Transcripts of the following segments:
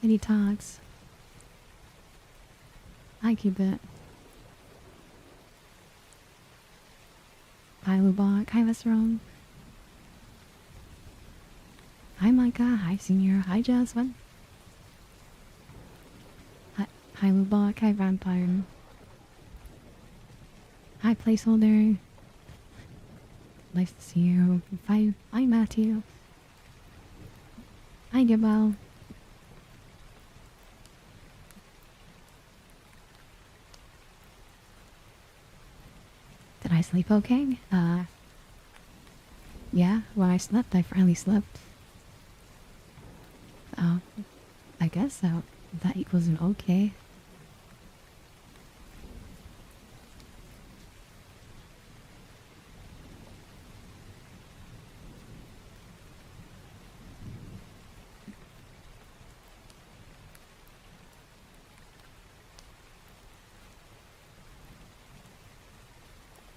Kitty talks. I keep it. Hi Lubok, hi Visceral. Hi Micah, hi Senior, hi Jasmine. Hi Lubok, hi Vampire. Hi Placeholder. Nice to see you. Hi Matthew. Hi Gibel. Did I sleep okay? Yeah, when I slept, I finally slept. Oh, I guess so. That equals an okay.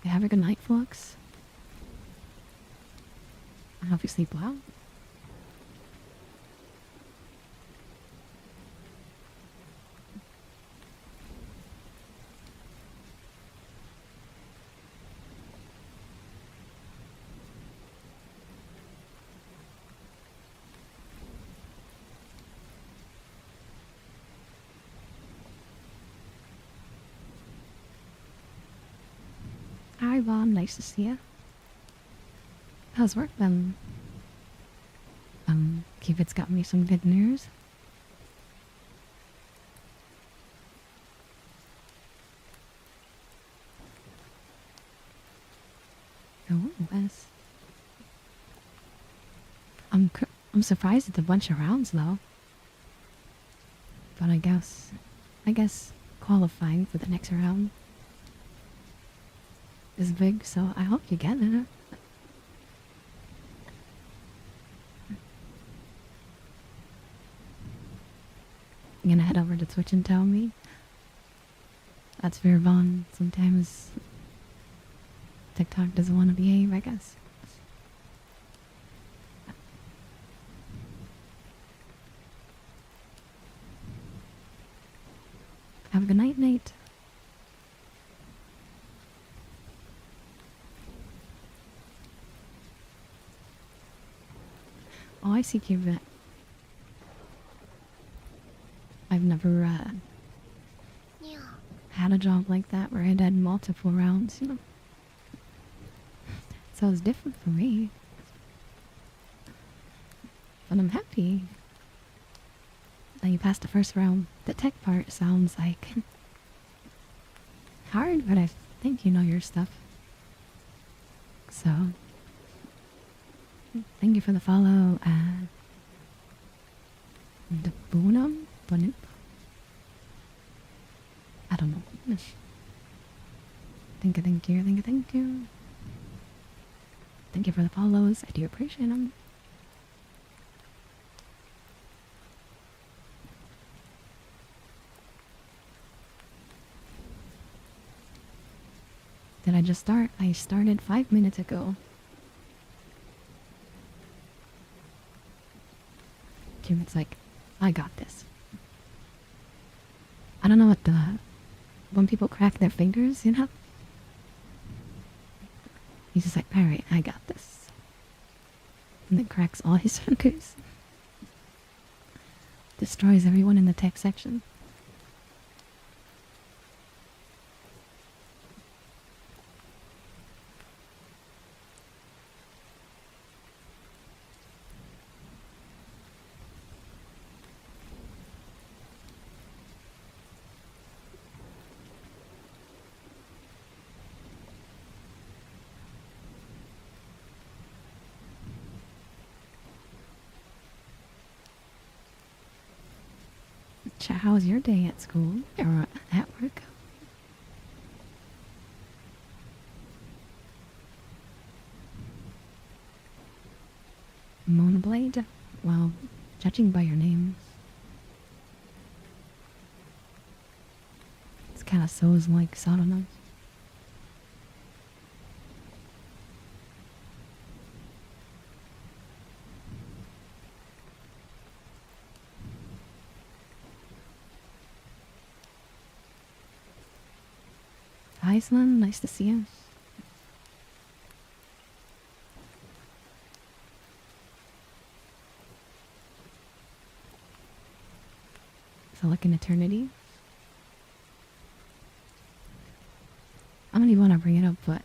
Have a good night, folks. I hope you sleep well. Hi, Vaughn. Nice to see you. How's work been? Cupid's got me some good news. Oh, Wes. I'm surprised at the bunch of rounds though. But I guess qualifying for the next round is big, so I hope you get it. You gonna head over to Twitch and tell me? That's fair, Vaughn. Sometimes TikTok doesn't want to behave, I guess. Have a good night, Nate. Oh, I see Cupid. I've never had a job like that where I did multiple rounds, you know. So it's different for me. But I'm happy that you passed the first round. The tech part sounds like hard, but I think you know your stuff. So, thank you for the follow. The Bunam? Bunip? I don't know. Thank you. Thank you for the follows. I do appreciate them. Did I just start? I started 5 minutes ago. It's like, I got this. I don't know what when people crack their fingers, you know? He's just like, alright, I got this. And then cracks all his fingers. Destroys everyone in the tech section. How was your day at school or at work? Moonblade? Well, judging by your name, it's kind of Souls-like pseudonym. Hi, Slim. Nice to see you. So like an eternity. I don't even want to bring it up, but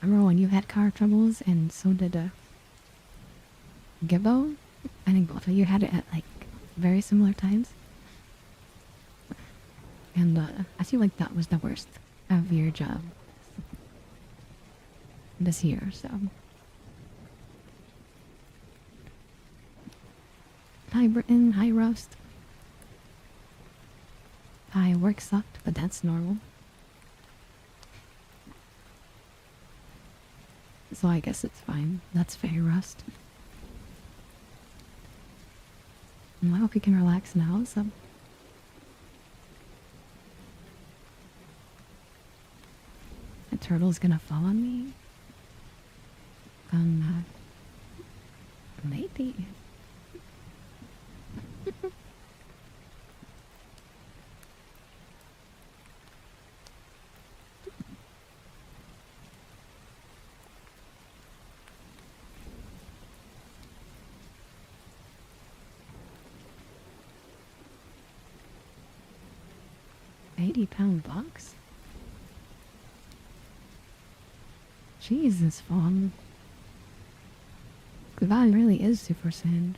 I remember when you had car troubles, and so did Gibbo. I think both of you had it at like very similar times. And I feel like that was the worst of your job this year, so. Hi, Britain. Hi, Rust. Hi, work sucked, but that's normal. So I guess it's fine. That's fair, Rust. Well, I hope you can relax now, so. A turtle's gonna fall on me? Maybe. £80 box? Jesus, Fawn. Goodbye really is Super Saiyan.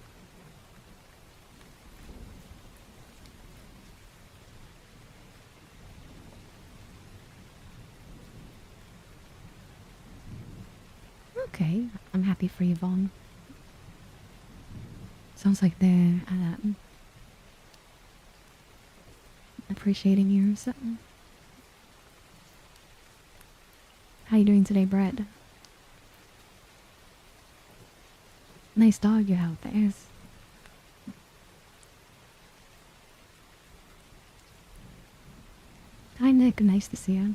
Okay, I'm happy for you, Vaughn. Sounds like they're appreciating you or something. How you doing today, Brett? Nice dog you have there. Hi, Nick. Nice to see you.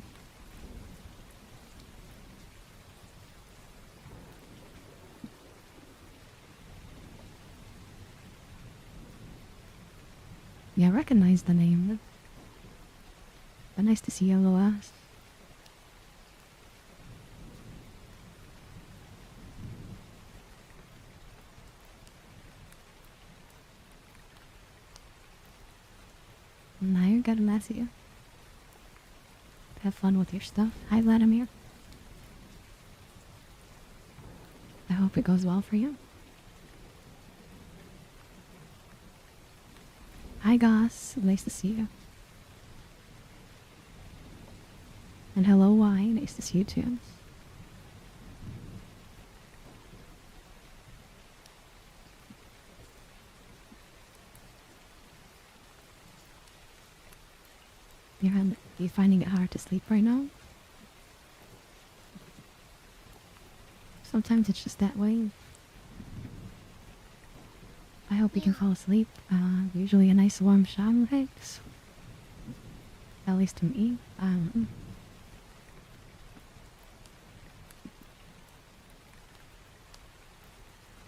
Yeah, I recognize the name. But nice to see you, Loas. Now you're good, Matthew. Have fun with your stuff. Hi, Vladimir. I hope it goes well for you. Hi, Goss. Nice to see you. And hello, Y. Nice to see you too. You finding it hard to sleep right now? Sometimes it's just that way. I hope you can fall asleep. Usually a nice warm shower helps. At least to me.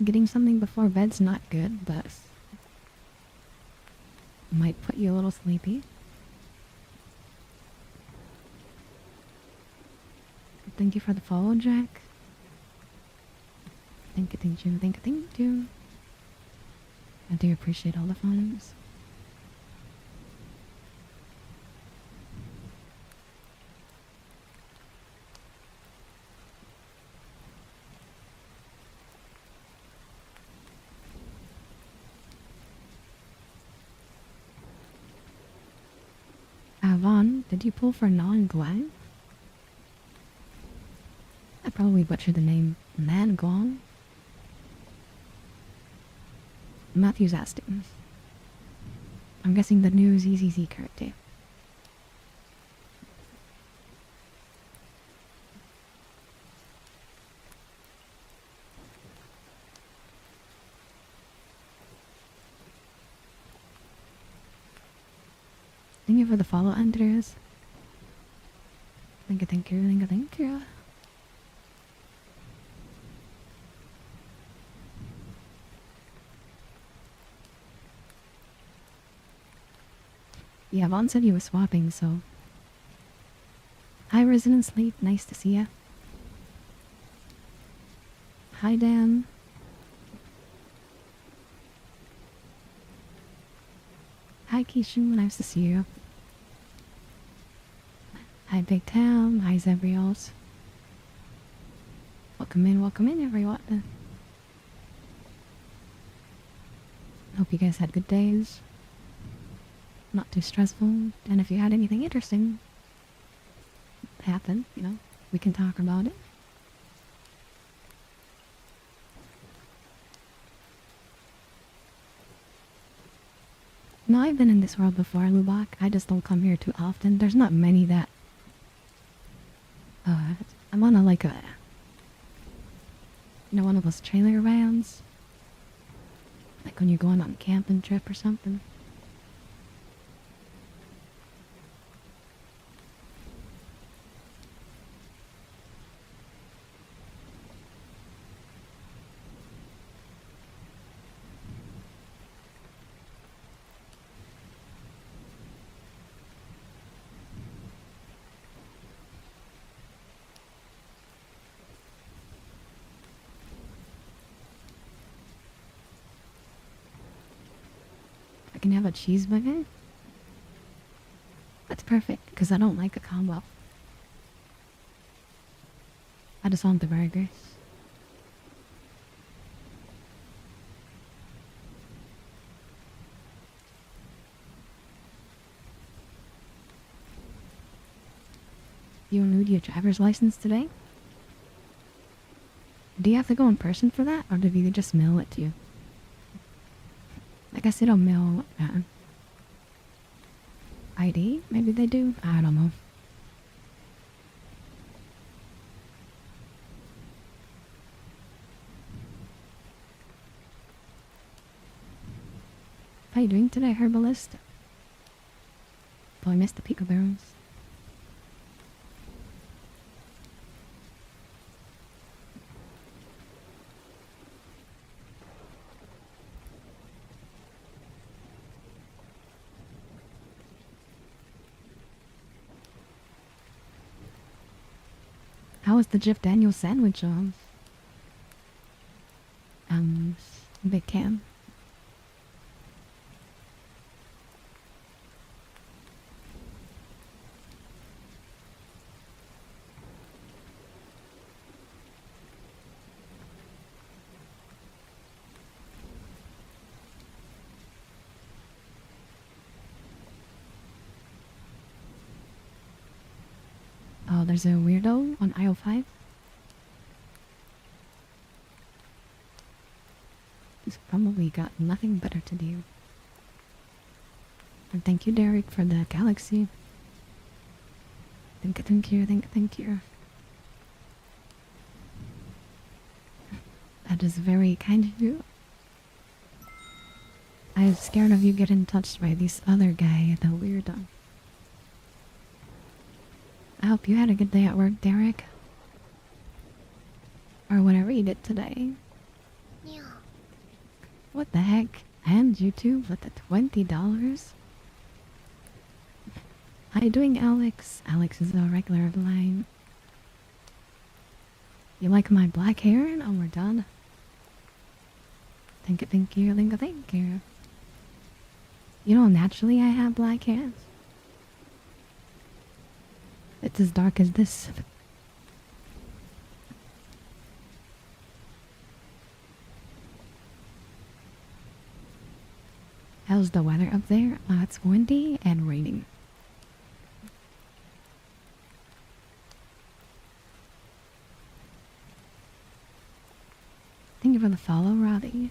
Getting something before bed's not good, but might put you a little sleepy. Thank you for the follow, Jack. Thank you. I do appreciate all the follows. Vaughn, did you pull for non-Guang? I probably butchered the name. Man Guang? Matthew's asking. I'm guessing the new ZZZ character. Thank you for the follow, Andreas. Thank you. Yeah, Vaughn said he was swapping, so. Hi, Resident Sleep. Nice to see ya. Hi, Dan. Hi, Keishan. Nice to see you. Hi, Big Tam. Hi, Zebriels. Welcome in, everyone. Hope you guys had good days. Not too stressful. And if you had anything interesting happen, you know, we can talk about it. No, I've been in this world before, Lubak. I just don't come here too often. There's not many that... I'm on a, like a... You know, one of those trailer vans? Like when you're going on a camping trip or something. I can have a cheeseburger? That's perfect, because I don't like a combo. I just want the burgers. You renewed your driver's license today? Do you have to go in person for that, or do they just mail it to you? I guess they don't mail ID? Maybe they do? I don't know. How you doing today, Herbalist? Oh, I missed the peekaboo. How was the Jeff Daniels sandwich on? Big Cam. Oh, there's a weirdo on aisle 5. He's probably got nothing better to do. And thank you, Derek, for the galaxy. Thank you. That is very kind of you. I was scared of you getting touched by this other guy, the weirdo. I hope you had a good day at work, Derek. Or whatever you did today. Yeah. What the heck? And YouTube with the $20? How you doing, Alex? Alex is a regular of mine. You like my black hair? Oh, we're done. Thank you. You know, naturally I have black hair. It's as dark as this. How's the weather up there? It's windy and raining. Thank you for the follow, Robbie.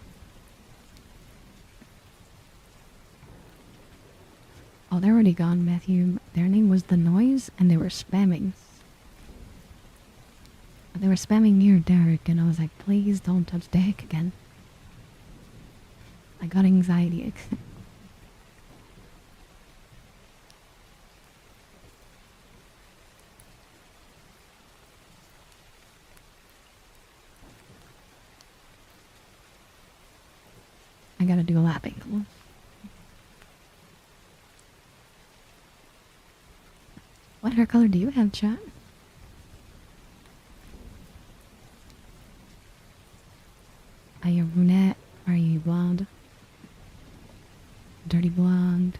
Oh, they're already gone, Matthew. Their name was The Noise, and they were spamming. They were spamming near Derek, and I was like, please don't touch Derek again. I got anxiety. I gotta do a lap ankle. What hair color do you have, chat? Are you brunette? Are you blonde? Dirty blonde?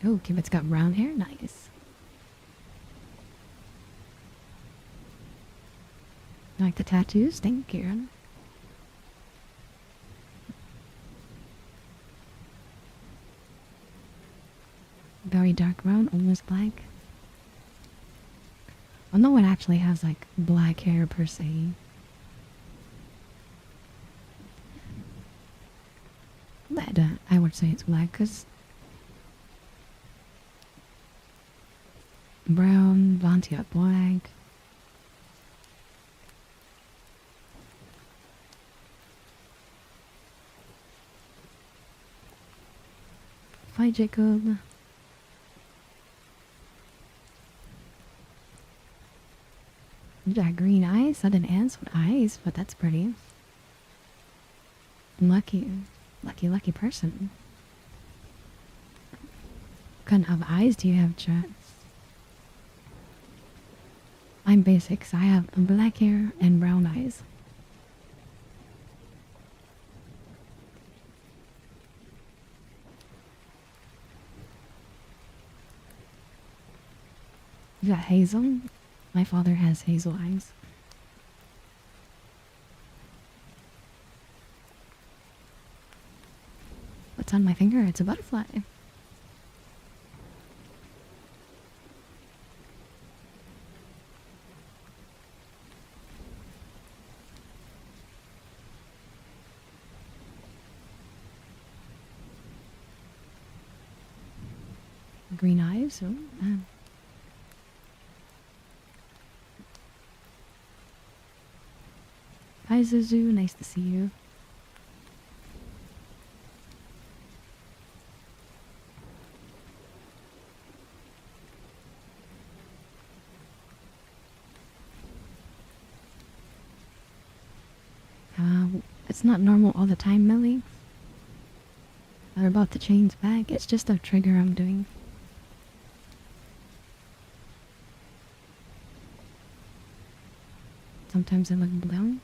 Oh, Cupid's got brown hair. Nice. Like the tattoos? Thank you. Very dark brown, almost black. Well, no one actually has like black hair per se. But I would say it's black because brown, blonde, got black. Hi, Jacob. You got green eyes? I didn't answer eyes, but that's pretty. Lucky, lucky person. What kind of eyes do you have, chat? I'm basic, so I have black hair and brown eyes. You got hazel? My father has hazel eyes. What's on my finger? It's a butterfly. Green eyes? Oh, man. Hi, Zuzu. Nice to see you. It's not normal all the time, Millie. They're about to change back. It's just a trigger I'm doing. Sometimes I look blue.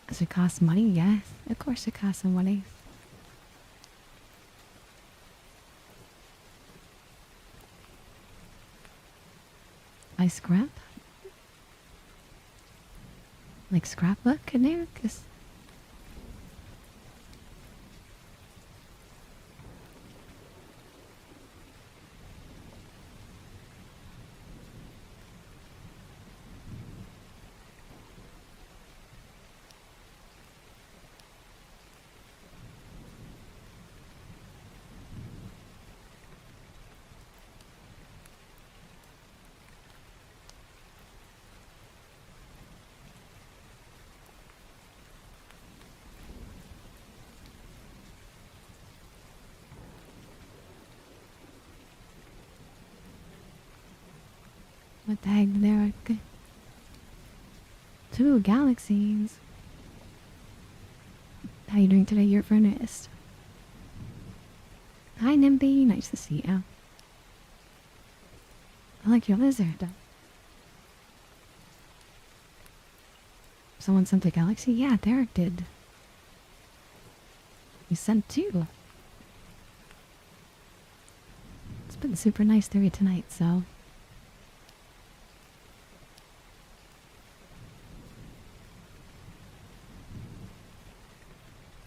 Does it cost money? Yes, of course it costs some money. I scrap? Like scrapbook in there? 'Cause what the heck, there are 2 galaxies. How you doing today? You're furnace. Hi, Nimby. Nice to see you. I like your lizard. Someone sent a galaxy? Yeah, Derek did. You sent 2. It's been super nice to read tonight, so...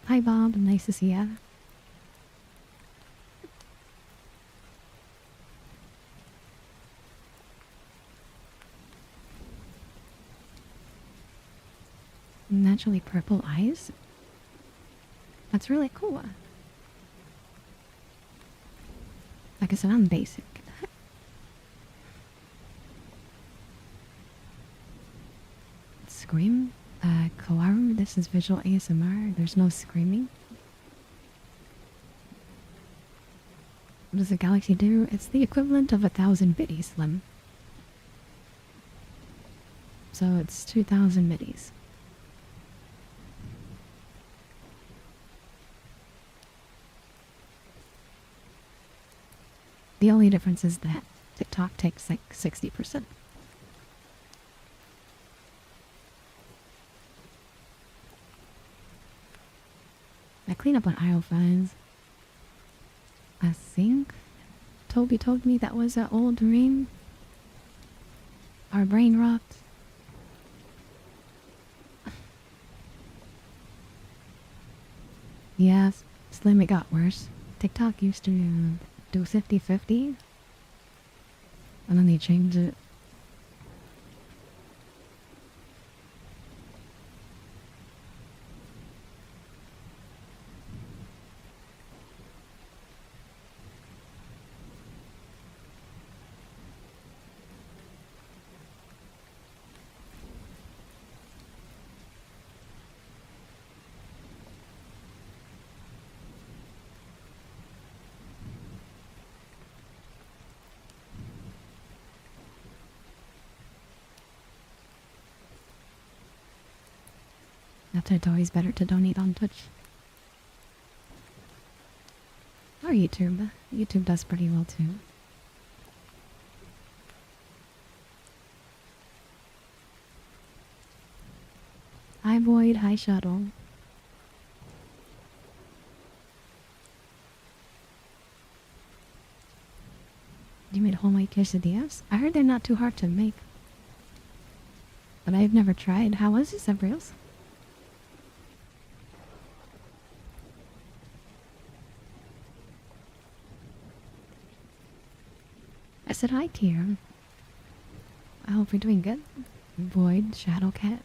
Hi, Bob. Nice to see ya. Naturally purple eyes? That's really cool. Like I said, I'm basic. Scream? Kawaru, this is visual ASMR. There's no screaming. What does a galaxy do? It's the equivalent of 1,000 biddies, Slim. So it's 2,000 middies. The only difference is that TikTok takes like 60%. I clean up on aisle finds. I think Toby told me that was an old dream. Our brain rot. Yes, Slim, it got worse. TikTok used to do 50-50. And then they changed it. That's why it's always better to donate on Twitch. Or YouTube. YouTube does pretty well too. Hi Void, hi Shuttle. You made homemade quesadillas? I heard they're not too hard to make. But I've never tried. How was it, Sabriels? I said hi, Kier. I hope you're doing good. Void, Shadowcat.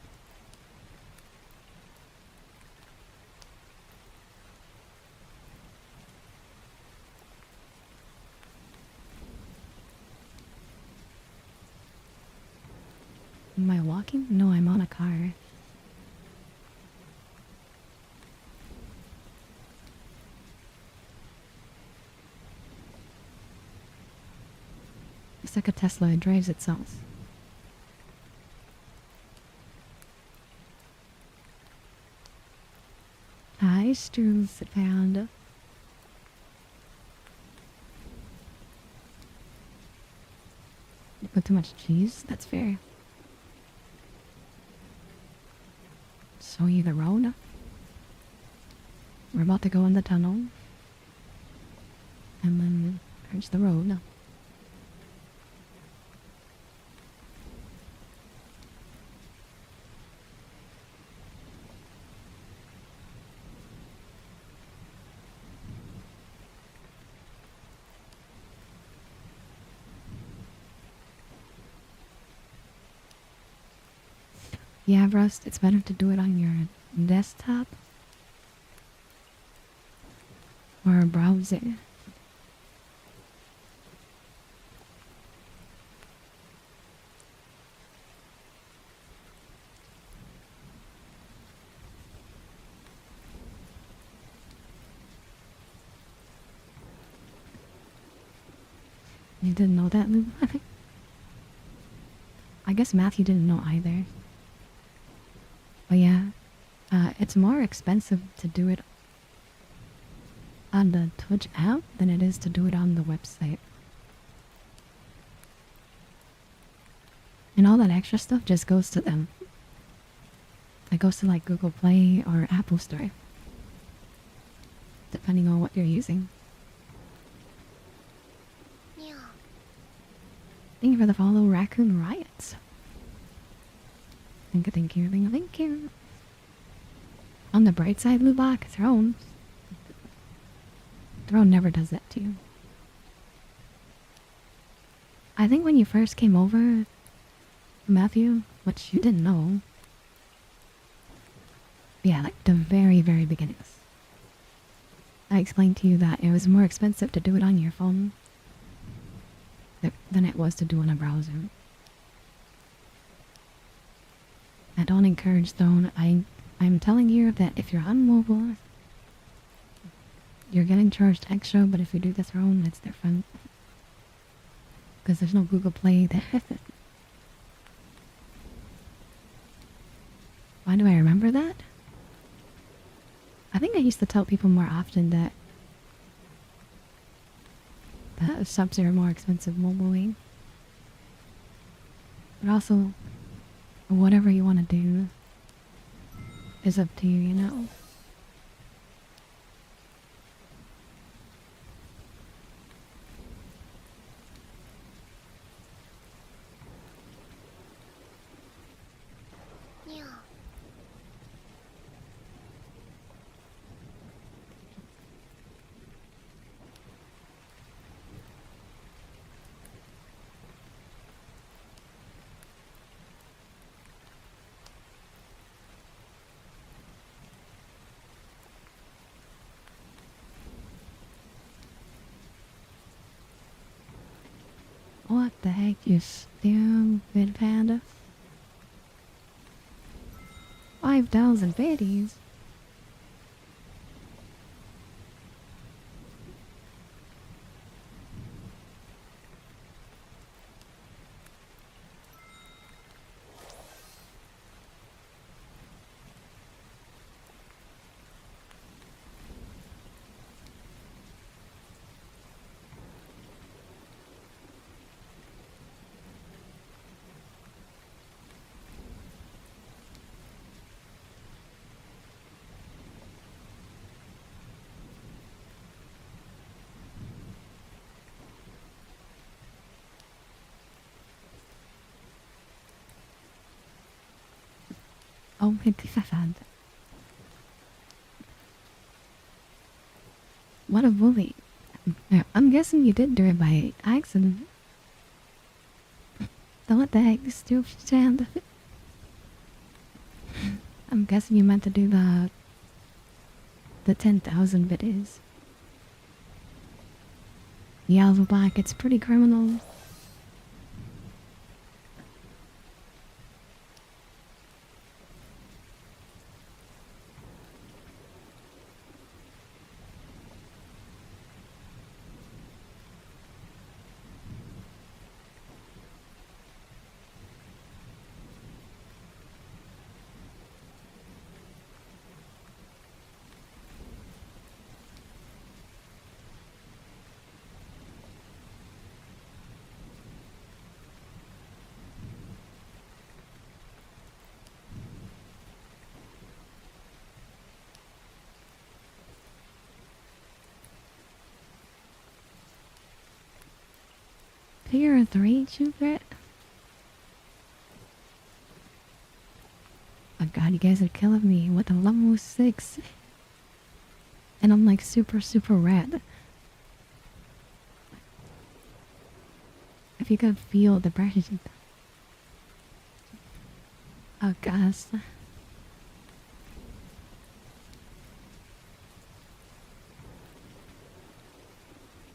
Am I walking? No, I'm on a car. It's like a Tesla, it drives itself. Hi, Strules Panda. You put too much cheese? That's fair. Show you the road. We're about to go in the tunnel. And then there's the road. Yeah, Rust, it's better to do it on your desktop or a browser. You didn't know that, Lou? I guess Matthew didn't know either. But yeah, it's more expensive to do it on the Twitch app than it is to do it on the website. And all that extra stuff just goes to them. It goes to like Google Play or Apple Store. Depending on what you're using. Thank you for the follow, Raccoon Riots. Thank you. On the bright side, Lubak, Throne never does that to you. I think when you first came over, Matthew, which you didn't know. Yeah, like the very, very beginnings. I explained to you that it was more expensive to do it on your phone than it was to do on a browser. I don't encourage though. I'm telling you that if you're on mobile, you're getting charged extra, but if you do this wrong, it's different. Because there's no Google Play there. Why do I remember that? I think I used to tell people more often that subs are more expensive mobily. But also, whatever you want to do is up to you, you know? What the heck, you stupid panda? 5,000 biddies? Oh, 55. What a bully. I'm guessing you did do it by accident. So what the heck, stupid panda? I'm guessing you meant to do the 10,000 biddies. Yellow black, it's pretty criminal. Tier 3 shooter? Oh god, you guys are killing me with a level 6. And I'm like super red. If you could feel the pressure. Oh gosh.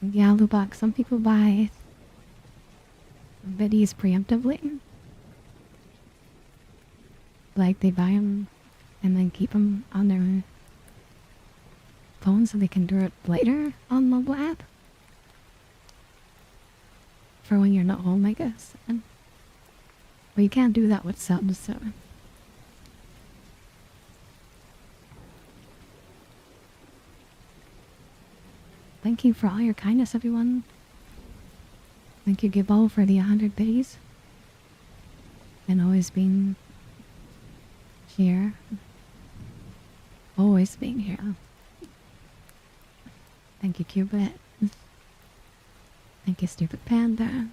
Yeah, Lubak, some people buy biddies preemptively. Like they buy them and then keep them on their phone so they can do it later on mobile app. For when you're not home, I guess. Well, you can't do that with subs, so. Thank you for all your kindness, everyone. Thank you, Gibbo, for the 100 biddies. And always being here. Always being here. Thank you, Cubit. Thank you, Stupid Panda.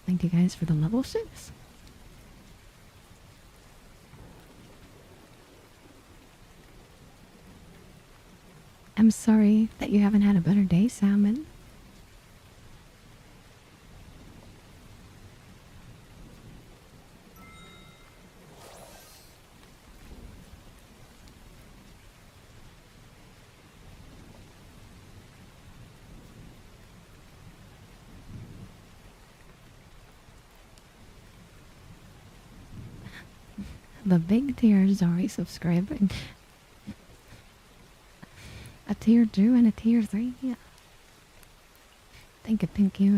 Thank you guys for the level 6. I'm sorry that you haven't had a better day, Salmon. The big tier is already subscribing. tier 2 and a tier 3. Yeah. Thank you.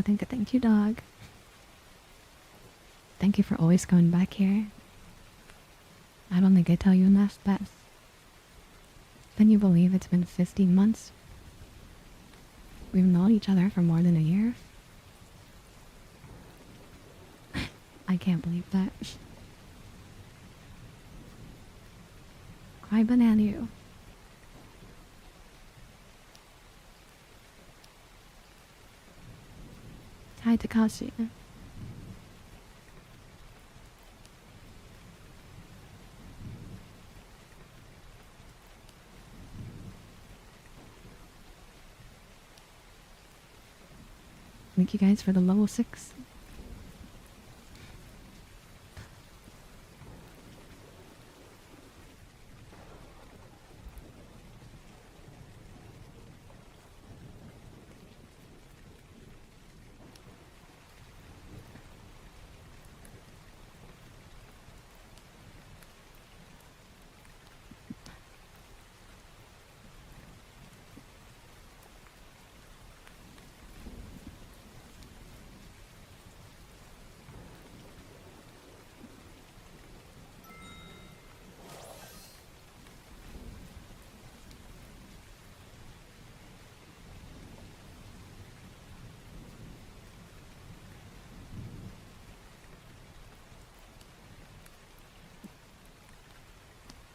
Thank you, dog. Thank you for always coming back here. I don't think I tell you enough, Beth. Can you believe it's been 15 months? We've known each other for more than a year. I can't believe that. Hi, Banana. Hi, Takashi. Thank you guys for the level 6.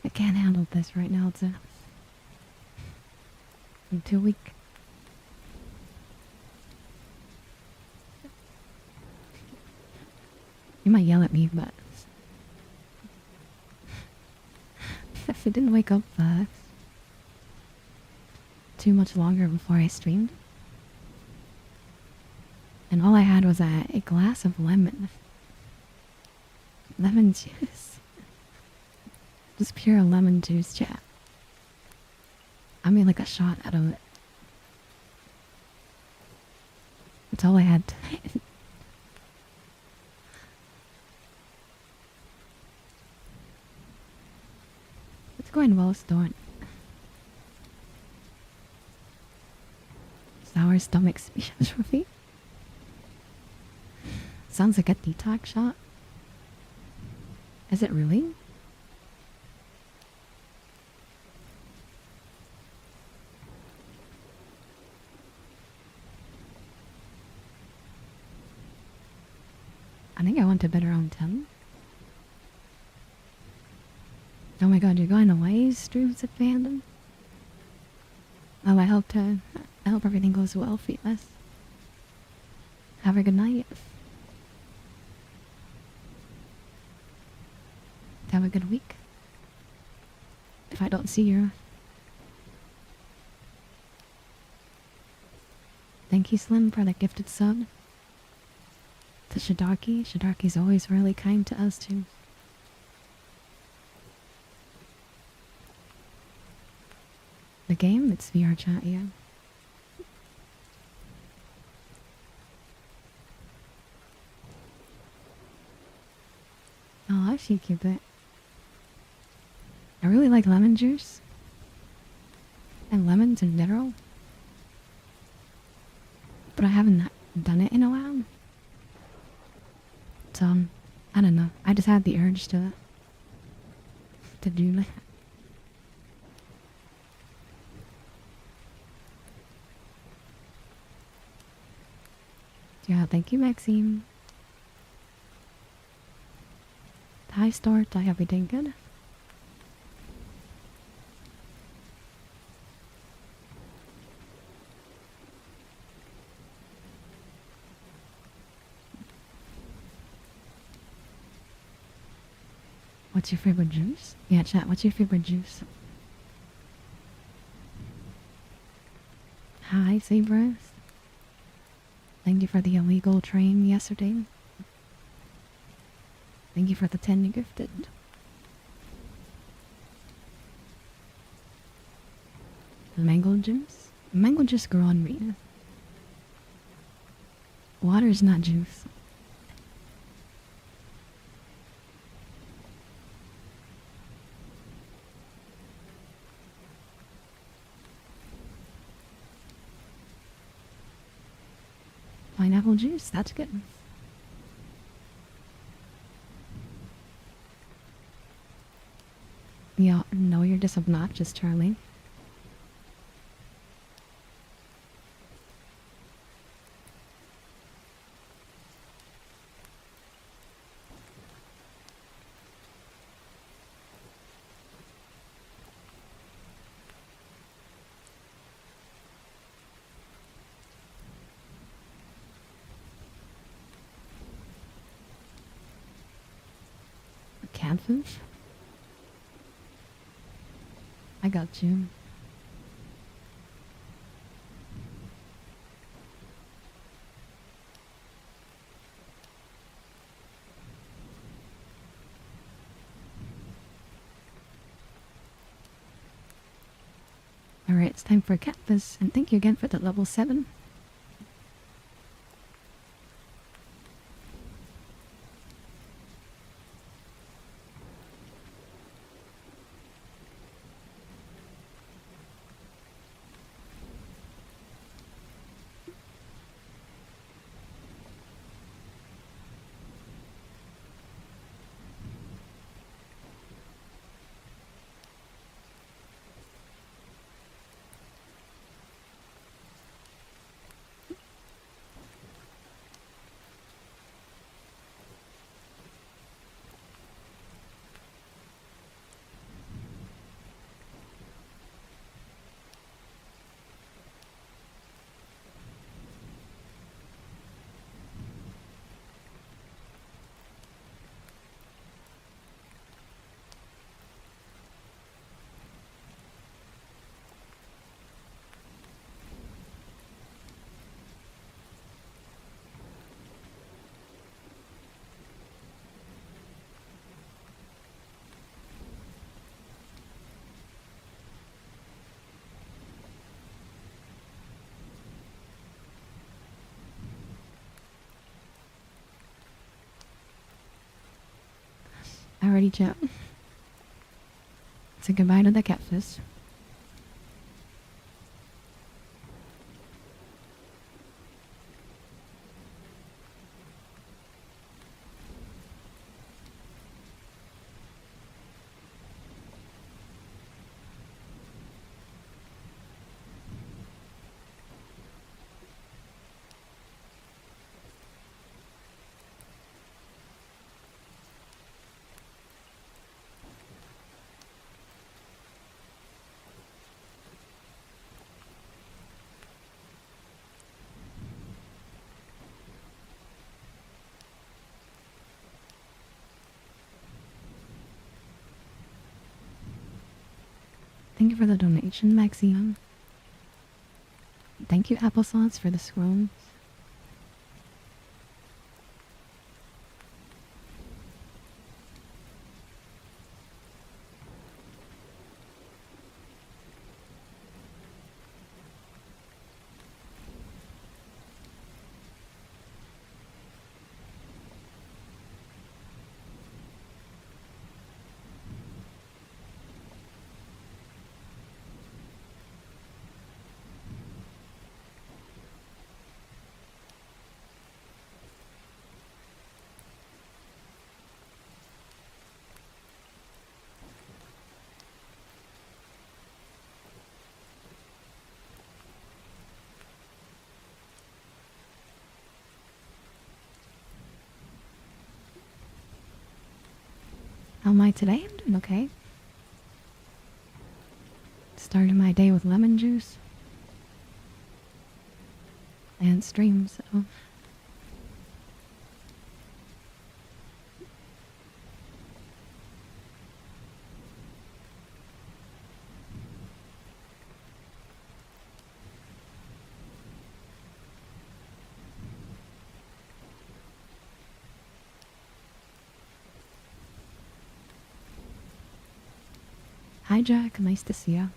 I can't handle this right now. I'm too weak. You might yell at me, but if I didn't wake up too much longer before I streamed, and all I had was a glass of lemon juice. Just pure lemon juice, chat. I made like a shot out of it. That's all I had. It's going well, Storm. Sour stomach specialty. Sounds like a detox shot. Is it really? I think I went to bed around 10. Oh my god, you're going away, streams at fandom? Oh, I hope everything goes well for you guys. Have a good night. Have a good week. If I don't see you. Thank you, Slim, for the gifted sub. To Shidarki. Shidarki's always really kind to us, too. The game? It's VR chat, yeah. Oh, I should keep it. I really like lemon juice. And lemons in general. But I haven't done it in a while. So, I don't know. I just had the urge to do that. Yeah, thank you, Maxime. Hi, Stort. I hope you're doing good. What's your favorite juice? Yeah, chat, what's your favorite juice? Hi, Sabres. Thank you for the illegal train yesterday. Thank you for the 10 you gifted. Mango juice? Mango juice grew on me. Water is not juice. pineapple juice. That's good. Yeah, no, you're just obnoxious, Charlie. Catfish? I got you. Alright, it's time for catfish, and thank you again for the level 7. Alrighty, chat. Say goodbye to the catfish. Thank you for the donation, Maxime. Thank you, Applesauce, for the scrolls. How am I today? I'm doing okay. Started my day with lemon juice and streams. So. Hi, Jack. Nice to see ya.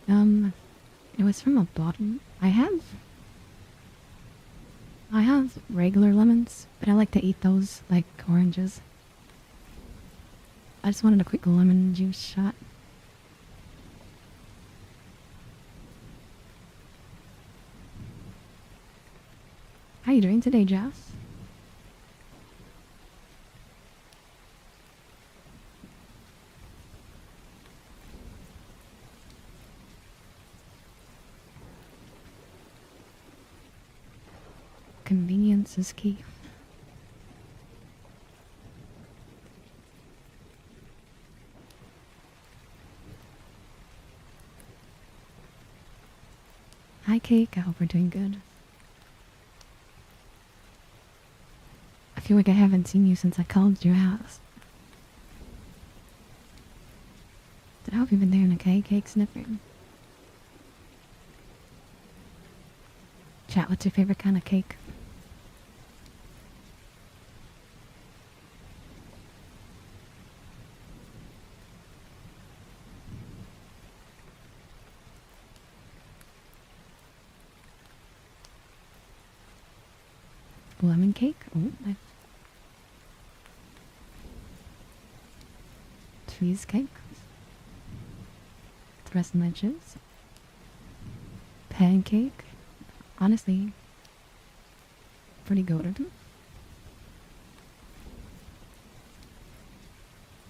Um, it was from a bottle. I have regular lemons, but I like to eat those like oranges. I just wanted a quick lemon juice shot. How you doing today, Jess? Convenience is key. Hi, Cake. I hope we're doing good. I feel like I haven't seen you since I called your house. I hope you've been doing okay, Cake Sniffing. Chat, what's your favorite kind of cake? Lemon cake? Oh, nice. Cheesecake? Tres leches? Pancake? Honestly, pretty good.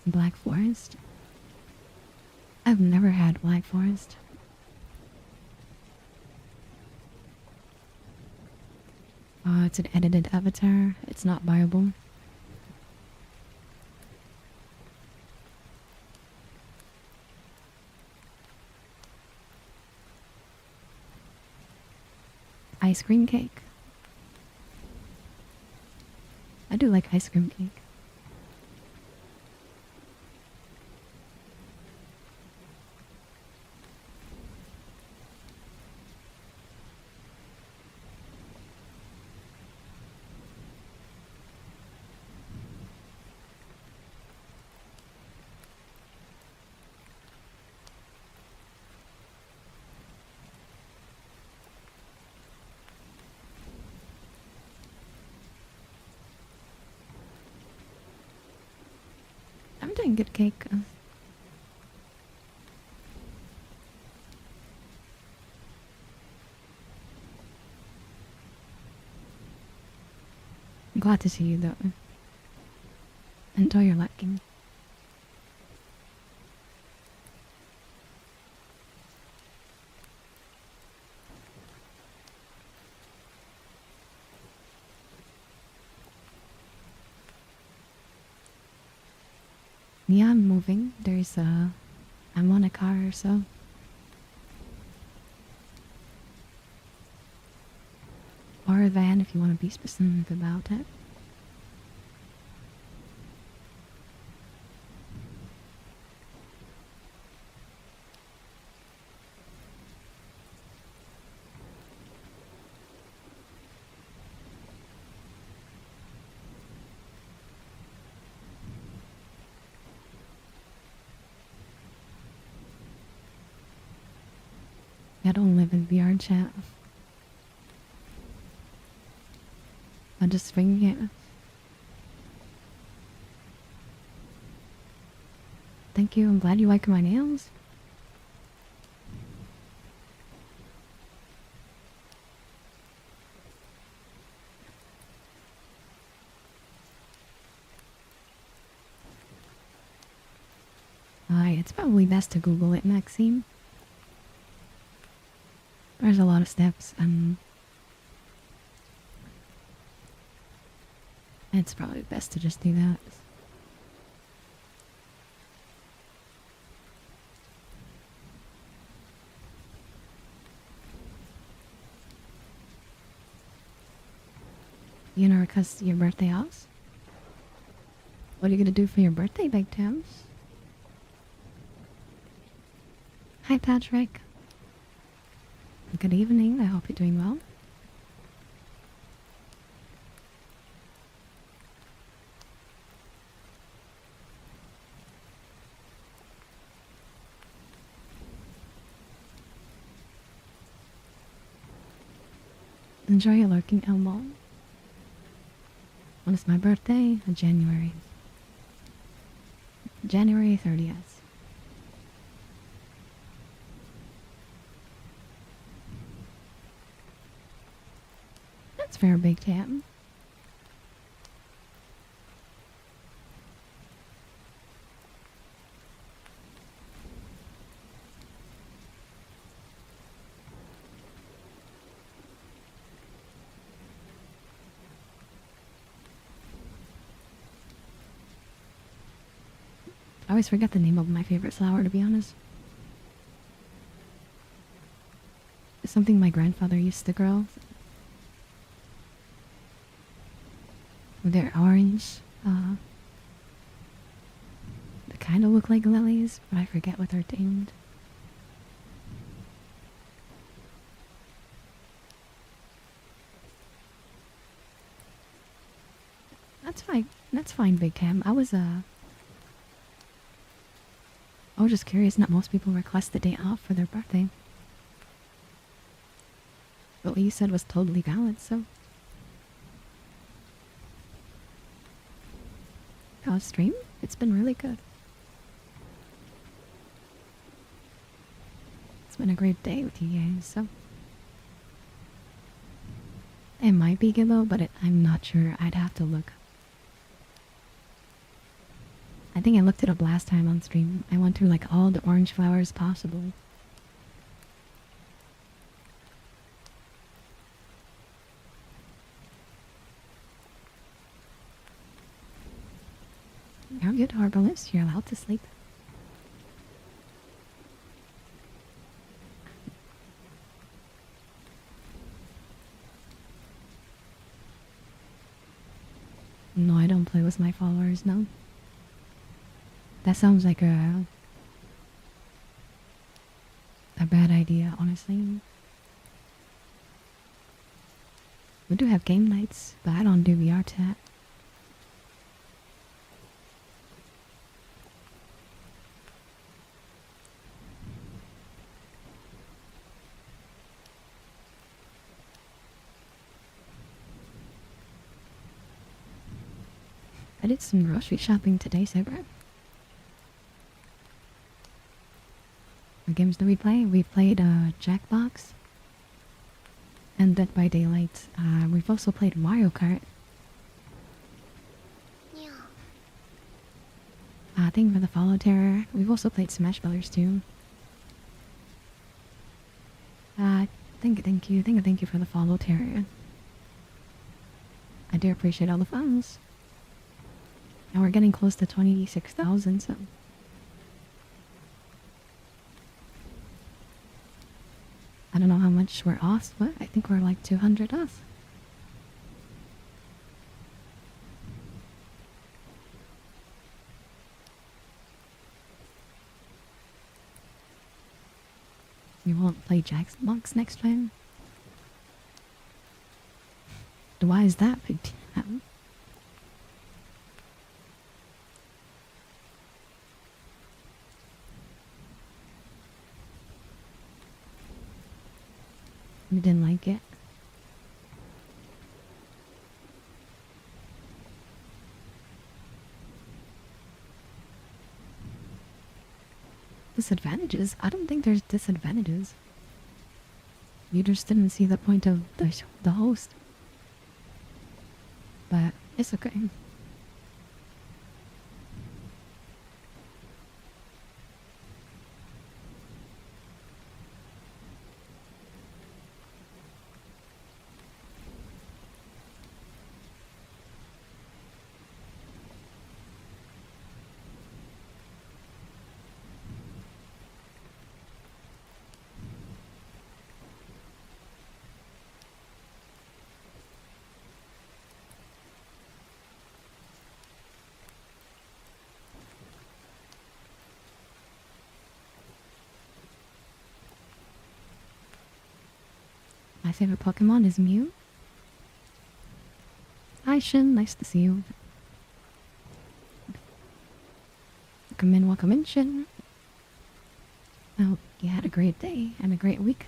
Black Forest? I've never had Black Forest. It's an edited avatar. It's not viable. Ice cream cake. I do like ice cream cake. I'm doing good, Cake. I'm glad to see you, though. Enjoy your liking. Yeah, I'm moving. I'm on a car or so. Or a van if you want to be specific about it. I don't live in VR chat. I just swing it. Thank you. I'm glad you like my nails. It's probably best to Google it, Maxime. There's a lot of steps, and it's probably best to just do that. You know, because your birthday off? What are you gonna do for your birthday, Big Tams? Hi, Patrick. Good evening. I hope you're doing well. Enjoy your lurking, Elmo. When is my birthday? January. January 30th. That's fair, Big Tam. I always forget the name of my favorite flower, to be honest. It's something my grandfather used to grow. They're orange. They kind of look like lilies, but I forget what they're named. That's fine. That's fine, Big Tam. I was just curious. Not most people request the day off for their birthday. But what you said was totally valid, so. How's stream? It's been really good. It's been a great day with you guys, so. It might be good though, but I'm not sure. I'd have to look. I think I looked it up last time on stream. I went through like all the orange flowers possible. You're good, Harbalist. You're allowed to sleep. No, I don't play with my followers, no. That sounds like a bad idea, honestly. We do have game nights, but I don't do VR chat. I did some grocery shopping today, Saber. What games do we play? We played Jackbox and Dead by Daylight. We've also played Mario Kart. Thank you for the follow, Terror. We've also played Smash Brothers too. Thank you for the follow, Terror. I do appreciate all the funds. And we're getting close to 26,000, so. I don't know how much we're off, but I think we're like 200 off. You won't play Jackbox next time? Why is that, Big Tam? You didn't like it? Disadvantages? I don't think there's disadvantages. You just didn't see the point of the host. But it's okay. My favorite Pokemon is Mew. Hi Shin, nice to see you. Welcome in Shin. I hope you had a great day and a great week.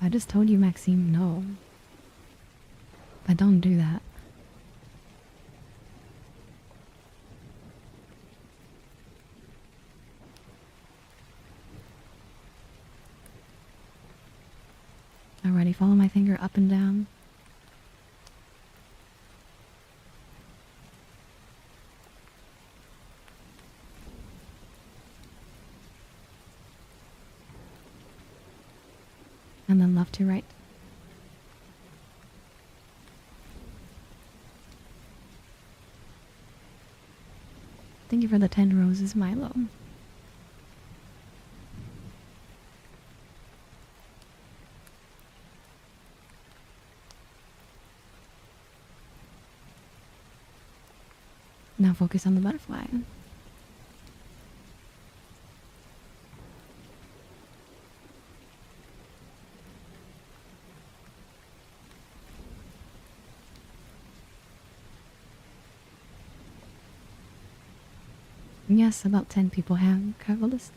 I just told you, Maxime, no. But don't do that. Alrighty, follow my finger up and down. And then left to right. Thank you for the 10 roses, Milo. Now focus on the butterfly. Yes, about 10 people have Carvelist.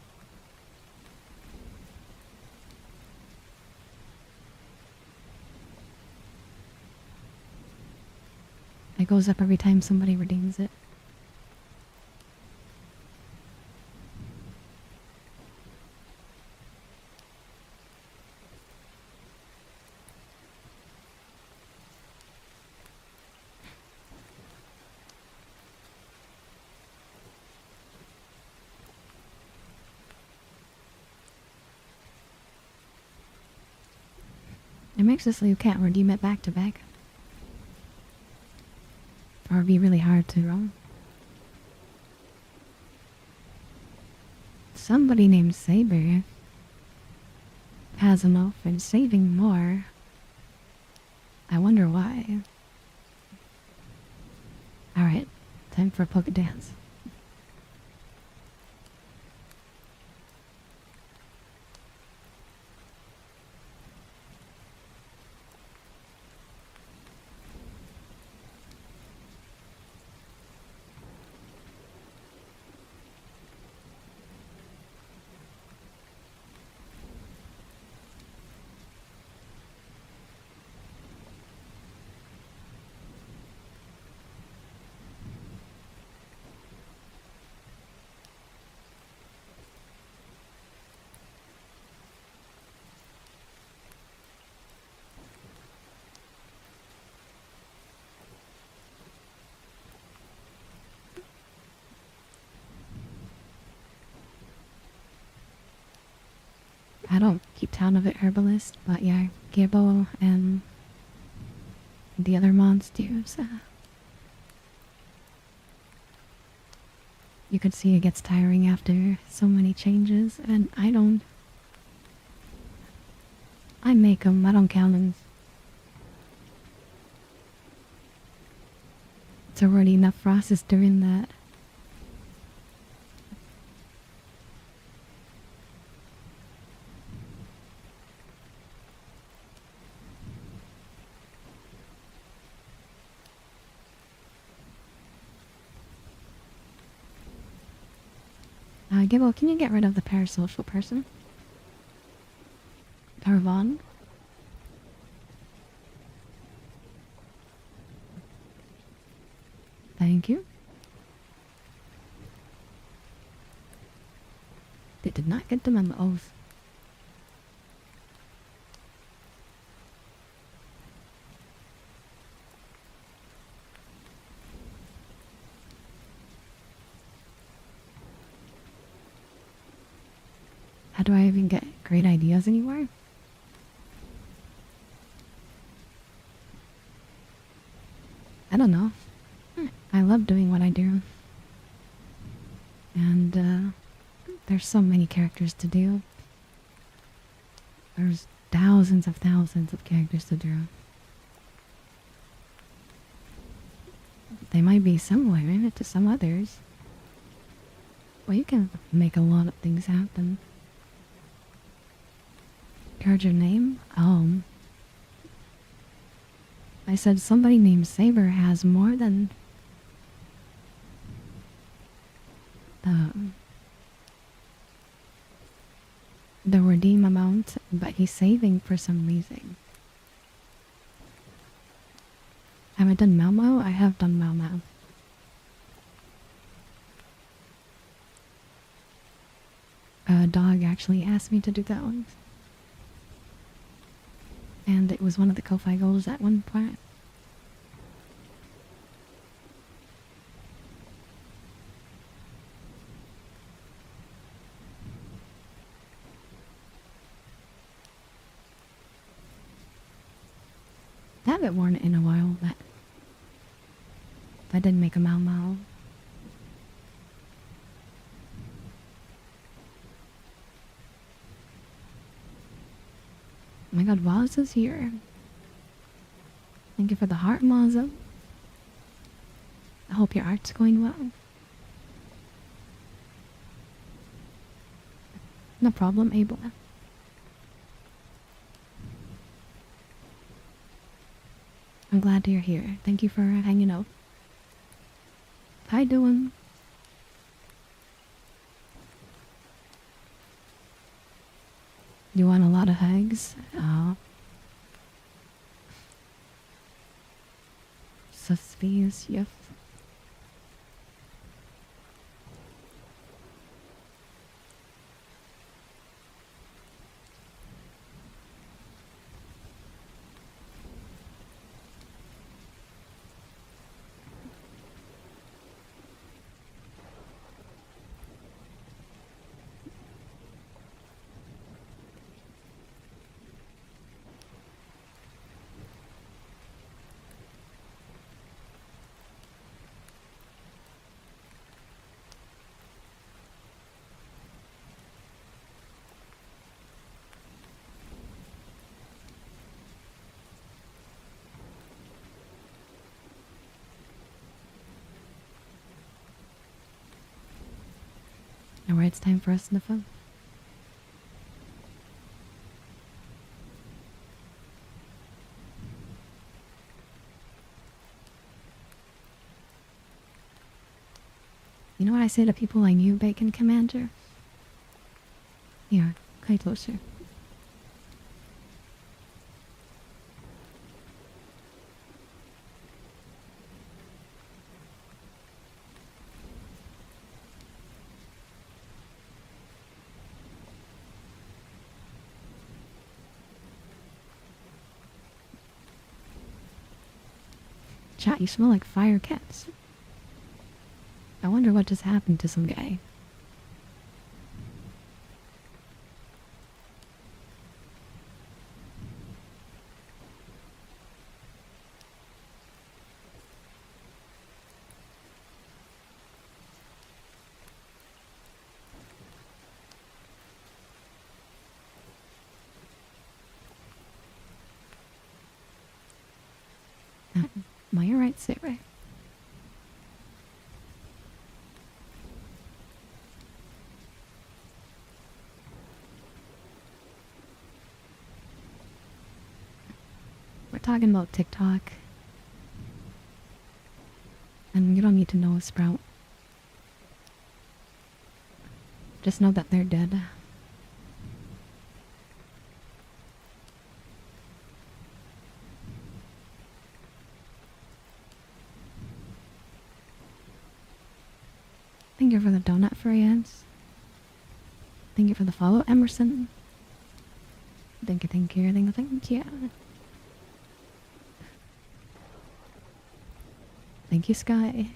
It goes up every time somebody redeems it. It makes it so you can't redeem it back to back. Or it'd be really hard to roll. Somebody named Saber has enough and saving more. I wonder why. Alright, time for a polka dance. I don't keep count of it, Herbalist, but yeah, Gibbo and the other monsters. You could see it gets tiring after so many changes, and I don't. I make them, I don't count them. It's already enough process doing that. Gibbo, can you get rid of the parasocial person? Tarvon? Thank you. They did not get them on the oath. How do I even get great ideas anymore? I don't know. I love doing what I do. And, there's so many characters to do. There's thousands of characters to draw. They might be similar to some others. Well, you can make a lot of things happen. Heard your name? I said somebody named Saber has more than the redeem amount, but he's saving for some reason. Have I done Mau Mau? I have done Mau Mau. A dog actually asked me to do that one. And it was one of the Ko-Fi goals at one point. I haven't worn it in a while, but I did make a Mau Mau. Oh my god, Waz is here. Thank you for the heart, Maza. I hope your art's going well. No problem, Abel. I'm glad you're here. Thank you for hanging out. How you doing? You want a lot of hugs? Oh. Suspicious. Alright, it's time for us to the phone. You know what I say to people like you, Bacon Commander? Here, come closer. Chat, you smell like fire cats. I wonder what just happened to some guy. Am I right, Sarah? We're talking about TikTok. And you don't need to know, Sprout. Just know that they're dead. Thank you for the donut, friends. Thank you for the follow, Emerson. Thank you, thank you, thank you, thank you. Thank you, Sky.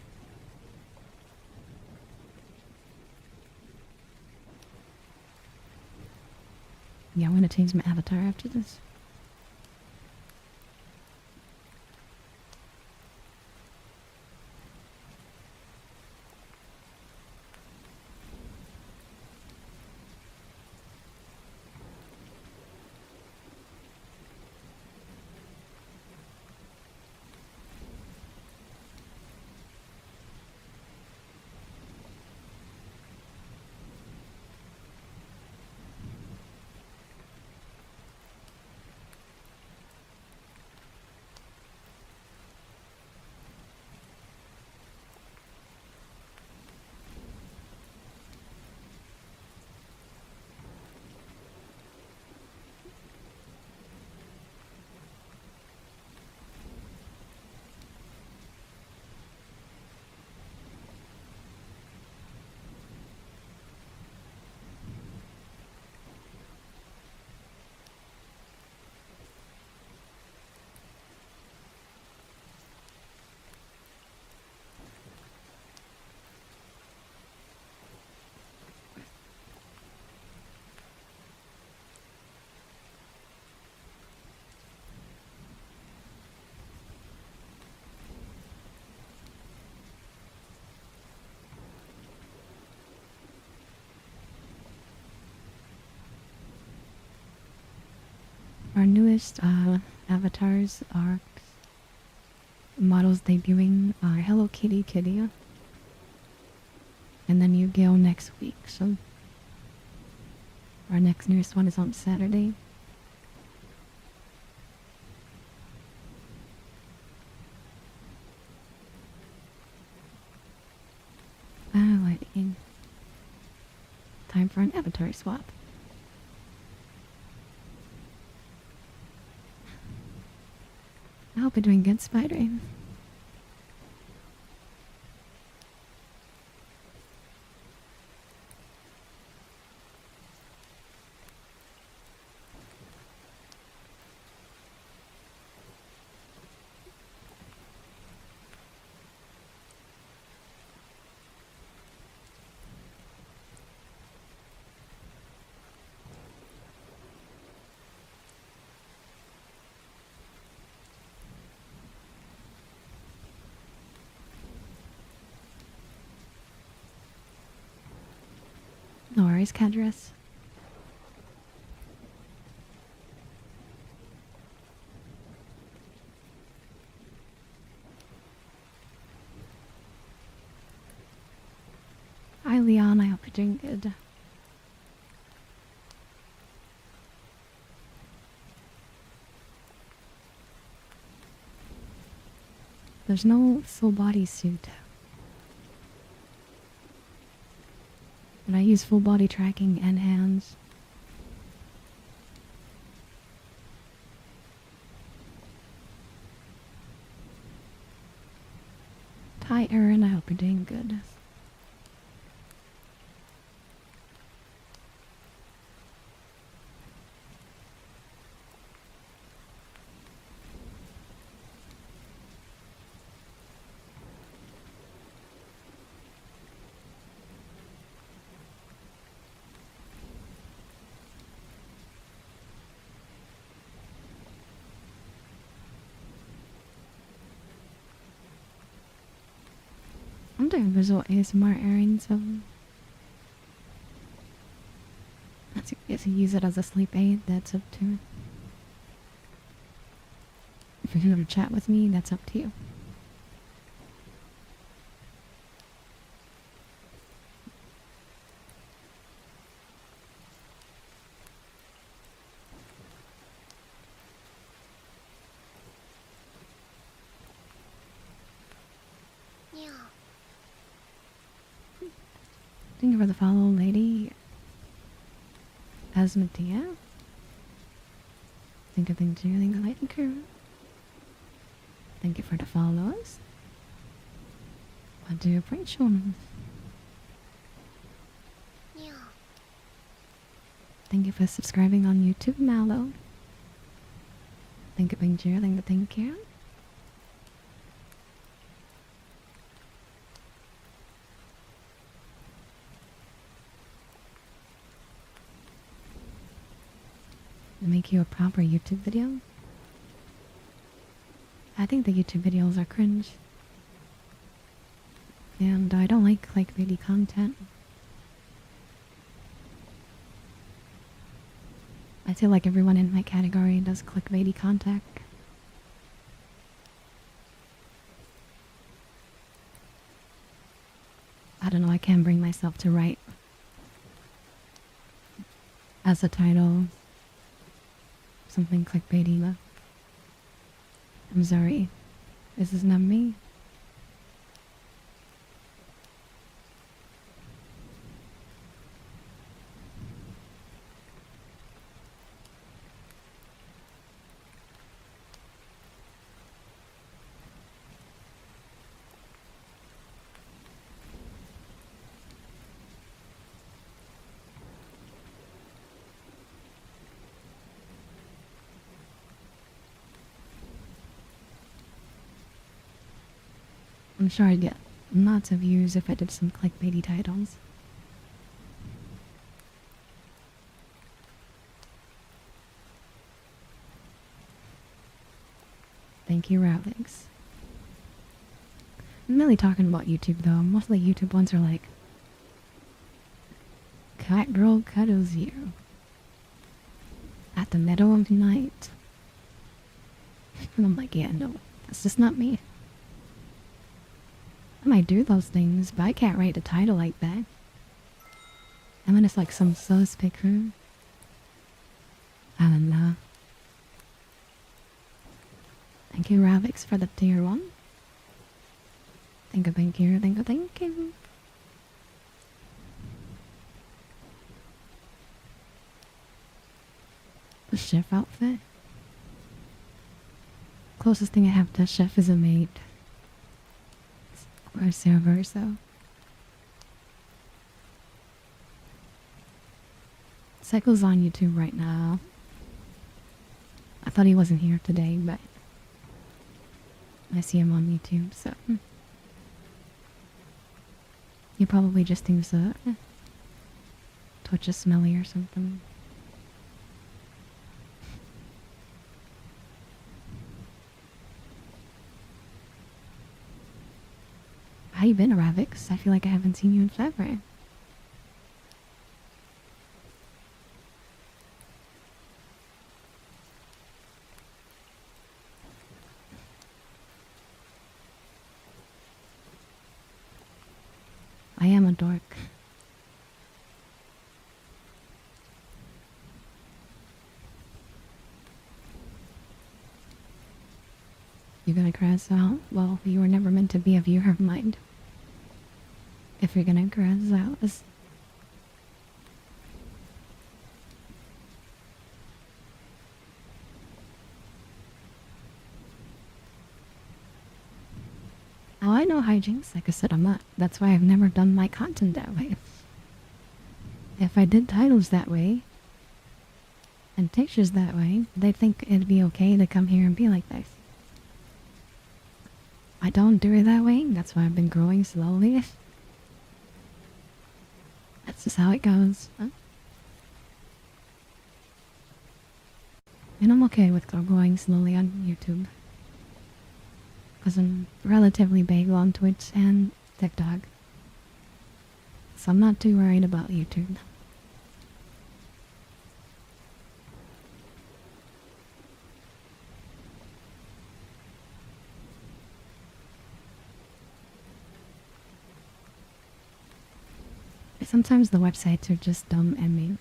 Yeah, I'm gonna change my avatar after this. our newest avatars are models debuting are Hello Kitty Kitty, and then Yu-Gi-Oh next week. So our next newest one is on Saturday. Lighting. Time for an avatar swap. I hope you're doing good, Spider. No worries, Cadress. Hi, Leon. I hope you're doing good. There's no full body suit. But I use full body tracking and hands. Hi, Erin. I hope you're doing good. I'm doing visual ASMR, Erin, so if you use it as a sleep aid, that's up to you. If you're going to chat with me, that's up to you. Thank you for the follow, lady. Asmatia. Thank you for the light and crew. Thank you for the follows. I do appreciate you. Thank you for subscribing on YouTube, Mallow. Thank you, Pink thank you. Make you a proper YouTube video? I think the YouTube videos are cringe. And I don't like clickbaity content. I feel like everyone in my category does clickbaity content. I don't know, I can't bring myself to write as a title something clickbaity though. I'm sorry. This is not me. I'm sure I'd get lots of views if I did some clickbaity titles. Thank you, Ravix. I'm really talking about YouTube though. Most of the YouTube ones are like Cat Girl Cuddles You. at the middle of the night. And I'm like, yeah, no, that's just not me. I might do those things, but I can't write a title like that. And then it's like some sus picture. I don't know. Thank you, Ravix, for the tier 1. Thank you, thank you, thank you, thank you. The chef outfit. Closest thing I have to a chef is a maid. Or a server, so. Cycle's on YouTube right now. I thought he wasn't here today, but I see him on YouTube, so. He probably just thinks Twitch is smelly or something. How you been, Ravix? I feel like I haven't seen you in forever. I am a dork. You're gonna crash out? Well, you were never meant to be a viewer of mine. If you're gonna crash out, oh, I know hijinks. Like I said, I'm not. That's why I've never done my content that way. If I did titles that way, and pictures that way, they'd think it'd be okay to come here and be like this. I don't do it that way. That's why I've been growing slowly. That's just how it goes. Huh? And I'm okay with growing slowly on YouTube. Because I'm relatively big on Twitch and TikTok. So I'm not too worried about YouTube. Sometimes the websites are just dumb and mean.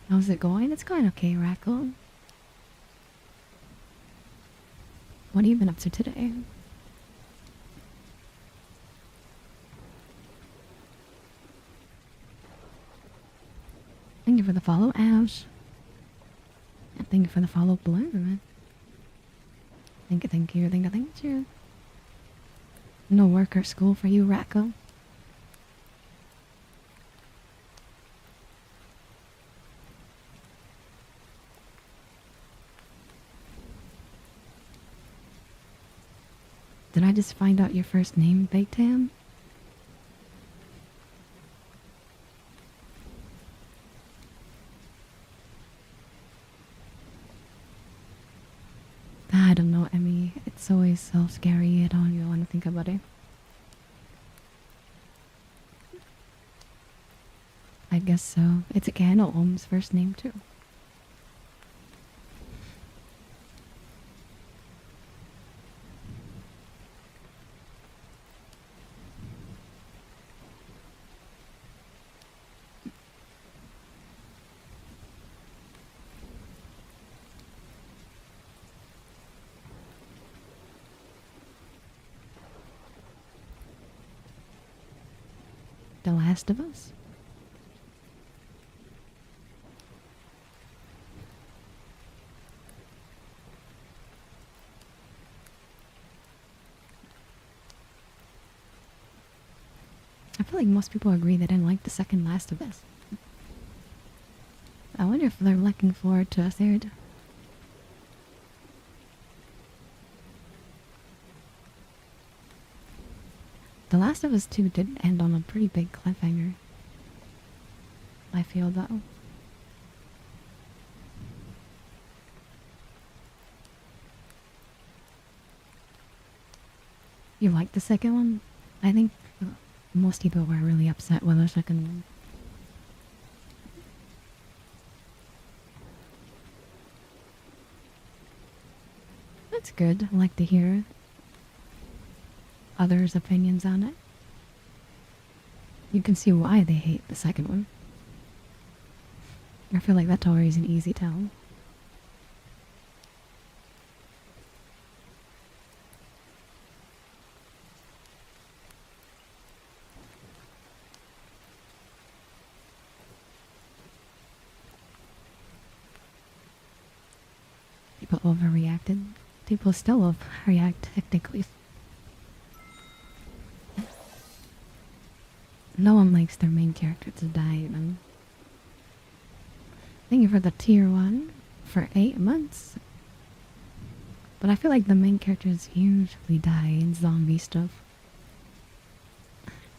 How's it going? It's going okay, Rackle. What have you been up to today? Thank you for the follow, Ash. And thank you for the follow, Bloom. Thank you, thank you, thank you, thank you. No work or school for you, Rackle? Did I just find out your first name, Big Tam? I don't know, Emmy. It's always so scary. I don't even want to think about it. I guess so. It's Gano Ohm's first name, too. The Last of Us? I feel like most people agree they didn't like the second Last of Us. I wonder if they're looking forward to a third. The Last of Us 2 did end on a pretty big cliffhanger. I feel, though. You like the second one? I think most people were really upset with the second one. That's good. I like to hear others' opinions on it. You can see why they hate the second one. I feel like that's always an easy tell. People overreacted. People still overreact technically. No one likes their main character to die even. Thank you for the tier 1 for 8 months. But I feel like the main characters usually die in zombie stuff.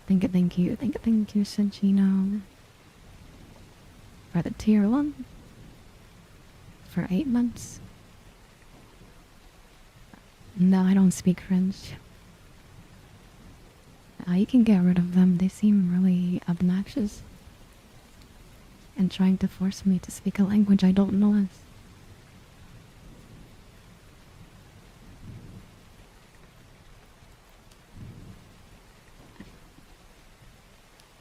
Thank you, Sanchino. For the tier 1 for 8 months. No, I don't speak French. You can get rid of them. They seem really obnoxious. And trying to force me to speak a language I don't know.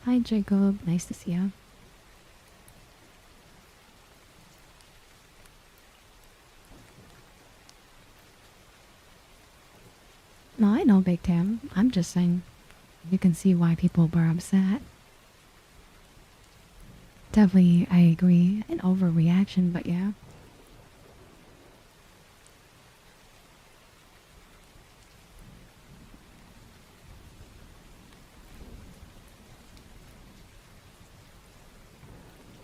Hi Jacob, nice to see you. No, I know Big Tam. I'm just saying you can see why people were upset. Definitely, I agree. An overreaction, but yeah.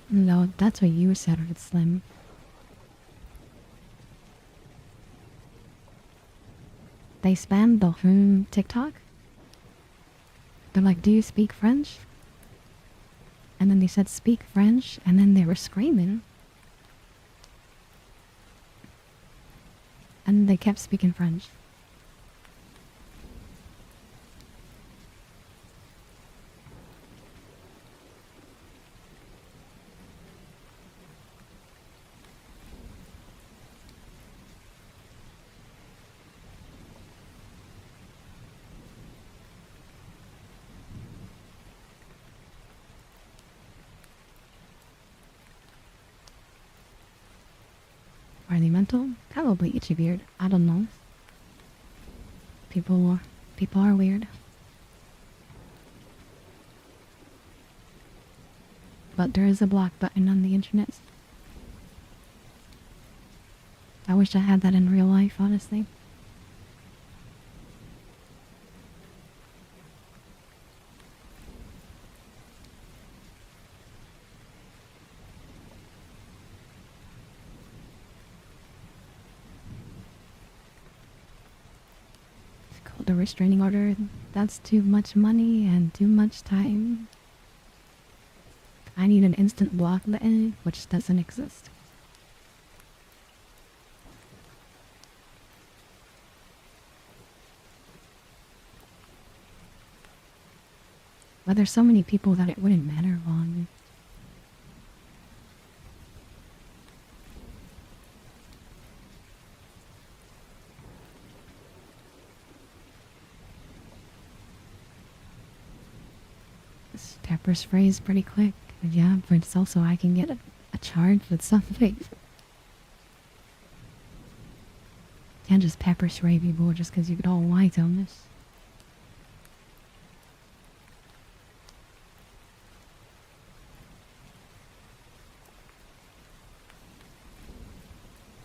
No, that's what you said, it's Slim. They spammed the TikTok. They're like, do you speak French? And then they said, speak French, and then they were screaming. And they kept speaking French. Are they mental? Probably itchy beard. I don't know. People are weird. But there is a block button on the internet. I wish I had that in real life, honestly. The restraining order, that's too much money and too much time. I need an instant block button, which doesn't exist. But there's so many people that it wouldn't matter on. This pepper spray is pretty quick. Yeah, but it's also I can get a charge with something. Can't just pepper spray people just because you don't like them.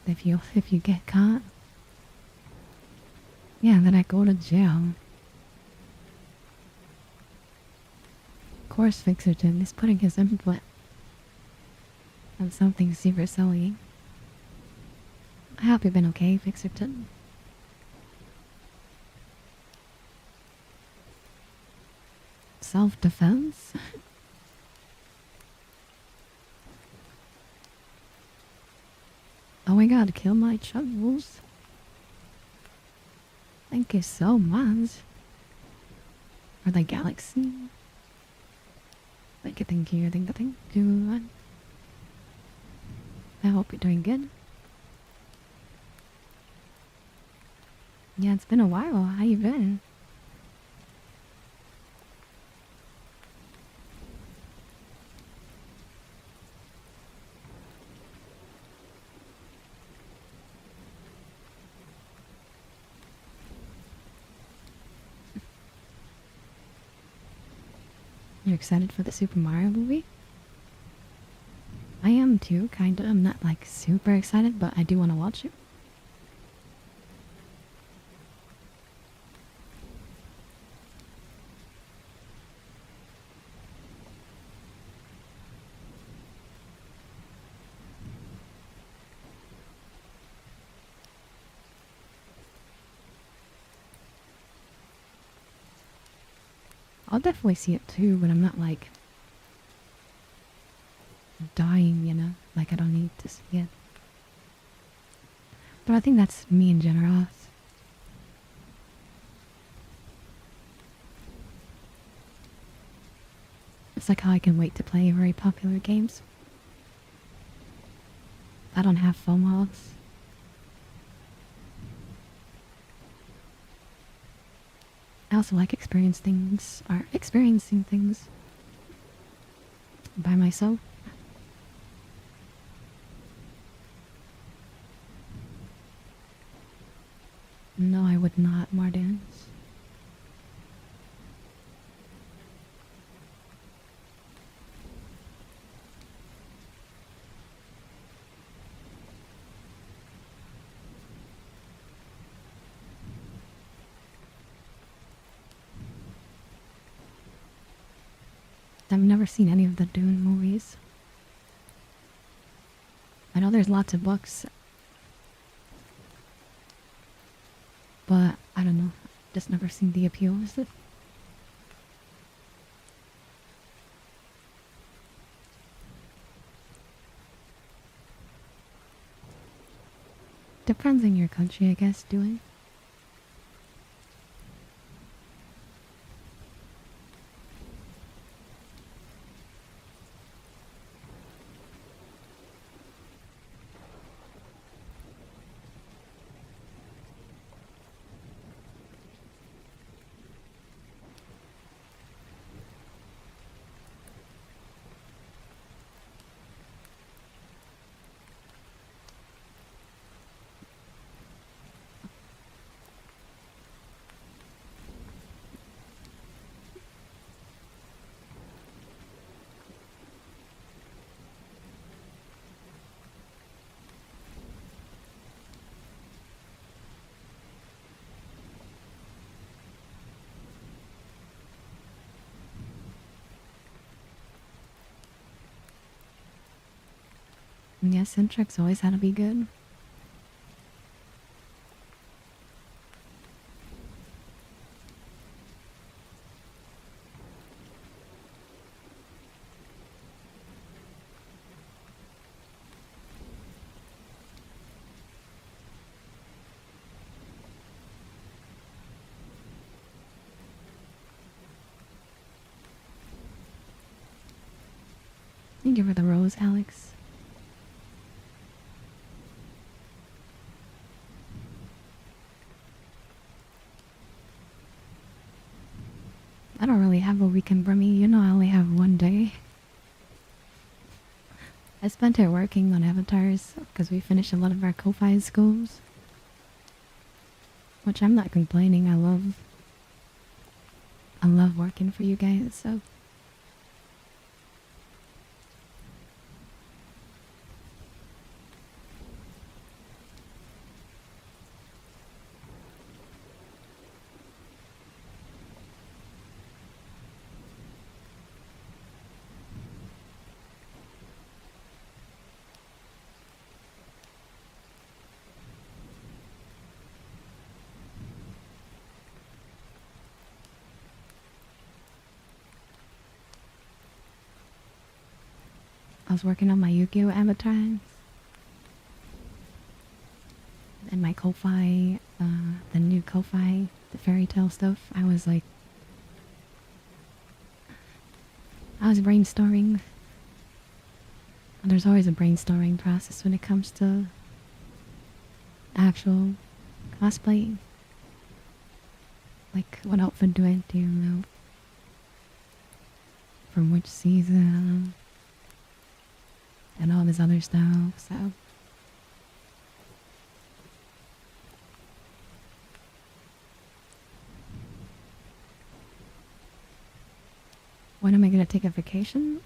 If you get caught, yeah, then I go to jail. Of course, Fixerton is putting his input on something super silly. I hope you've been okay, Fixerton. Self-defense? Oh my god, kill my chuggles. Thank you so much. or the galaxy. Thank you, thank you. I hope you're doing good. Yeah, it's been a while. How you been? You're excited for the Super Mario movie? I am too, kinda. I'm not like super excited, but I do want to watch it. I'll definitely see it too, but I'm not like dying, you know? Like I don't need to see it. But I think that's me in general. It's like how I can wait to play very popular games. I don't have FOMOs. I also like experiencing things by myself. No, I would not, Mardens. I've never seen any of the Dune movies. I know there's lots of books, but I don't know. Just never seen the appeal of it. Depends on your country, I guess, doing. And yeah, Centric's always had to be good. Thank you for the rose, Alex. I don't really have a weekend for me. You know, I only have one day. I spent it working on avatars because we finished a lot of our Ko-Fi schools. Which I'm not complaining. I love working for you guys, so I was working on my Yu-Gi-Oh avatars and my Ko-Fi, the new Ko-Fi, the fairy tale stuff. I was like I was brainstorming. There's always a brainstorming process when it comes to actual cosplaying. Like, what outfit do I do? From which season? And all this other stuff, so. When am I gonna take a vacation?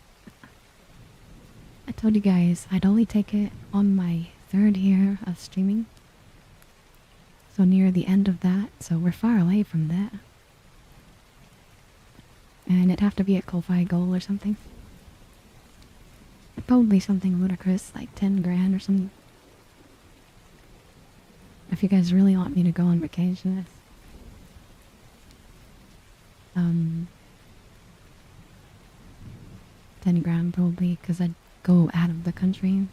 I told you guys I'd only take it on my 3rd year of streaming. So near the end of that, so we're far away from that. And it'd have to be a Ko-Fi goal or something. Probably something ludicrous, like 10 grand or something. If you guys really want me to go on vacation, 10 grand probably, because I'd go out of the country.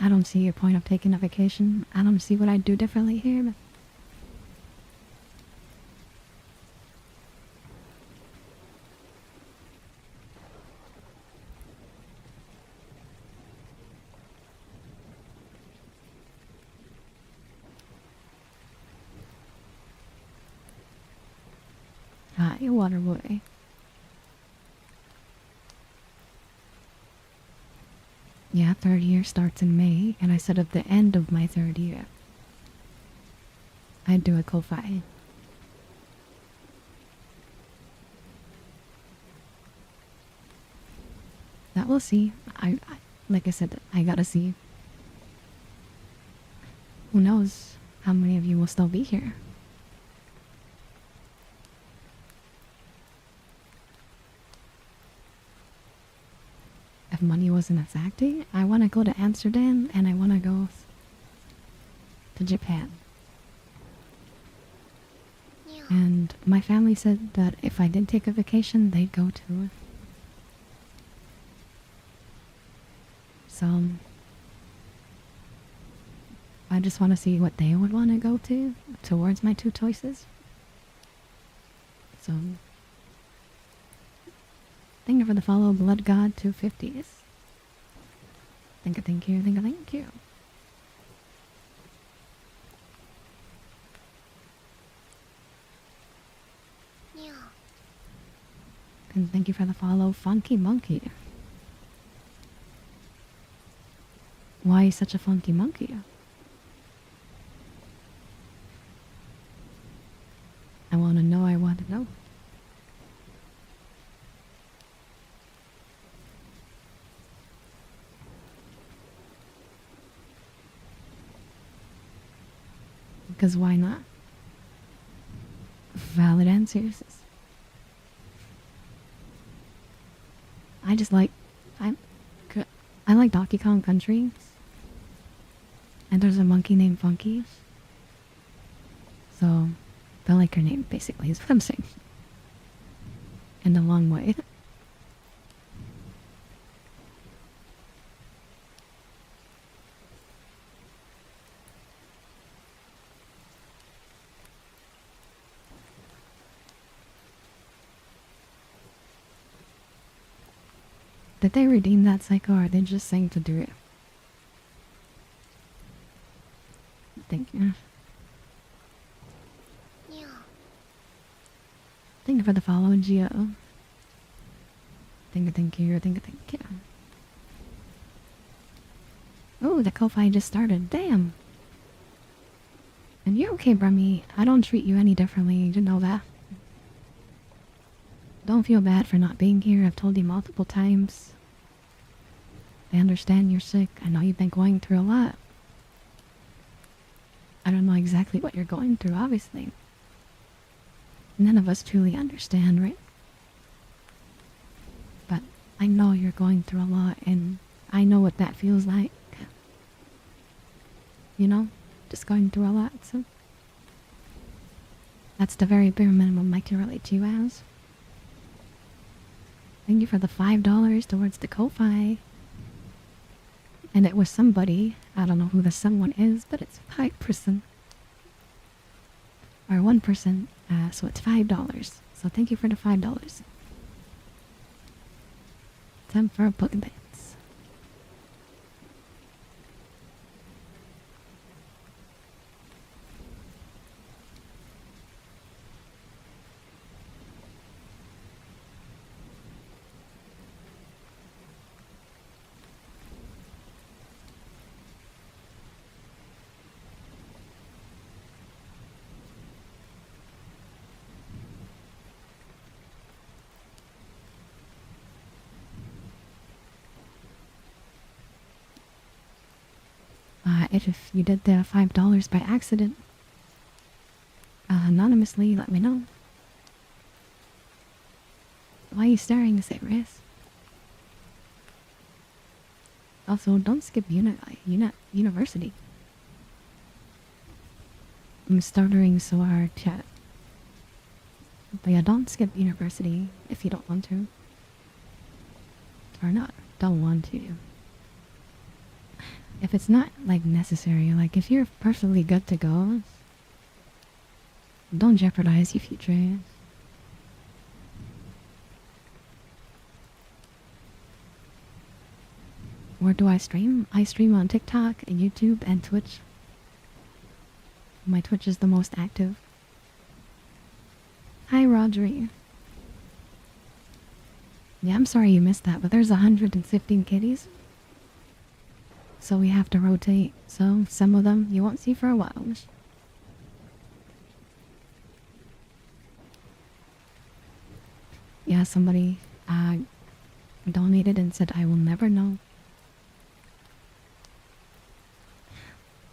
I don't see a point of taking a vacation. I don't see what I'd do differently here, but hi, water boy. Yeah, 3rd year starts in May, and I said at the end of my 3rd year, I'd do a Ko-Fi. That we'll see. Like I said, I gotta see. Who knows how many of you will still be here? If money wasn't exacting, I want to go to Amsterdam and I want to go to Japan. And my family said that if I did take a vacation, they'd go too. So I just want to see what they would want to go to towards my 2 choices. So thank you for the follow, Blood God 250s. Thank you, thank you, thank you, thank you. And thank you for the follow, Funky Monkey. Why such a funky monkey? I want to know, I want to know. Because why not? Valid answers. I just like... I like Donkey Kong Country. And there's a monkey named Funky. So, I like her name, basically, is what I'm saying. In a long way. Did they redeem that psycho, or are they just saying to do it? Thank you. Thank you for the follow, Gio. Thank you, thank you, thank you, thank you. Oh, the Ko-Fi just started. Damn. And you're okay, Brummy. I don't treat you any differently. You know that. Don't feel bad for not being here. I've told you multiple times. I understand you're sick. I know you've been going through a lot. I don't know exactly what you're going through, obviously. None of us truly understand, right? But I know you're going through a lot, and I know what that feels like. You know? Just going through a lot, so... That's the very bare minimum I can relate to you as. Thank you for the $5 towards the Ko-Fi. And it was somebody. I don't know who the someone is, but it's 5%. Or 1%. So it's $5. So thank you for the $5. time for a book dance. If you did the $5 by accident, anonymously let me know. Why are you staring, Cyrus? Also, don't skip university. I'm stuttering so hard, chat. But yeah, don't skip university if you don't want to. Or not, don't want to. If it's not, like, necessary, like, if you're perfectly good to go, don't jeopardize your future. Where do I stream? I stream on TikTok, YouTube, and Twitch. My Twitch is the most active. Hi, Rodri. Yeah, I'm sorry you missed that, but there's 115 kitties. So we have to rotate, so some of them you won't see for a while. Yeah, somebody donated and said I will never know.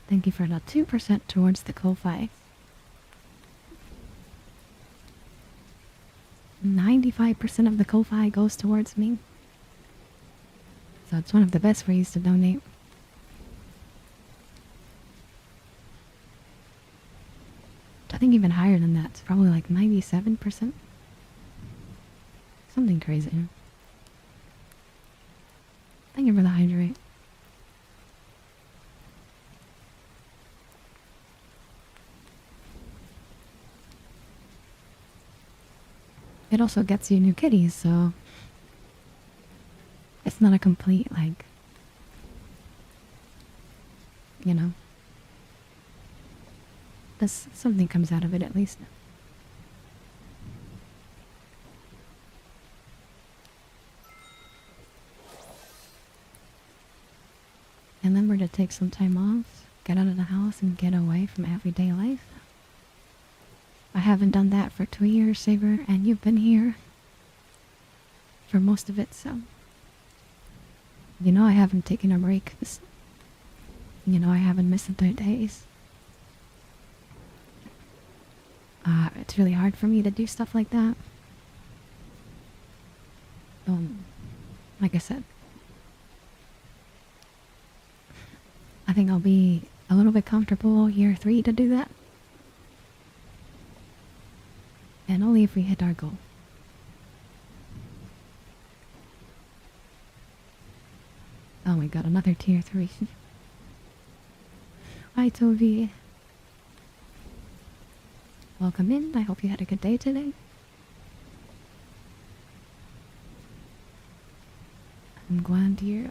Thank you for the 2% towards the Ko-Fi. 95% of the Ko-Fi goes towards me. So it's one of the best ways to donate. I think even higher than that. It's probably like 97%. Something crazy. Thank you for the hydrate. It also gets you new kitties, so it's not a complete, like, you know. Something comes out of it at least. And then we're to take some time off, get out of the house, and get away from everyday life. I haven't done that for 2 years, Saber, and you've been here for most of it, so... You know I haven't taken a break. You know I haven't missed 3 days. It's really hard for me to do stuff like that. Like I said, I think I'll be a little bit comfortable year 3 to do that. And only if we hit our goal. Oh my god, another tier 3. Hi, Toby. Welcome in. I hope you had a good day today. I'm glad you're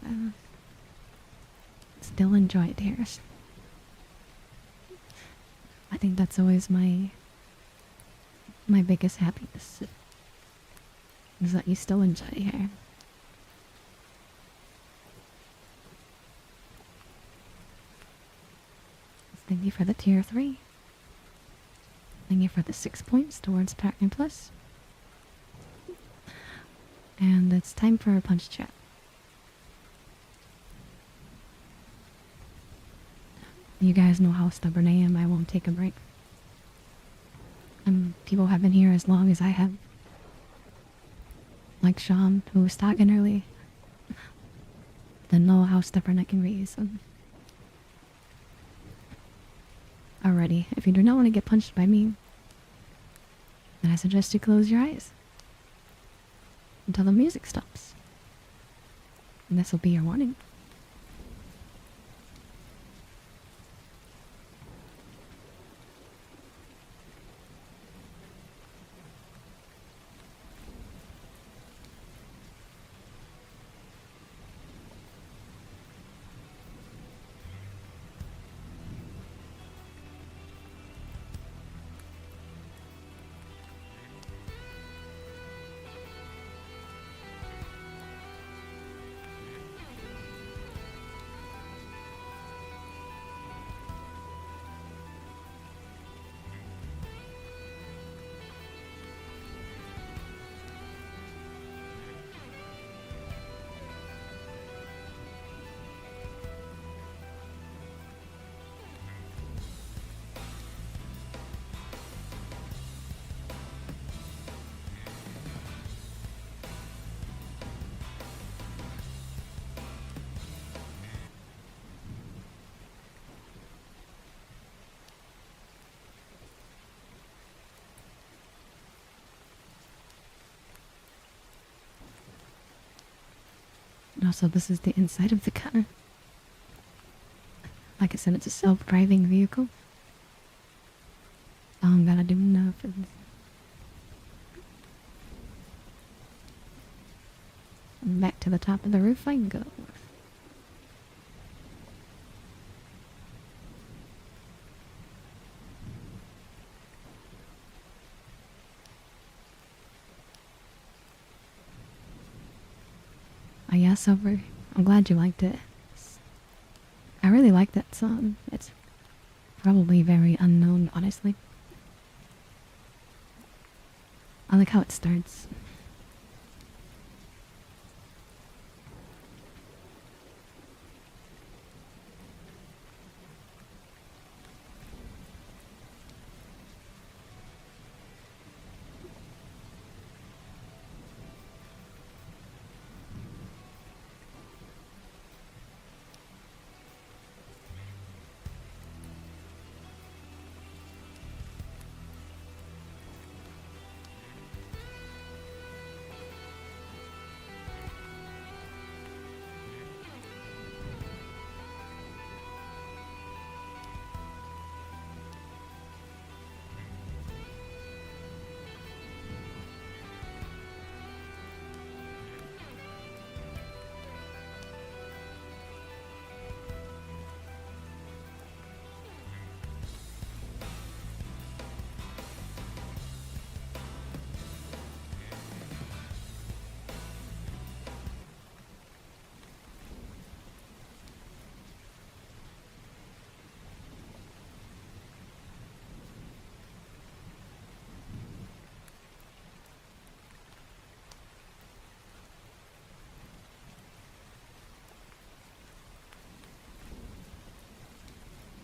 still enjoy tears. I think that's always my biggest happiness. Is that you still enjoy here. Thank you for the tier 3. Thank you for the 6 points towards Partner Plus. And it's time for a punch chat. You guys know how stubborn I am. I won't take a break. People have been here as long as I have. Like Sean, who was talking early. They know how stubborn I can be. So. Alrighty, if you do not want to get punched by me, then I suggest you close your eyes until the music stops. And this will be your warning. Oh, so this is the inside of the car. Like I said, it's a self-driving vehicle. All I'm gotta do now for this. Back to the top of the roof I go. Oh yeah, Silver. I'm glad you liked it. I really like that song. It's probably very unknown, honestly. I like how it starts.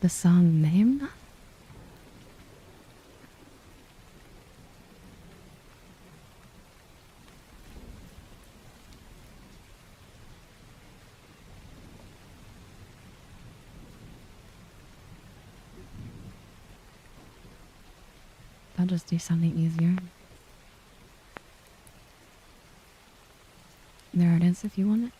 The song name? I'll just do something easier. There it is if you want it.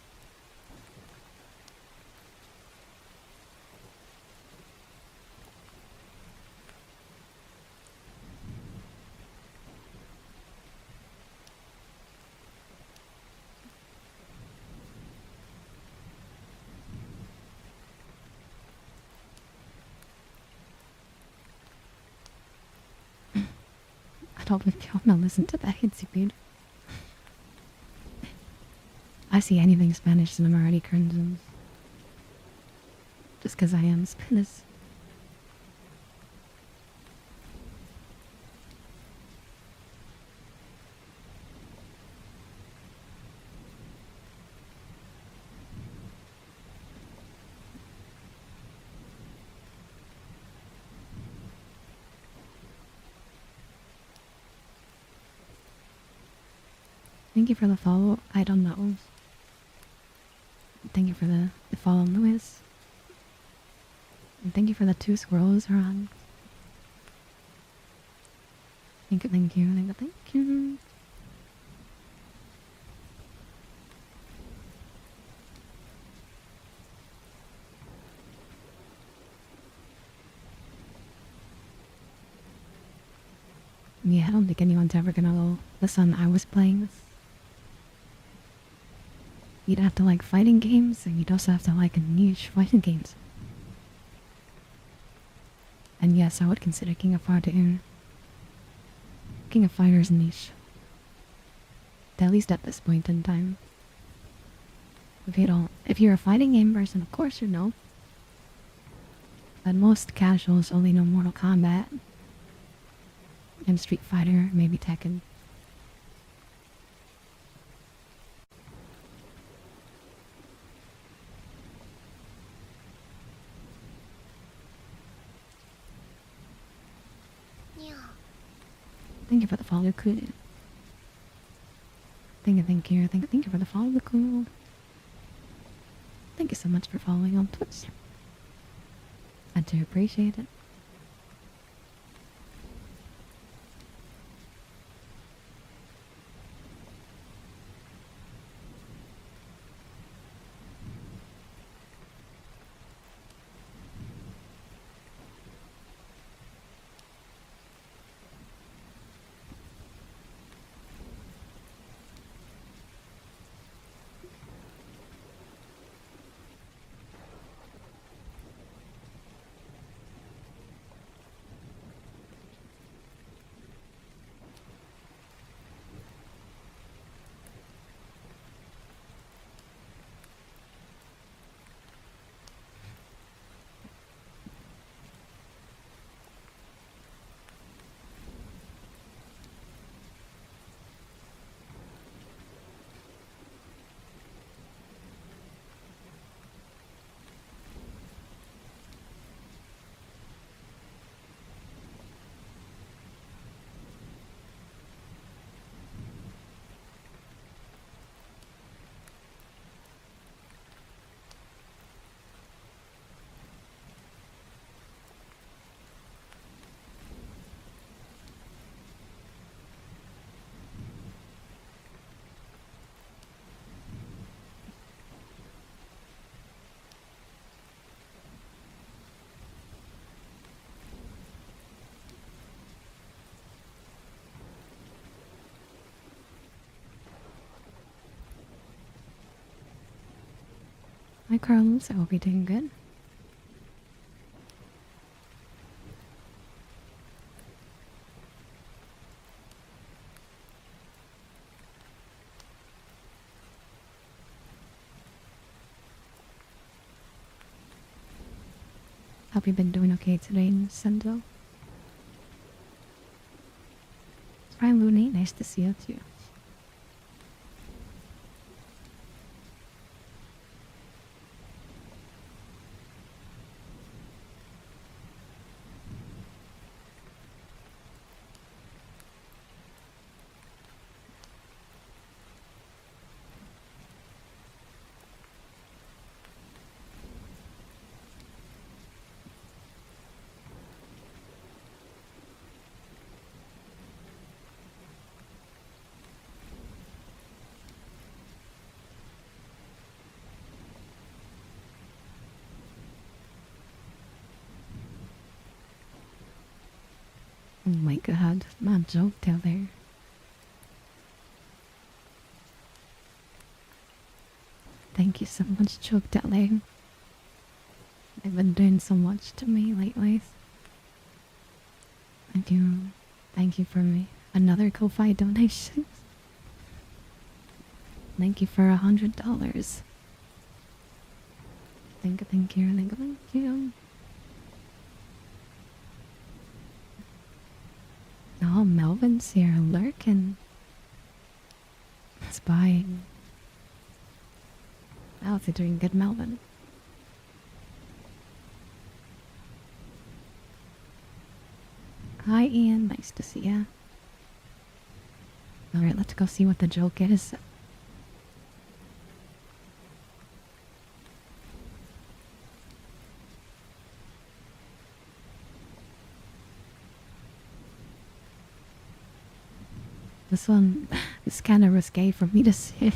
I don't think you wanna listen to that hitsy beat. I see anything Spanish and I'm already cringing. Just because I am Spanish. Thank you for the follow. I don't know. Thank you for the follow, Lewis. And thank you for the 2 squirrels, Ron. Thank you, thank you, thank you, thank you. Yeah, I don't think anyone's ever gonna go, listen, I was playing this. You'd have to like fighting games, and you'd also have to like niche fighting games. And yes, I would consider King of Fighters niche. At least at this point in time. If you're a fighting game person, of course you know. But most casuals only know Mortal Kombat and Street Fighter, maybe Tekken. Thank you for the follow, cool. Thank you for the follow, cool. Thank you so much for following on Twitch. I do appreciate it. Hi, Carlos. I hope you're doing good. Hope you've been doing okay today in Sendo. Hi, Looney. Nice to see you too. Oh my god, my joke down there. Thank you so much, Joke Telling. They've been doing so much to me lately. Thank you. Thank you for me. Another Ko-Fi donation. Thank you for $100. Thank you, thank you, thank you, thank you. Oh, Melvin's here lurking. Spying. How's it doing good, Melvin? Hi, Ian. Nice to see ya. Alright, let's go see what the joke is. This one is kind of risque for me to say.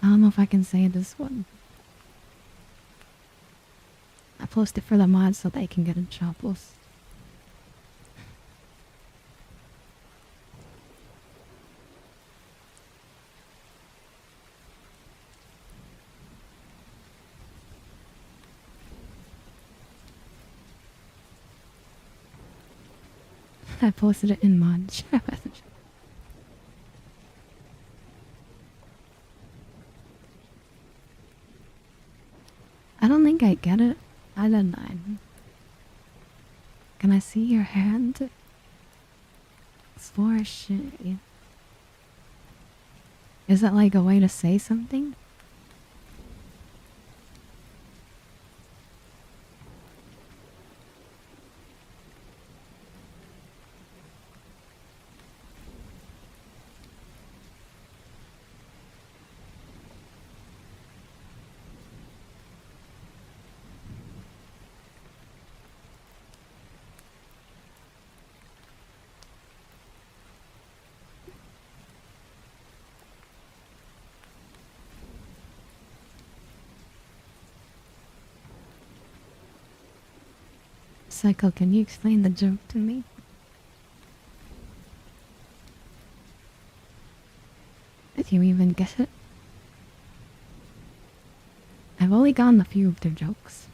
I don't know if I can say this one. I post it for the mods so they can get a jobless. I posted it in mod chat. I don't think I get it. I don't know. Can I see your hand? For shit. Is that like a way to say something? Psycho, can you explain the joke to me? If you even get it? I've only gotten a few of their jokes.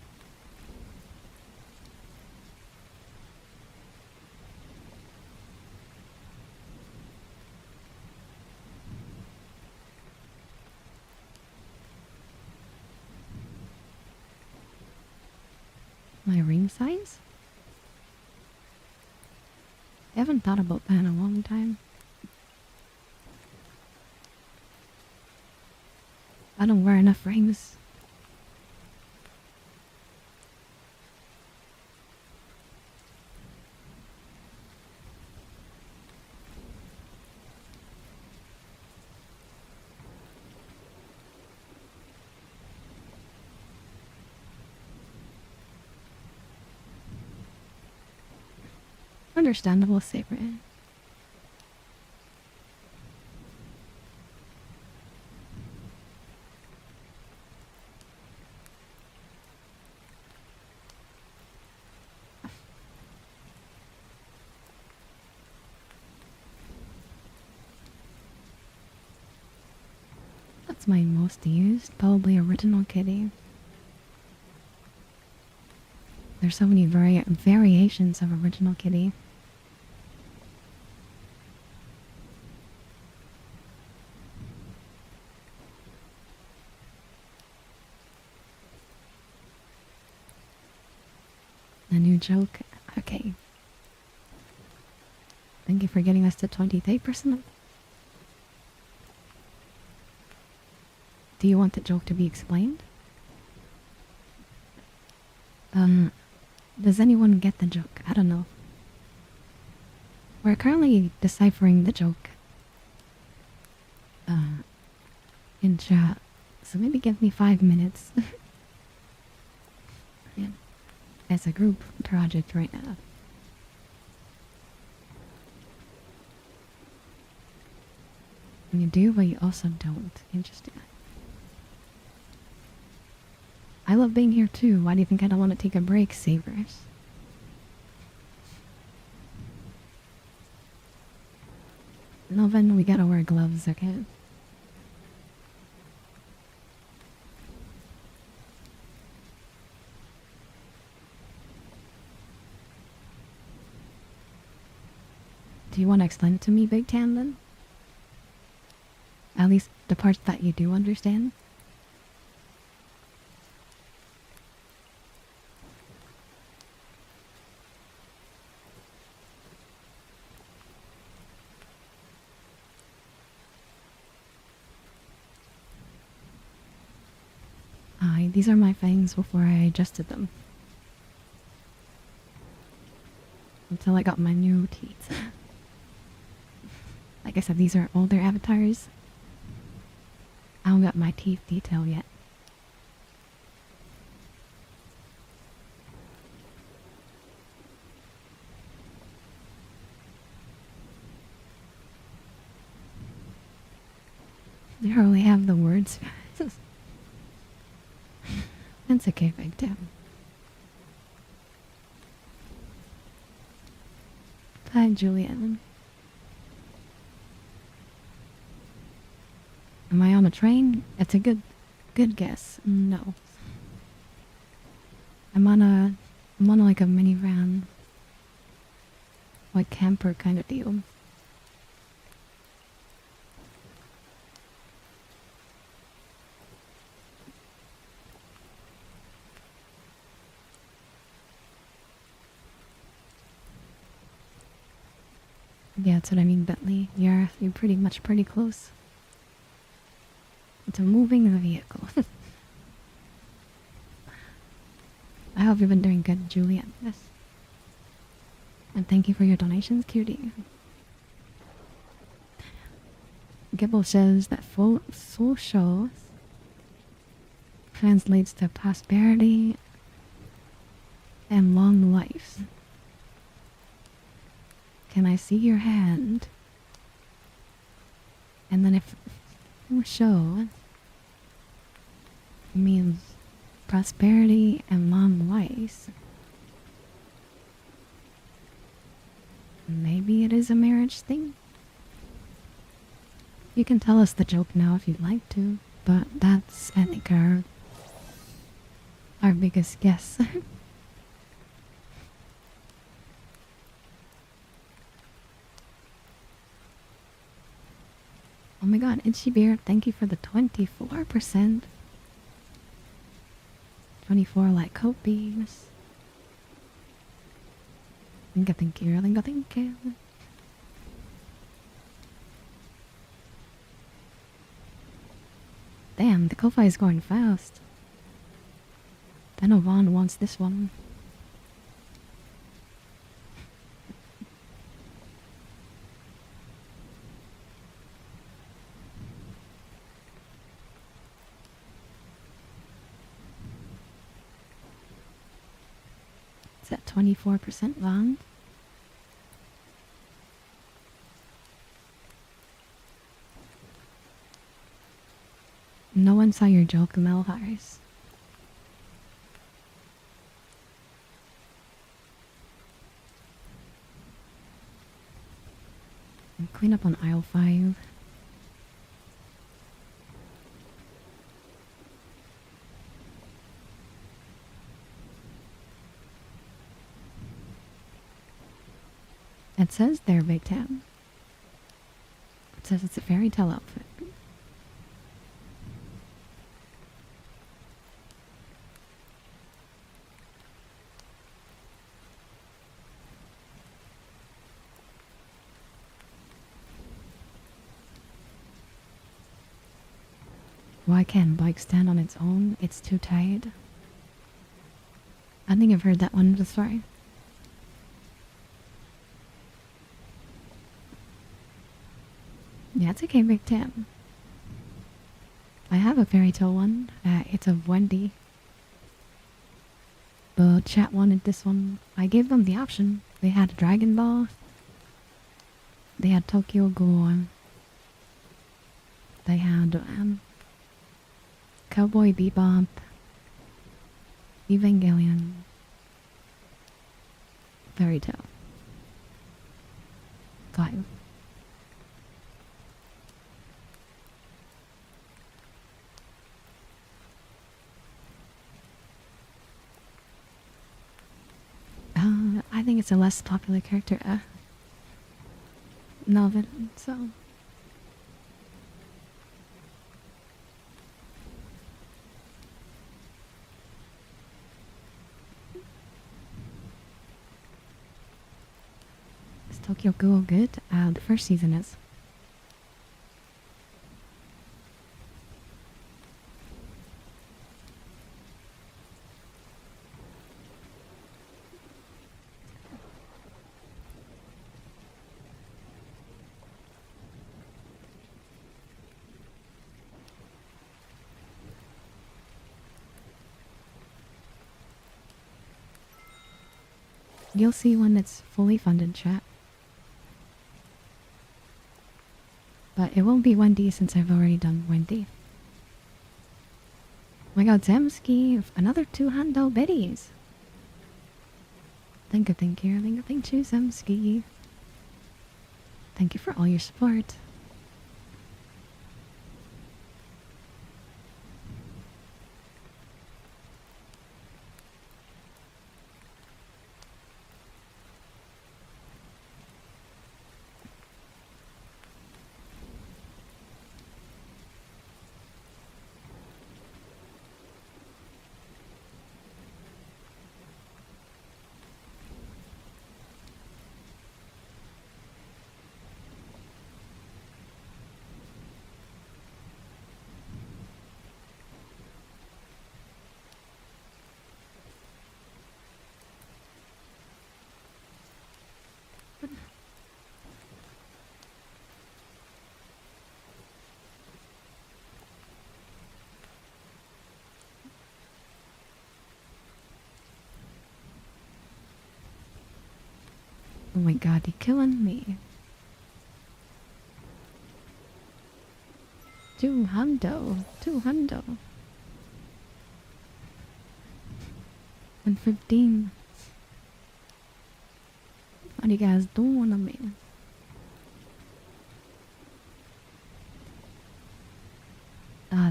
My ring size? I haven't thought about that in a long time. I don't wear enough rings. Understandable, Saber. What's my most used? Probably Original Kitty. There's so many variations of Original Kitty. A new joke. Okay. Thank you for getting us to 23%. Do you want the joke to be explained? Does anyone get the joke? I don't know. We're currently deciphering the joke. In chat. So maybe give me 5 minutes. Yeah. As a group project right now. You do, but you also don't. Interesting. I love being here too. Why do you think I don't want to take a break, Sabers? No, then we gotta wear gloves, okay? Do you want to explain it to me, Big Tan, then? At least the parts that you do understand? These are my fangs before I adjusted them. Until I got my new teeth. Like I said, these are older avatars. I don't got my teeth detail yet. They hardly have the words. That's okay, Big Tam. Hi, Julian. Am I on a train? It's a good guess. No. I'm on like a minivan. Like camper kind of deal. Yeah, that's what I mean, Bentley. You're pretty close. It's a moving vehicle. I hope you've been doing good, Juliet. Yes. And thank you for your donations, cutie. Gibble says that full shows translates to prosperity and long life. Can I see your hand? And then if show means prosperity and long life, maybe it is a marriage thing? You can tell us the joke now if you'd like to, but that's, I think, our biggest guess. Oh my god, Itchy Bear, thank you for the 24%. 24 like copies. Thank you. Damn, the Ko-Fi is going fast. I know Vaughn wants this one. It's at 24%, Vaughn. No one saw your joke, Melvars. Clean up on aisle 5. says there, Big Tam. It says it's a fairy tale outfit. Why can't bike stand on its own? It's too tight. I think I've heard that one before. Yeah, it's okay, Big Tam. I have a fairy tale one. It's of Wendy. The chat wanted this one. I gave them the option. They had Dragon Ball. They had Tokyo Ghoul. They had Cowboy Bebop, Evangelion, Fairy Tale. 5. I think it's a less popular character. Novel, so. Is Tokyo Ghoul good? The first season is. You'll see when it's fully funded, chat. But it won't be Wendy since I've already done Wendy. Oh my god, Zemski, another 2 hundo biddies. Thank you, Zemski. Thank you for all your support. Oh my god, you're killing me. 2 hundo. And 15. What are you guys doing to me?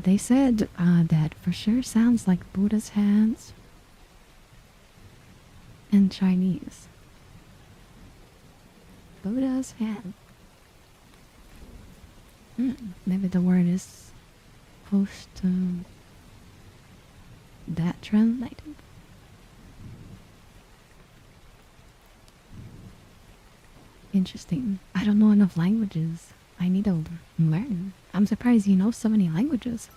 They said that for sure sounds like Buddha's hands in Chinese. Buddha's hand. Maybe the word is close to that translated. Interesting. I don't know enough languages. I need to learn. I'm surprised you know so many languages.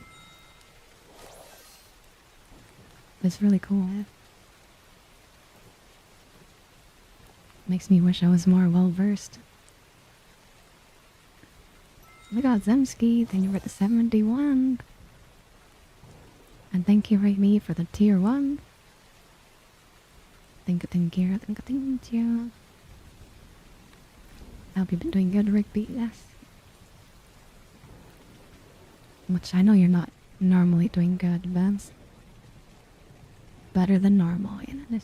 It's really cool. Makes me wish I was more well versed. Oh my god, Zemski, thank you for the 71. And thank you, Raimi, for the tier 1. Thank you. I hope you've been doing good, Rigby, yes. Which I know you're not normally doing good, Benz. Better than normal, you know.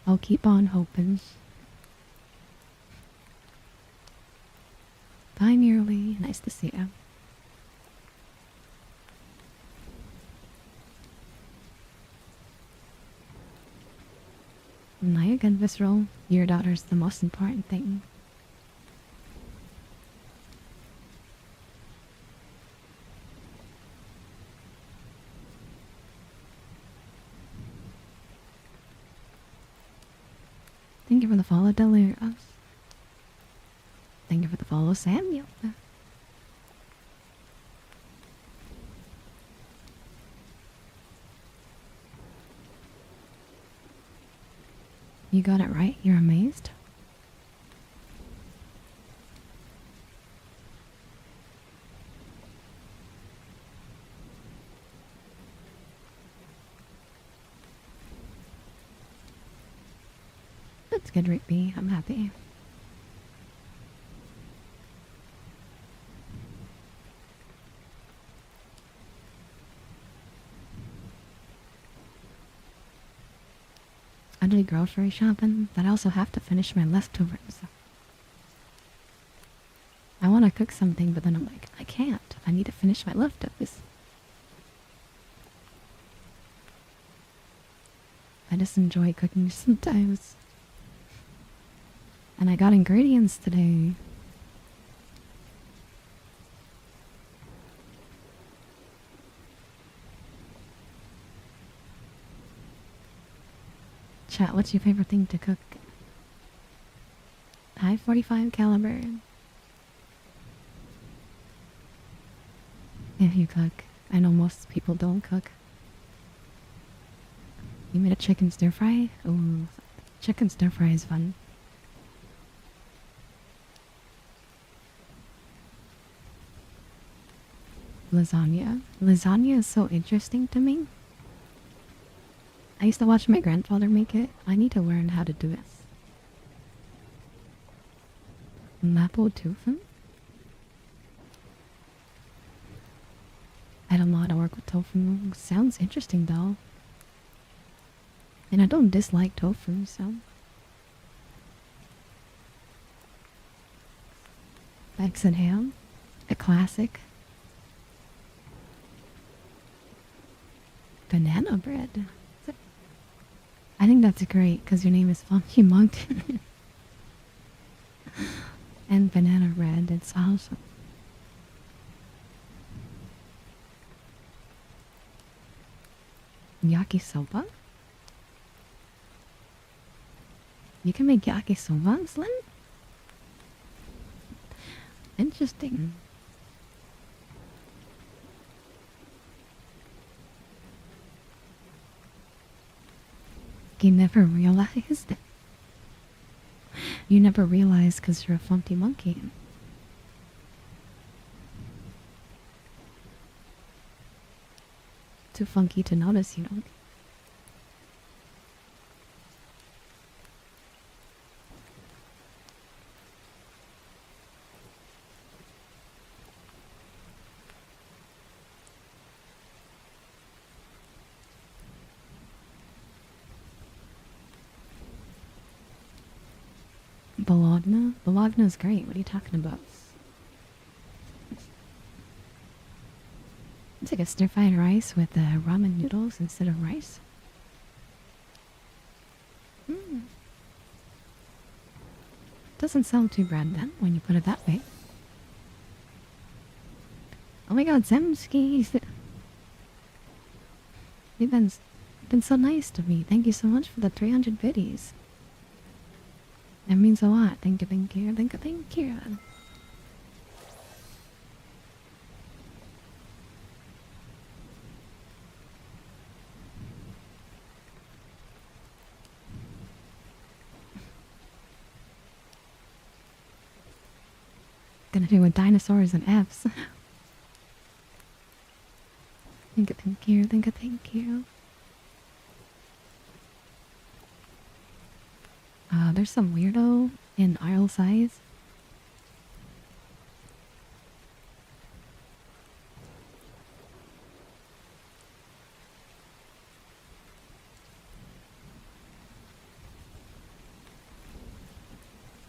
I'll keep on hoping. Bye, Murley. Nice to see you. Naya again, Visceral. Your daughter's the most important thing. Thank you for the follow, Delirious. Thank you for the follow, Samuel. You got it right? You're amazed? That's good, Rigby. I'm happy. I do grocery shopping, but I also have to finish my leftovers. I want to cook something, but then I'm like, I can't. I need to finish my leftovers. I just enjoy cooking sometimes. And I got ingredients today. Chat, what's your favorite thing to cook? Hi, 45 caliber. If you cook. I know most people don't cook. You made a chicken stir fry? Ooh, chicken stir fry is fun. Lasagna. Lasagna is so interesting to me. I used to watch my grandfather make it. I need to learn how to do it. Mapo tofu? I don't know how to work with tofu. Sounds interesting though. And I don't dislike tofu, so. Eggs and ham? A classic. Banana bread. I think that's great because your name is Funky Monk. And banana bread, it's awesome. Yakisoba? You can make yakisoba, Slim? Interesting. You never realized? You never realized because you're a funky monkey. Too funky to notice, you know. Bologna? Bologna is great. What are you talking about? It's like a stir-fried rice with ramen noodles instead of rice. Doesn't sound too bad then, when you put it that way. Oh my god, Zemski! You've been so nice to me. Thank you so much for the 300 biddies. That means a lot. Thank you, thank you, thank you, thank you. Gonna do with dinosaurs and Fs. Thank you, thank you, thank you, thank you. There's some weirdo in aisle size.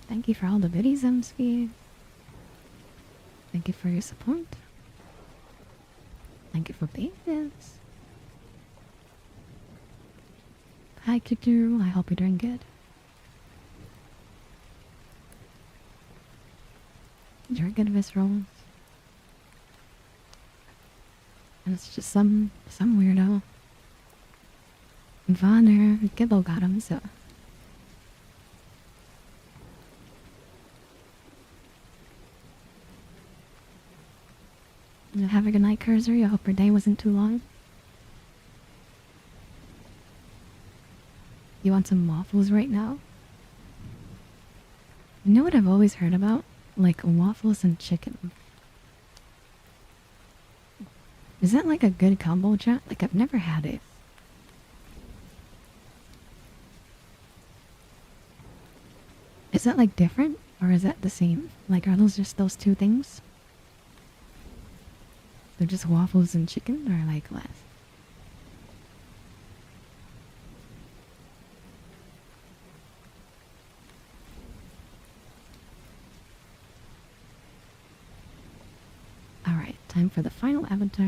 Thank you for all the biddies, MSV. Thank you for your support. Thank you for being this. Hi, Kitty. I hope you're doing good. You're good, viscerals. And it's just some weirdo. Vonner, Gibbo got him, so. Have a good night, Cursor. I hope your day wasn't too long. You want some waffles right now? You know what I've always heard about? Like waffles and chicken. Is that like a good combo, chat? Like, I've never had it. Is that like different? Or is that the same? Like, are those just those two things? They're just waffles and chicken, or like less? Alright, time for the final avatar.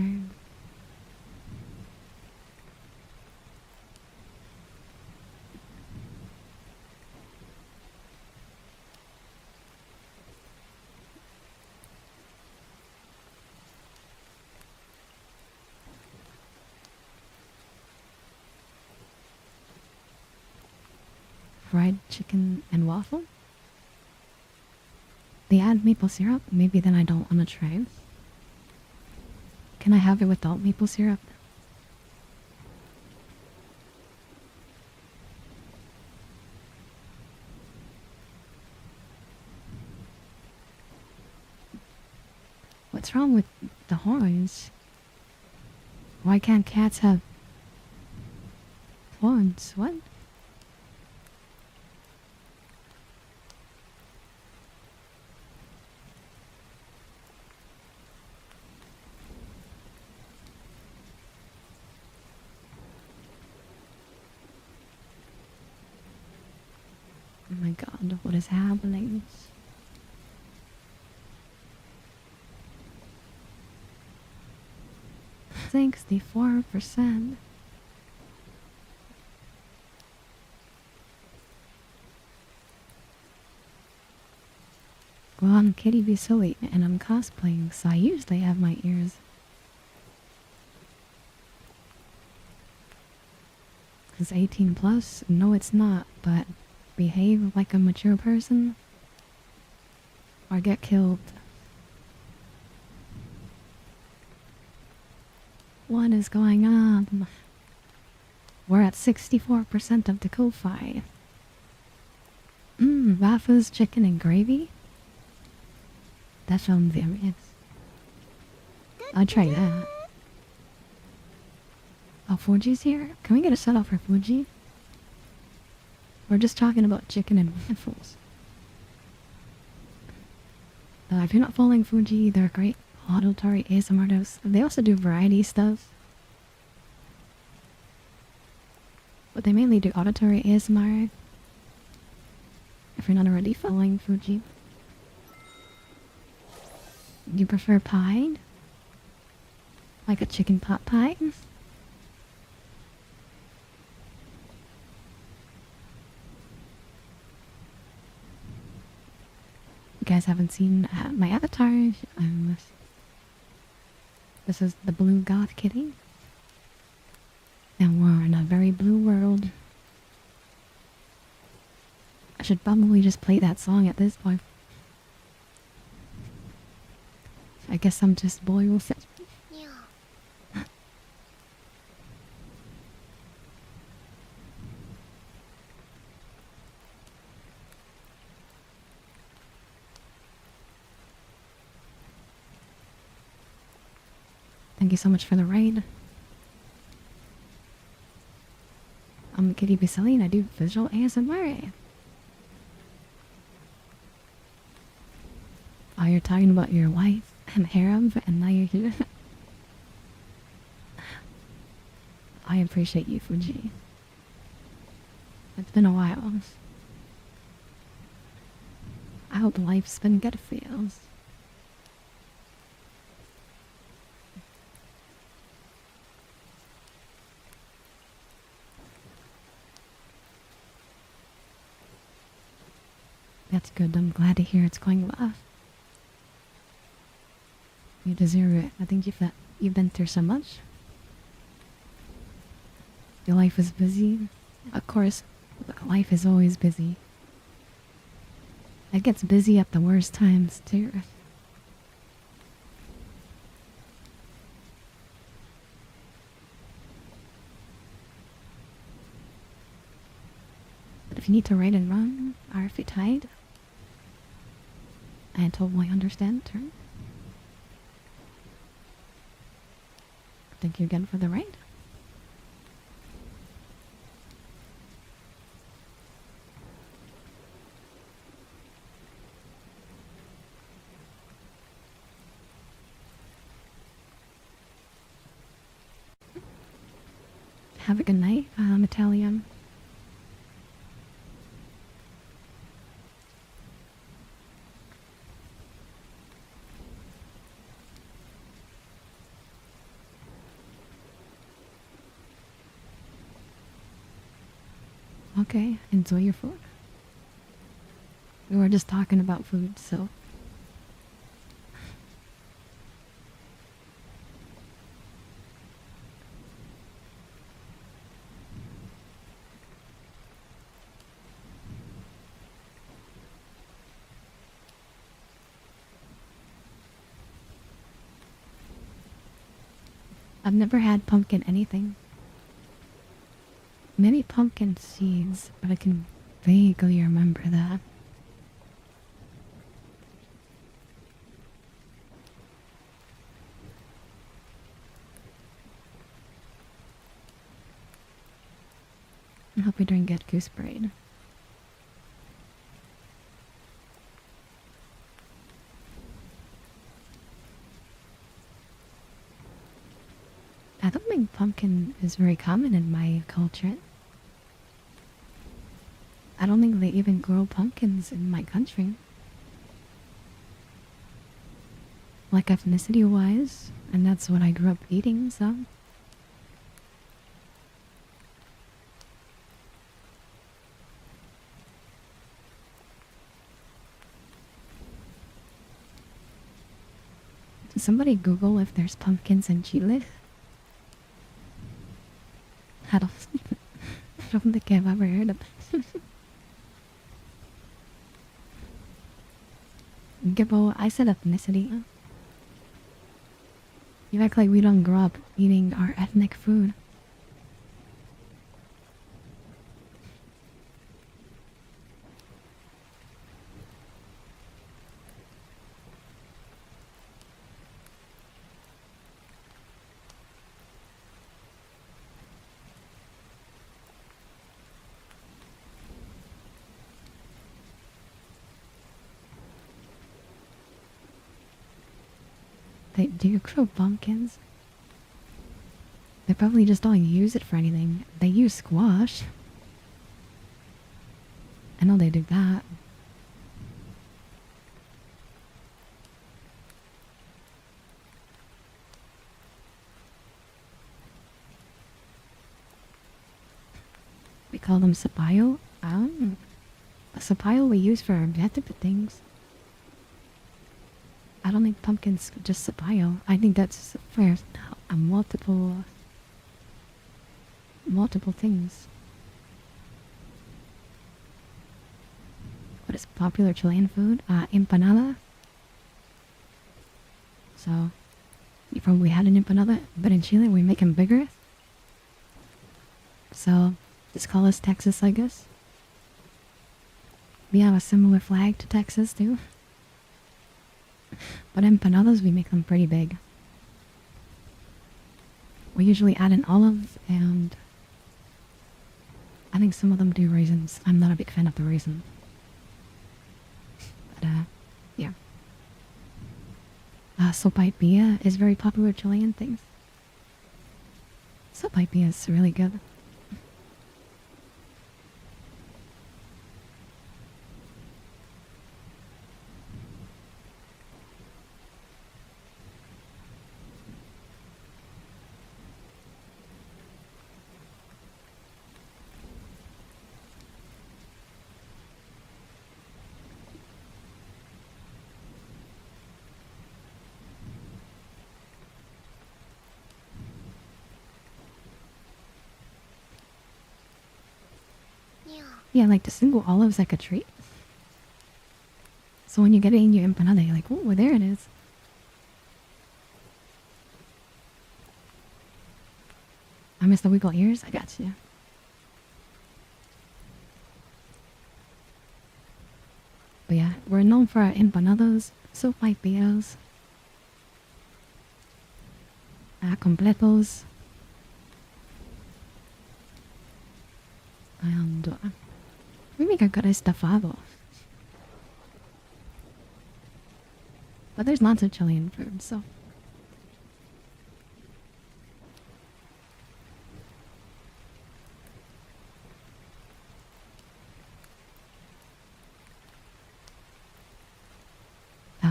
Fried chicken and waffle? They add maple syrup? Maybe then I don't want to try. Can I have it without maple syrup? What's wrong with the horns? Why can't cats have horns? What? Oh my god, what is happening? 64%. Well, I'm KittyBeGoth and I'm cosplaying, so I usually have my ears. It's 18 plus? No, it's not, but behave like a mature person or get killed. What is going on? We're at 64% of the Ko-Fi. Waffles, chicken, and gravy? That sounds yummy. I'll try that. Oh, Fuji's here? Can we get a set off for Fuji? We're just talking about chicken and waffles. If you're not following Fuji, they're great auditory ASMR artists. They also do variety stuff. But they mainly do auditory ASMR. If you're not already following Fuji. You prefer pie? Like a chicken pot pie? You guys haven't seen my avatar. This is the blue goth kitty. And we're in a very blue world. I should probably just play that song at this point. I guess I'm just boiled. Thank you so much for the raid. I'm KittyBeGoth and I do visual ASMR. Oh, you're talking about your wife and harem, and now you're here. I appreciate you, Fuji. It's been a while. I hope life's been good for you. That's good. I'm glad to hear it's going well. You deserve it. I think you've been through so much. Your life is busy. Of course, life is always busy. It gets busy at the worst times, too. But if you need to write and run, or if you're tired, I totally understand, too. Thank you again for the ride. Have a good night, Italian. Okay, enjoy your food. We were just talking about food, so. I've never had pumpkin anything. Maybe pumpkin seeds, but I can vaguely remember that. I hope we don't get goose braid. I don't think pumpkin is very common in my culture. I don't think they even grow pumpkins in my country. Like ethnicity wise, and that's what I grew up eating, so. Did somebody Google if there's pumpkins in Chile? I don't, I don't think I've ever heard of it. Gibbo, I said ethnicity. You act like we don't grow up eating our ethnic food. They do grow pumpkins. They probably just don't use it for anything. They use squash. I know they do that. We call them sapayo. A sapayo we use for multiple things. I don't think pumpkins just sapayo. I think that's for multiple things. What is popular Chilean food? Empanada. So, you probably had an empanada, but in Chile we make them bigger. So, just call us Texas, I guess. We have a similar flag to Texas, too. But empanadas, we make them pretty big. We usually add an olive, and I think some of them do raisins. I'm not a big fan of the raisin. But, yeah. Sopaipilla is very popular Chilean things. Sopaipilla is really good. Yeah, like the single olive's like a treat. So when you get it in your empanada, you're like, oh, well, there it is. I missed the wiggle ears. I got you. But yeah, we're known for our empanadas, sopaipillos, completos, and we make a good estofado. But there's lots of Chilean food, so.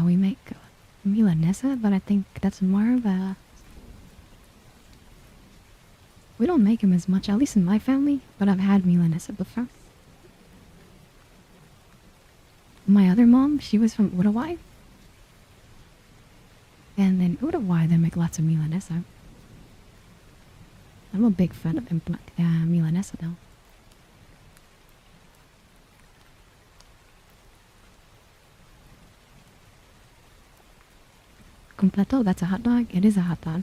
We make milanesa, but I think that's more of a. We don't make them as much, at least in my family, but I've had milanesa before. My other mom, she was from Uruguay. And in Uruguay, they make lots of milanesa. I'm a big fan of milanesa, though. Completo, that's a hot dog. It is a hot dog.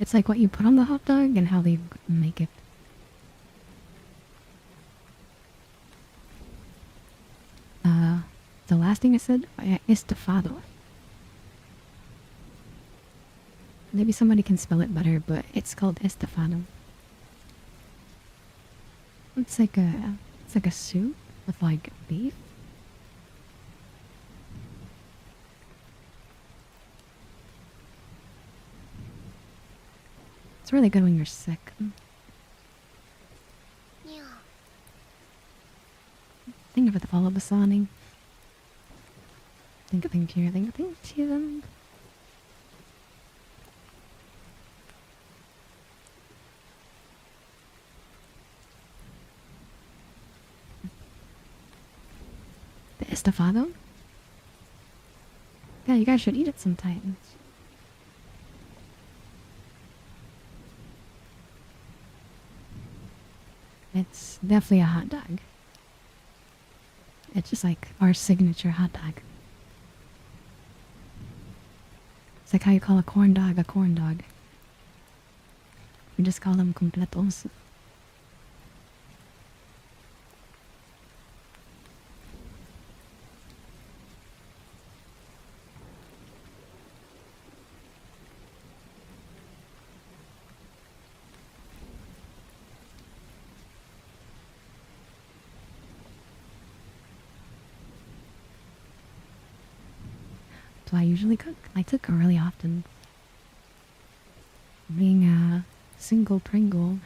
It's like what you put on the hot dog and how they make it. The last thing I said, estofado. Maybe somebody can spell it better, but it's called estofado. It's like a soup with like beef. It's really good when you're sick. Thank you for the follow, Basani. Thank you. The estofado? Yeah, you guys should eat it sometime. It's definitely a hot dog. It's just like our signature hot dog. It's like how you call a corn dog a corn dog. We just call them completos. Do I usually cook? I cook really often. Being a single Pringle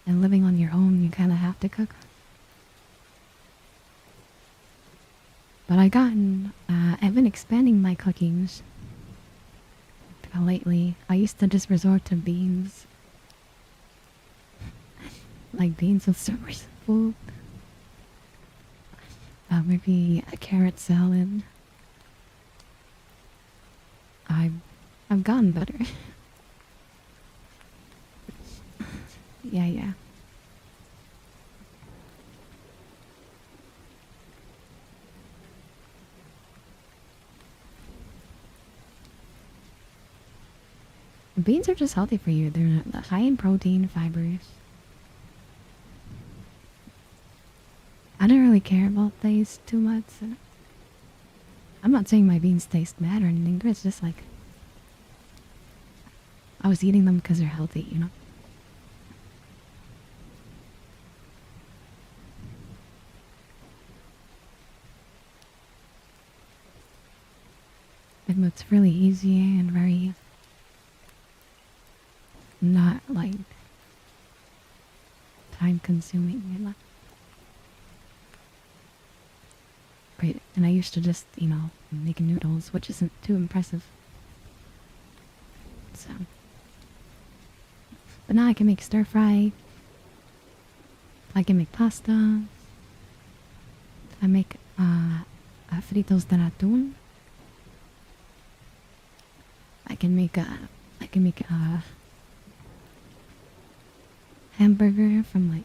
and living on your own, you kind of have to cook. But I've been expanding my cookings lately. I used to just resort to beans. Like beans with food. Maybe a carrot salad. I've gotten better. Yeah. Beans are just healthy for you. They're high in protein, fibers. I don't really care about taste too much. I'm not saying my beans taste bad or anything, but it's just like I was eating them because they're healthy, you know? It's really easy and very not like time consuming, you know? Great. And I used to just, make noodles, which isn't too impressive. So. But now I can make stir fry. I can make pasta. I make fritos de atún. I can make hamburger from like,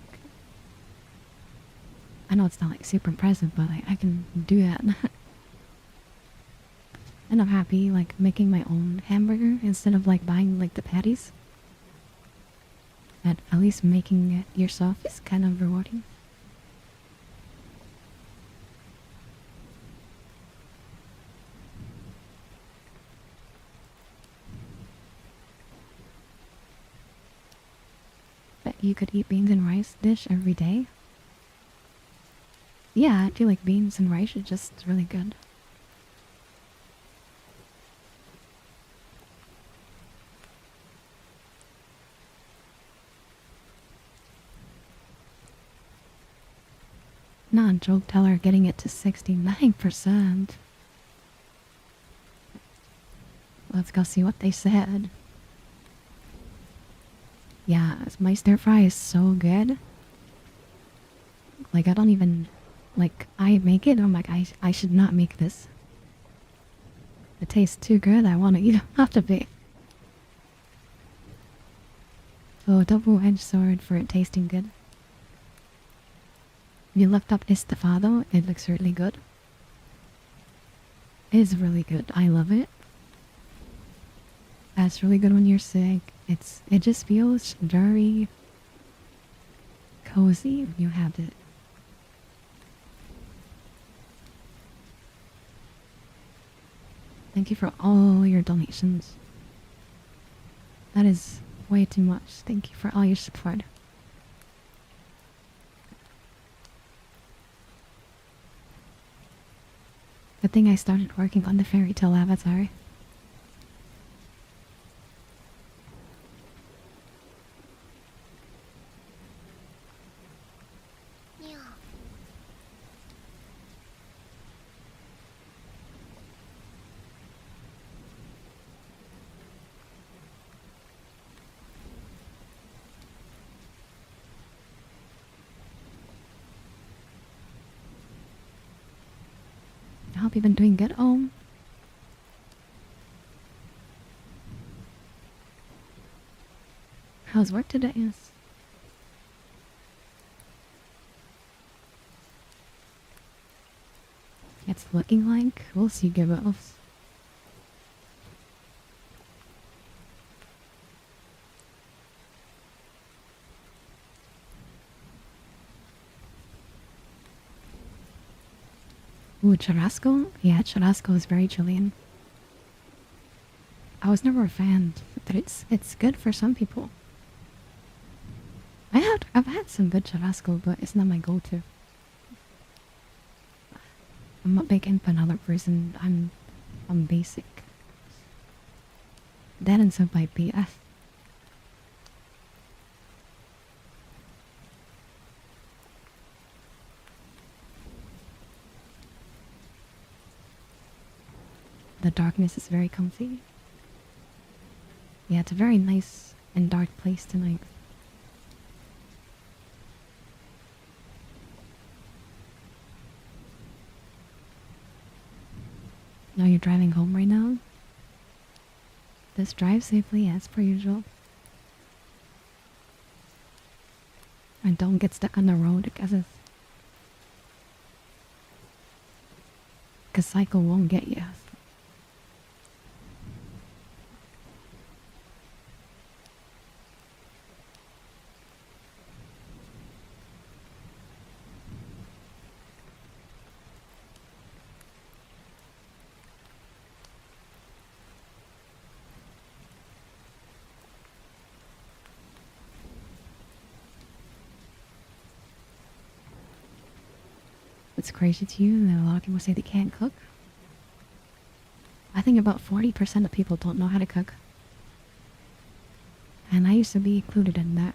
I know it's not like super impressive, but like I can do that. And I'm happy like making my own hamburger instead of like buying like the patties. At least making it yourself is kind of rewarding. Bet you could eat beans and rice dish every day. Yeah, I feel like beans and rice are just really good. Non-joke teller getting it to 69%. Let's go see what they said. Yeah, my stir fry is so good. Like I don't even, like I make it and I'm like I should not make this. It tastes too good, I want to eat half of it. So double-edged sword for it tasting good. If you looked up estofado, it looks really good. It is really good. I love it. That's really good when you're sick. It just feels very cozy when you have it. Thank you for all your donations. That is way too much. Thank you for all your support. Good thing I started working on the fairy tale avatar. I hope you've been doing good. How's work today? It's looking like we'll see give-offs. Ooh, churrasco? Yeah, churrasco is very Chilean. I was never a fan, but it's good for some people. I've had some good churrasco, but it's not my go-to. I'm a big empanada person. I'm basic. That and some paipillas. The darkness is very comfy. Yeah, it's a very nice and dark place tonight. Now you're driving home right now? Just drive safely as per usual. And don't get stuck on the road because cycle won't get you. It's crazy to you that a lot of people say they can't cook. I think about 40% of people don't know how to cook. And I used to be included in that.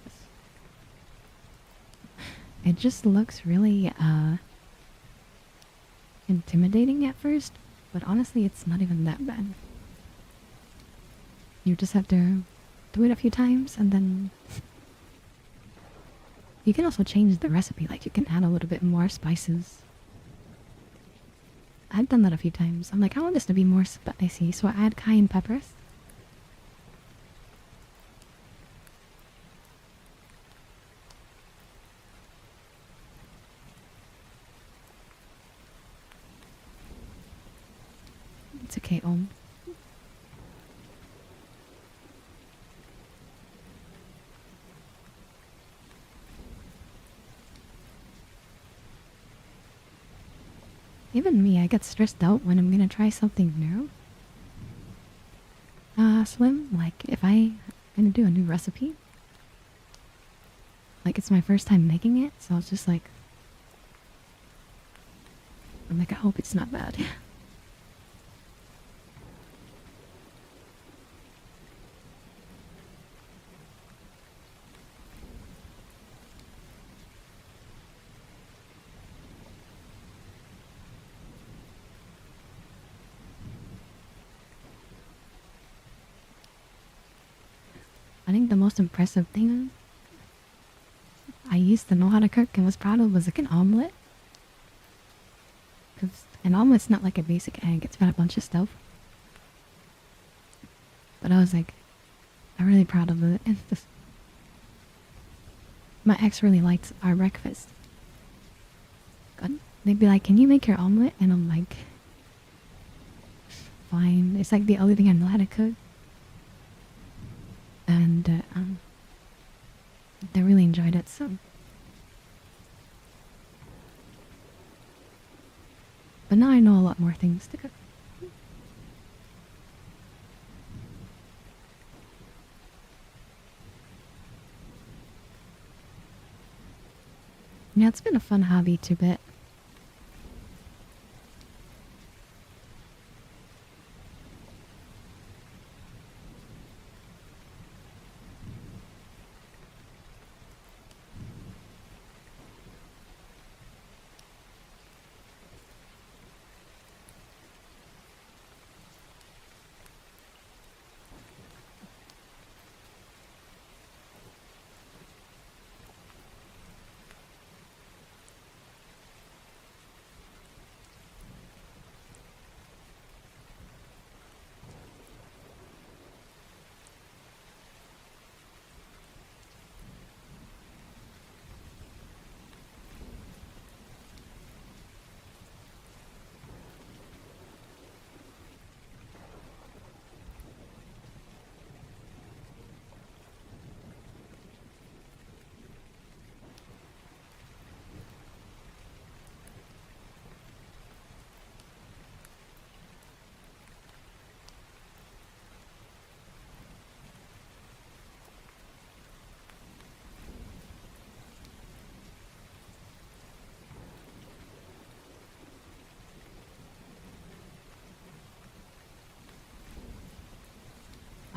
It just looks really intimidating at first, but honestly it's not even that bad. You just have to do it a few times and then you can also change the recipe, like you can add a little bit more spices. I've done that a few times. I'm like, I want this to be more spicy, so I add cayenne peppers. to KO. Even me, I get stressed out when I'm gonna try something new. Slim, like if I'm gonna do a new recipe, like it's my first time making it, so it's just like, I'm like, I hope it's not bad. I think the most impressive thing I used to know how to cook and was proud of was like an omelet. Because an omelet's not like a basic egg, it's got a bunch of stuff. But I was like, I'm really proud of it. And just, my ex really liked our breakfast. They'd be like, can you make your omelet? And I'm like, fine. It's like the only thing I know how to cook. And they really enjoyed it, so. But now I know a lot more things to cook. Yeah, it's been a fun hobby to bit.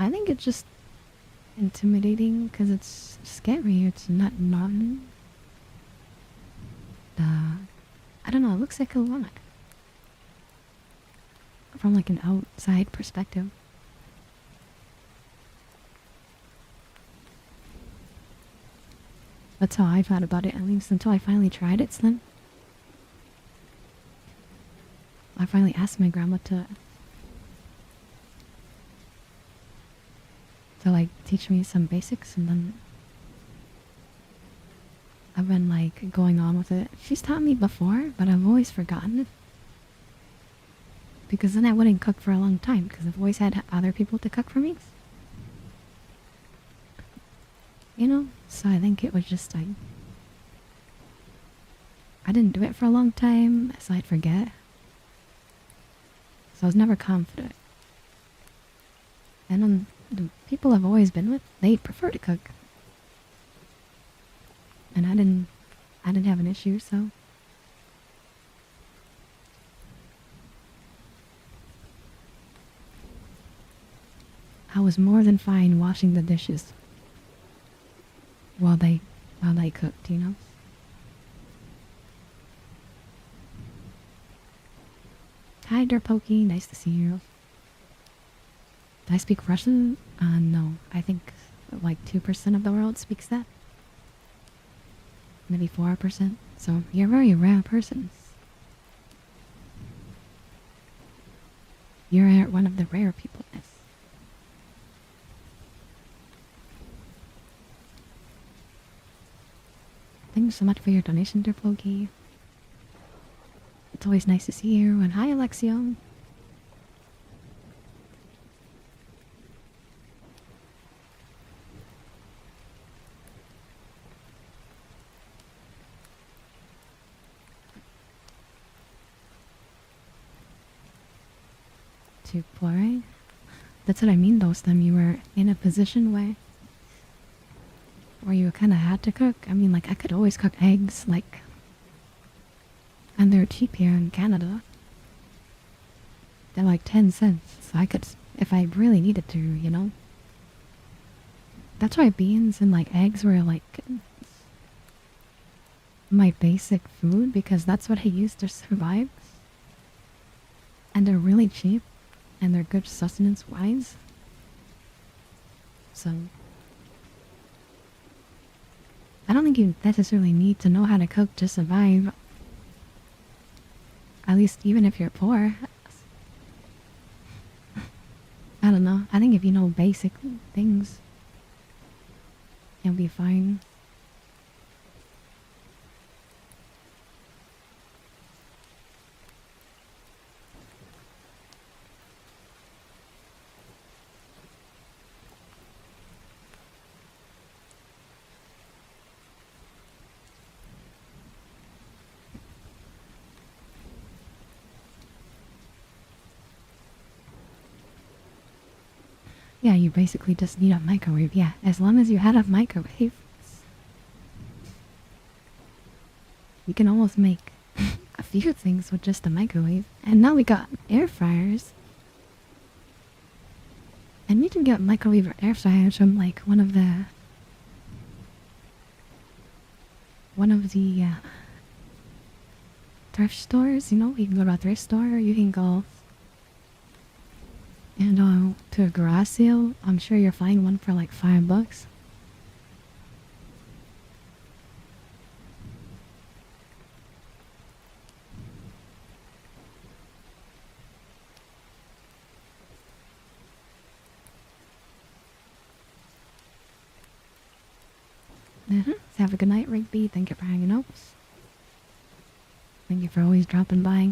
I think it's just intimidating because it's scary. It's not none. I don't know. It looks like a lot from like an outside perspective. That's how I thought about it, at least until I finally tried it. So then I finally asked my grandma to like teach me some basics, and then I've been like going on with it. She's taught me before, but I've always forgotten it. Because then I wouldn't cook for a long time, because I've always had other people to cook for me. You know? So I think it was just I didn't do it for a long time, so I'd forget. So I was never confident. And then the people I've always been with, they prefer to cook. And I didn't have an issue, so I was more than fine washing the dishes while they cooked, you know? Hi, Derpoki, nice to see you. Do I speak Russian? No. I think like 2% of the world speaks that. Maybe 4%. So you're a very rare person. You're one of the rare people. Thanks so much for your donation, Derpoki. It's always nice to see you. And hi, Alexio. too poor, right? That's what I mean though, Stem. You were in a position where you kind of had to cook. I mean, like, I could always cook eggs, like, and they're cheap here in Canada. They're like 10 cents. So I could, if I really needed to, you know? That's why beans and, like, eggs were, like, my basic food, because that's what I used to survive. And they're really cheap, and they're good sustenance-wise. So, I don't think you necessarily need to know how to cook to survive. At least even if you're poor. I don't know. I think if you know basic things, you'll be fine. Yeah, you basically just need a microwave. Yeah, as long as you had a microwave, you can almost make a few things with just a microwave. And now we got air fryers. And you can get microwave or air fryers from like one of the thrift stores. You know, you can go to a thrift store, or you can go and to a garage sale. I'm sure you'll find one for like $5. So have a good night, Rigby. Thank you for hanging out. Thank you for always dropping by.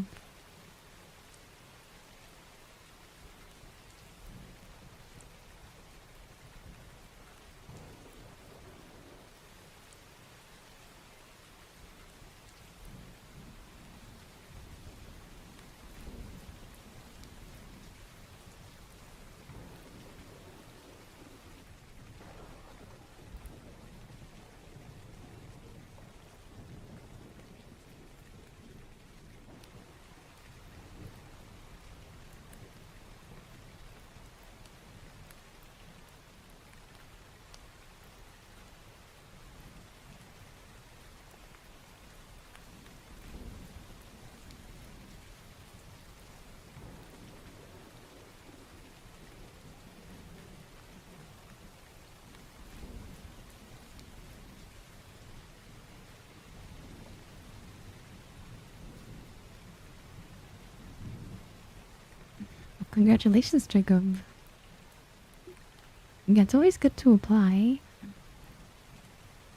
Well, congratulations, Jacob. Yeah, it's always good to apply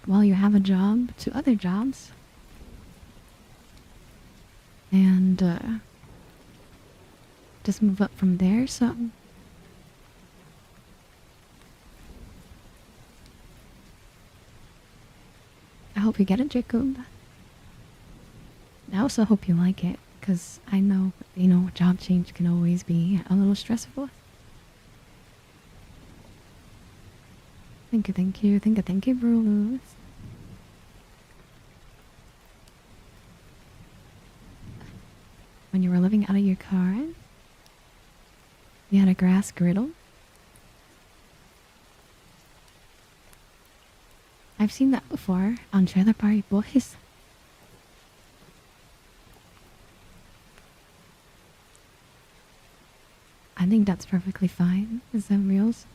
while you have a job to other jobs. And just move up from there, so I hope you get it, Jacob. I also hope you like it, because I know, you know, job change can always be a little stressful. Thank you, thank you, Bruce. When you were living out of your car, you had a grass griddle. I've seen that before on Trailer Park Boys. I think that's perfectly fine. Is that reals?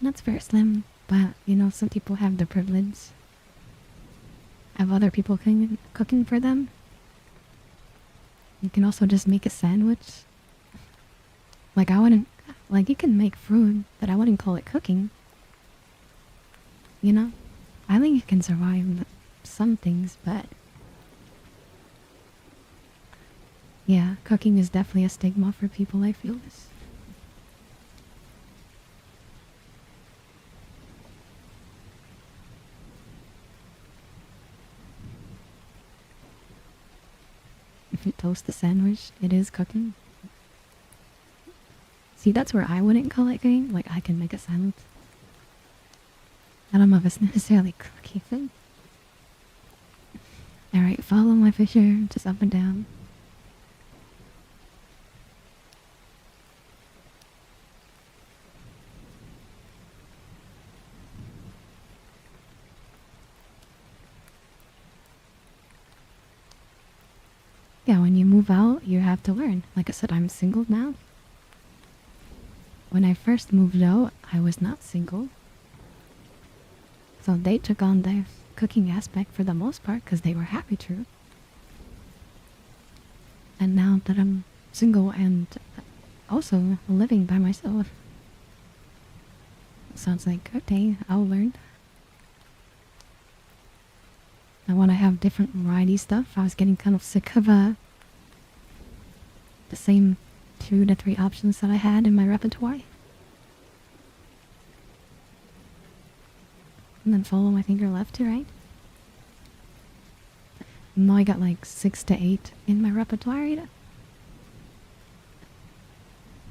That's very slim, but you know, some people have the privilege of other people cooking for them. You can also just make a sandwich. Like, I wouldn't, like, you can make food, but I wouldn't call it cooking. You know? I think you can survive some things, but yeah, cooking is definitely a stigma for people, I feel this. If you toast the sandwich, it is cooking. See, that's where I wouldn't call it cooking. Like, I can make a silence. I don't know if it's necessarily cooking thing. Alright, follow my fisher, just up and down. Yeah, when you move out, you have to learn. Like I said, I'm single now. When I first moved out, I was not single. So they took on the cooking aspect for the most part because they were happy to. And now that I'm single and also living by myself, sounds like, okay, I'll learn. I want to have different variety stuff. I was getting kind of sick of the same 2 to 3 options that I had in my repertoire. And then follow my finger left to right. Now I got like 6 to 8 in my repertoire.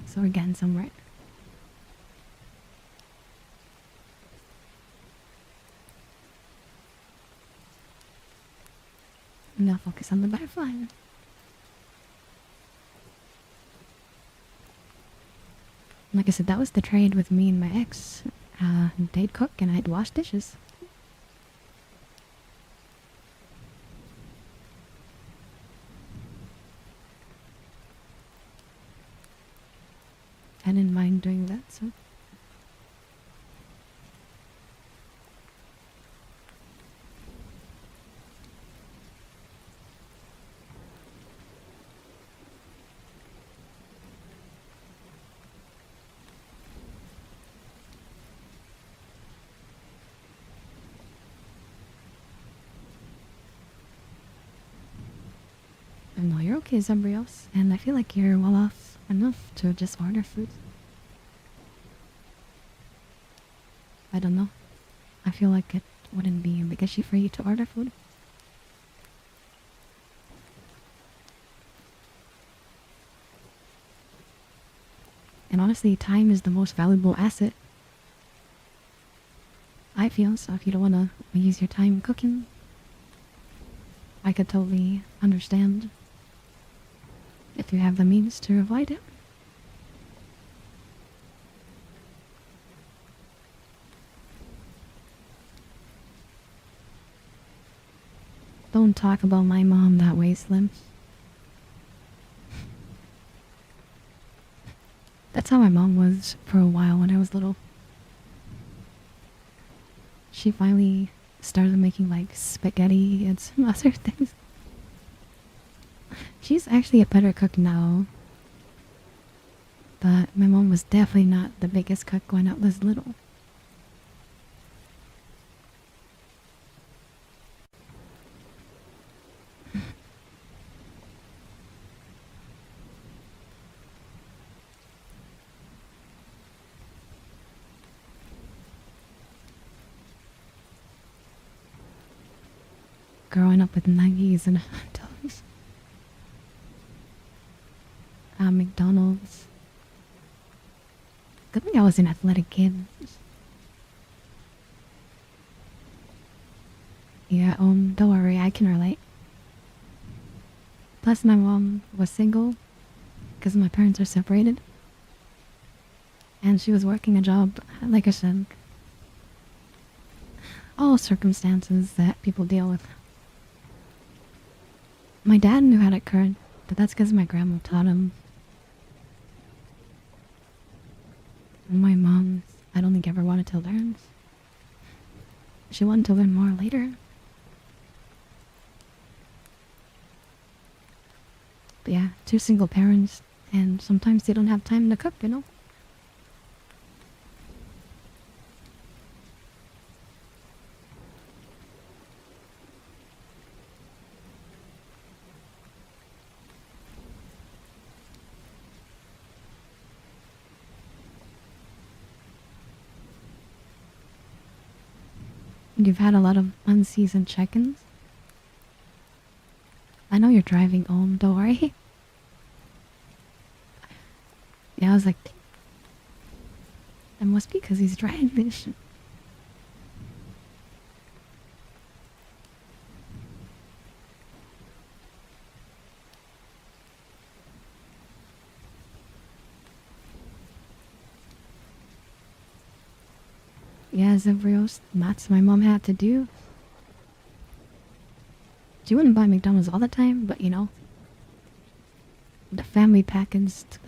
So we're getting somewhere. Now focus on the butterfly. Like I said, that was the trade with me and my ex. They'd cook and I'd wash dishes. I didn't mind doing that, so. No, you're okay as everybody else, and I feel like you're well off enough to just order food. I don't know. I feel like it wouldn't be a big issue for you to order food. And honestly, time is the most valuable asset, I feel, so if you don't want to use your time cooking, I could totally understand if you have the means to avoid it. Don't talk about my mom that way, Slim. That's how my mom was for a while when I was little. She finally started making like spaghetti and some other things. She's actually a better cook now. But my mom was definitely not the biggest cook when I was little. Growing up with nuggies and hot dogs. McDonald's. Good thing I was an athletic kid. Yeah, don't worry, I can relate. Plus, my mom was single because my parents are separated. And she was working a job, like I said. All circumstances that people deal with. My dad knew how to cook, but that's because my grandma taught him. And my mom, I don't think ever wanted to learn. She wanted to learn more later. But yeah, 2 single parents, and sometimes they don't have time to cook, you know? You've had a lot of unseasoned chickens. I know you're driving home, don't worry. Yeah, I was like, it must be because he's driving. Yeah, Zivrios, that's my mom had to do. She wouldn't buy McDonald's all the time, but you know, the family packaged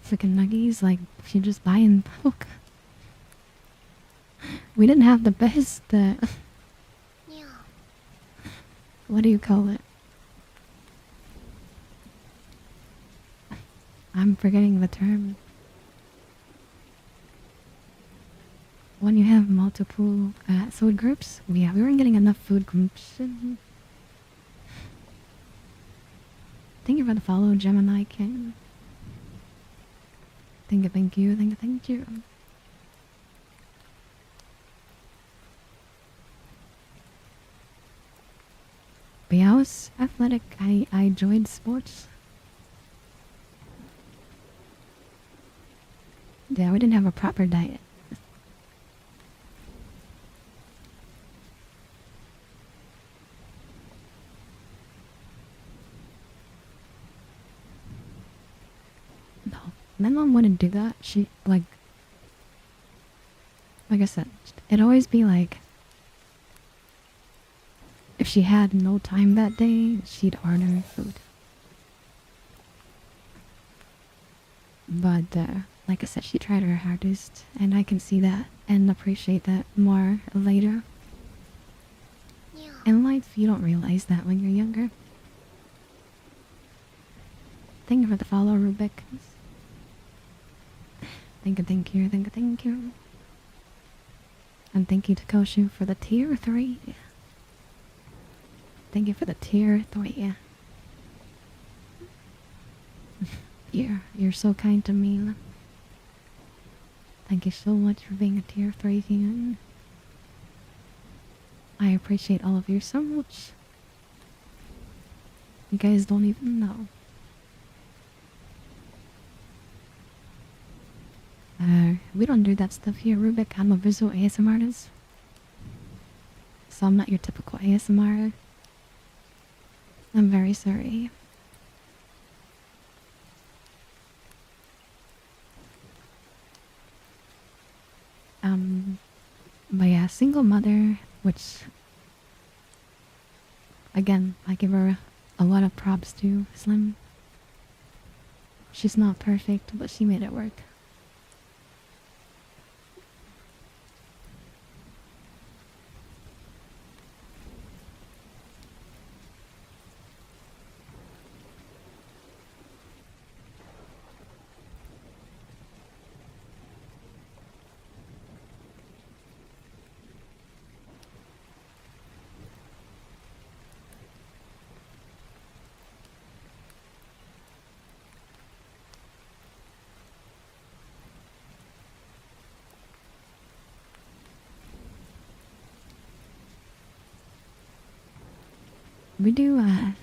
freaking nuggies, like she just buy in bulk. We didn't have the best, what do you call it? I'm forgetting the term. When you have multiple food groups, yeah, we weren't getting enough food groups. Thank you for the follow, Gemini King. Thank you, thank you, thank you, thank you. But yeah, I was athletic. I enjoyed sports. Yeah, we didn't have a proper diet. No, my mom wouldn't do that. She like I said, it'd always be like if she had no time that day, she'd order food. But like I said, she tried her hardest, and I can see that and appreciate that more later. In life, you don't realize that when you're younger. Thank you for the follow, Rubik. Thank you, thank you, thank you, thank you. And thank you to Koshu for the tier 3. Thank you for the tier 3. You're so kind to me. Thank you so much for being a tier 3 human. I appreciate all of you so much. You guys don't even know. We don't do that stuff here, Rubik. I'm a visual ASMR artist. So I'm not your typical ASMR. I'm very sorry. But yeah, single mother, which, again, I give her a lot of props to, Slim. She's not perfect, but she made it work.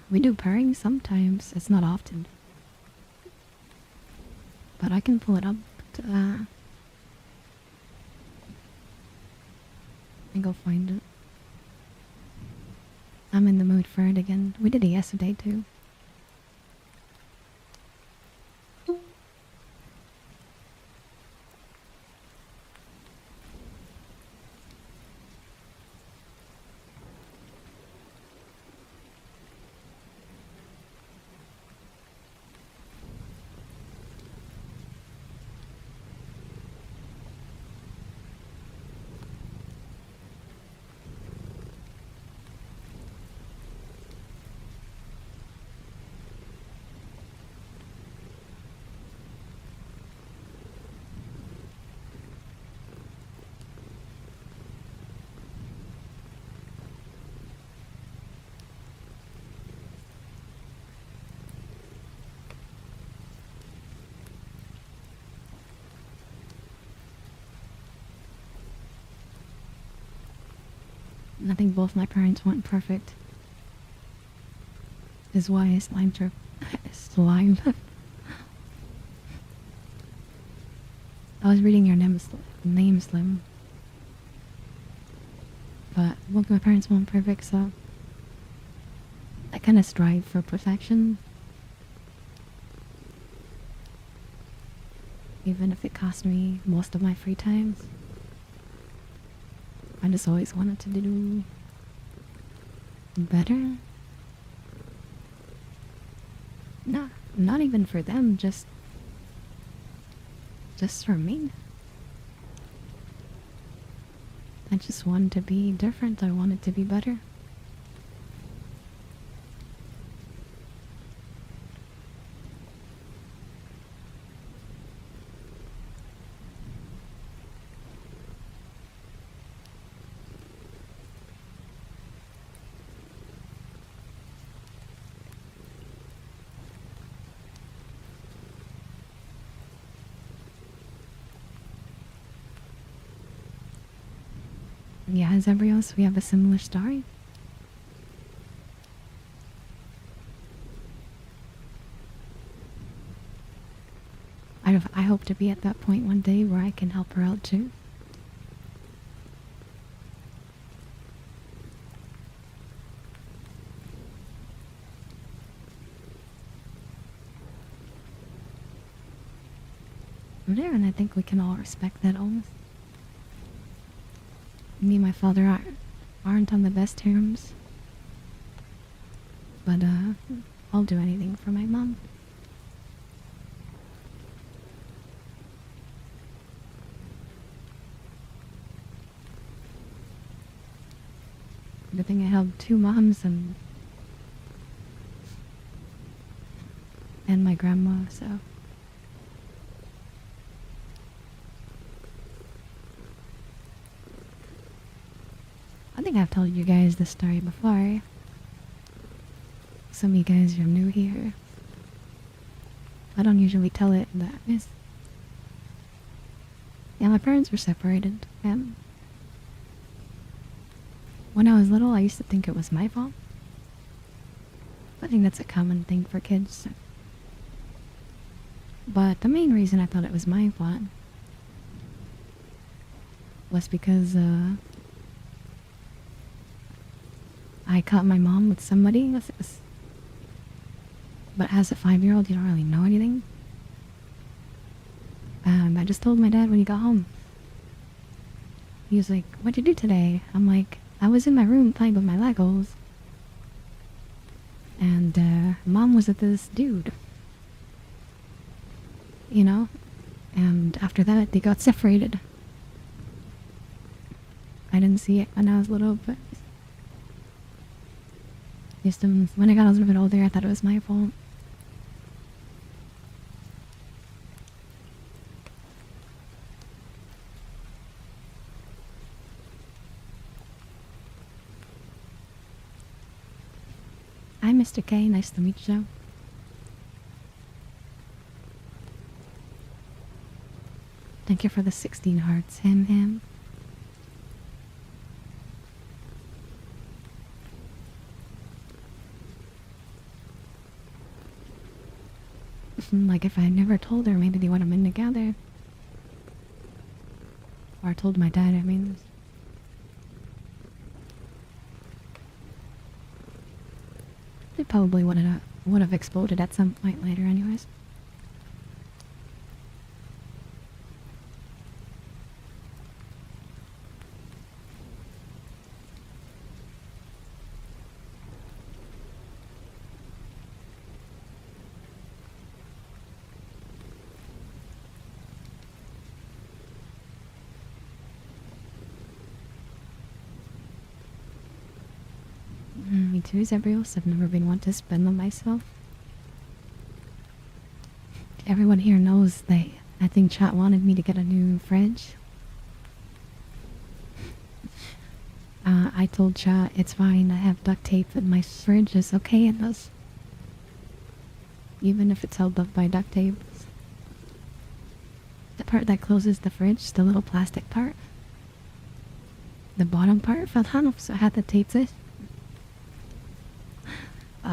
We do purring sometimes. It's not often. But I can pull it up to, and go find it. I'm in the mood for it again. We did it yesterday too. I think both my parents weren't perfect. is why slime trip. Slime. I was reading your name, Slim. But both my parents weren't perfect, so I kind of strive for perfection. Even if it cost me most of my free time. I just always wanted to do better. Not even for them, just for me. I just wanted to be different. I wanted to be better. Yeah, as everybody else, we have a similar story. I hope to be at that point one day where I can help her out too. There, and I think we can all respect that almost. Me and my father aren't on the best terms. But, I'll do anything for my mom. Good thing I have two moms and my grandma, so. I think I've told you guys this story before. Some of you guys are new here. I don't usually tell it, but yeah, my parents were separated, and when I was little, I used to think it was my fault. I think that's a common thing for kids. But the main reason I thought it was my fault was because, I caught my mom with somebody. But as a 5-year-old, you don't really know anything. I just told my dad when he got home. He was like, "What'd you do today?" I'm like, "I was in my room playing with my Legos. And, Mom was with this dude. You know? And after that, they got separated." I didn't see it when I was little, but just when I got a little bit older, I thought it was my fault. Hi, Mr. K. Nice to meet you. Thank you for the 16 hearts, him. Like, if I had never told her, maybe they would have been together. Or told my dad, I mean. They probably would have exploded at some point later anyways. Me too, Zebrios. I've never been one to spend them myself. Everyone here knows that I think chat wanted me to get a new fridge. I told chat it's fine, I have duct tape and my fridge is okay in this. Even if it's held up by duct tape. The part that closes the fridge, the little plastic part. The bottom part fell off, so I had to tape this.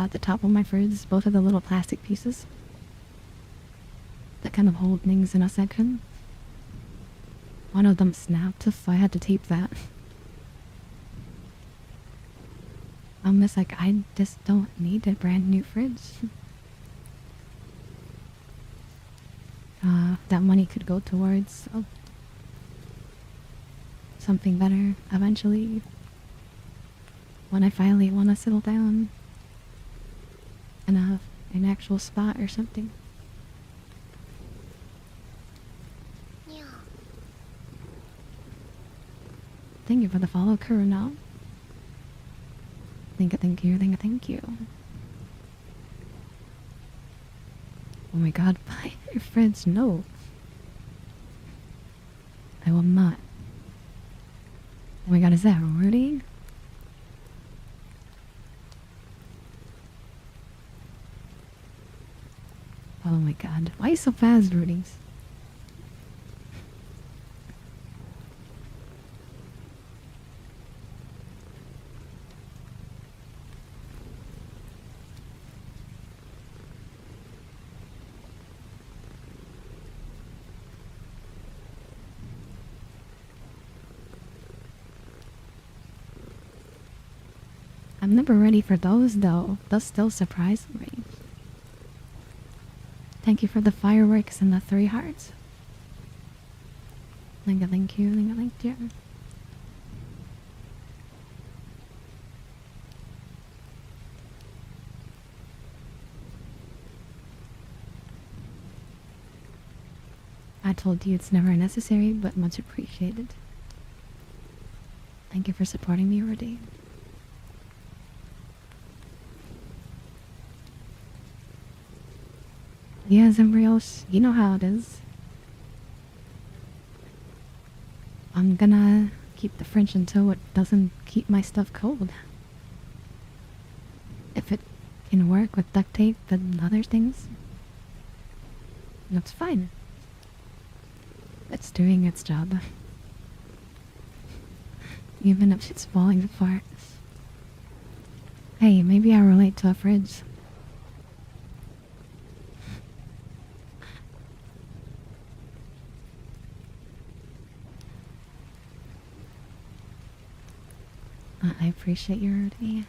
the top of my fridge, both of the little plastic pieces that kind of hold things in a section. One of them snapped, so I had to tape that. It's like, I just don't need a brand new fridge. That money could go towards something better eventually. When I finally want to settle down and have an actual spot or something. Yeah. Thank you for the follow, Kuruna. Thank you. Oh my god, buy your fridge, no. I will not. Oh my god, is that Rudy? Oh my god, why are you so fast, Rudy's? I'm never ready for those though. Those still surprise me. Thank you for the fireworks and the 3 hearts. Thank you. I told you it's never necessary, but much appreciated. Thank you for supporting me, Rudy. Yes, embryos, you know how it is. I'm gonna keep the fridge until it doesn't keep my stuff cold. If it can work with duct tape and other things, that's fine. It's doing its job. Even if it's falling apart. Hey, maybe I relate to a fridge. I appreciate your Rudy.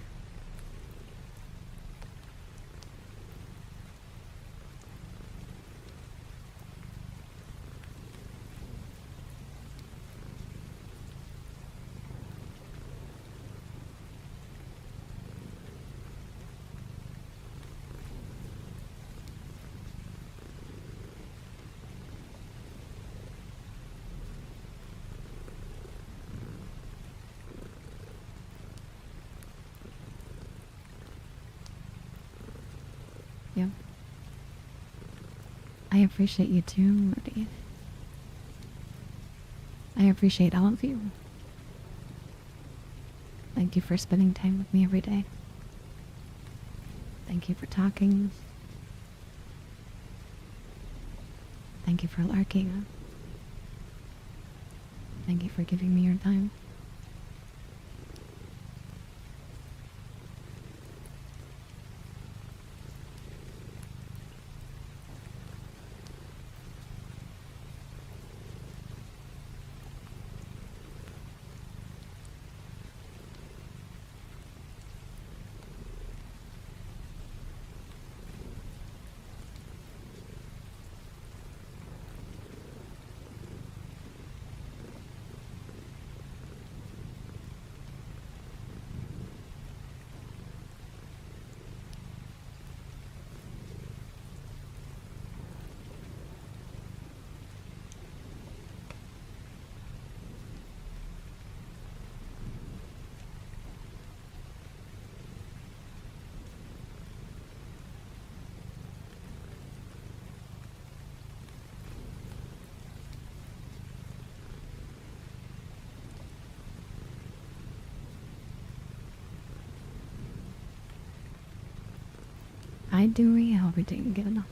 Yep. I appreciate you too, Rudy. I appreciate all of you. Thank you for spending time with me every day. Thank you for talking. Thank you for lurking. Thank you for giving me your time. I do everything good.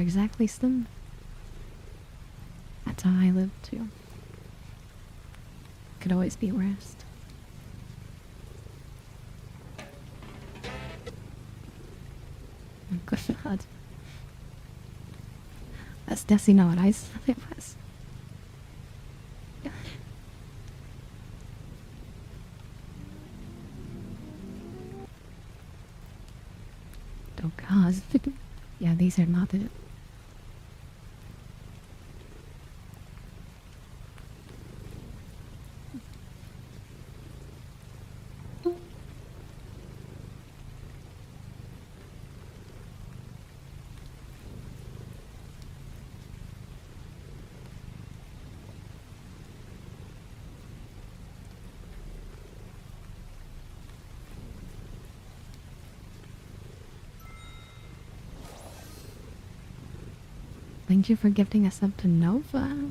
Exactly, Slim. That's how I live too. Could always be worse. Good God. That's definitely not what I said it was. Oh God. Yeah, these are not it. Thank you for gifting us up to Nova.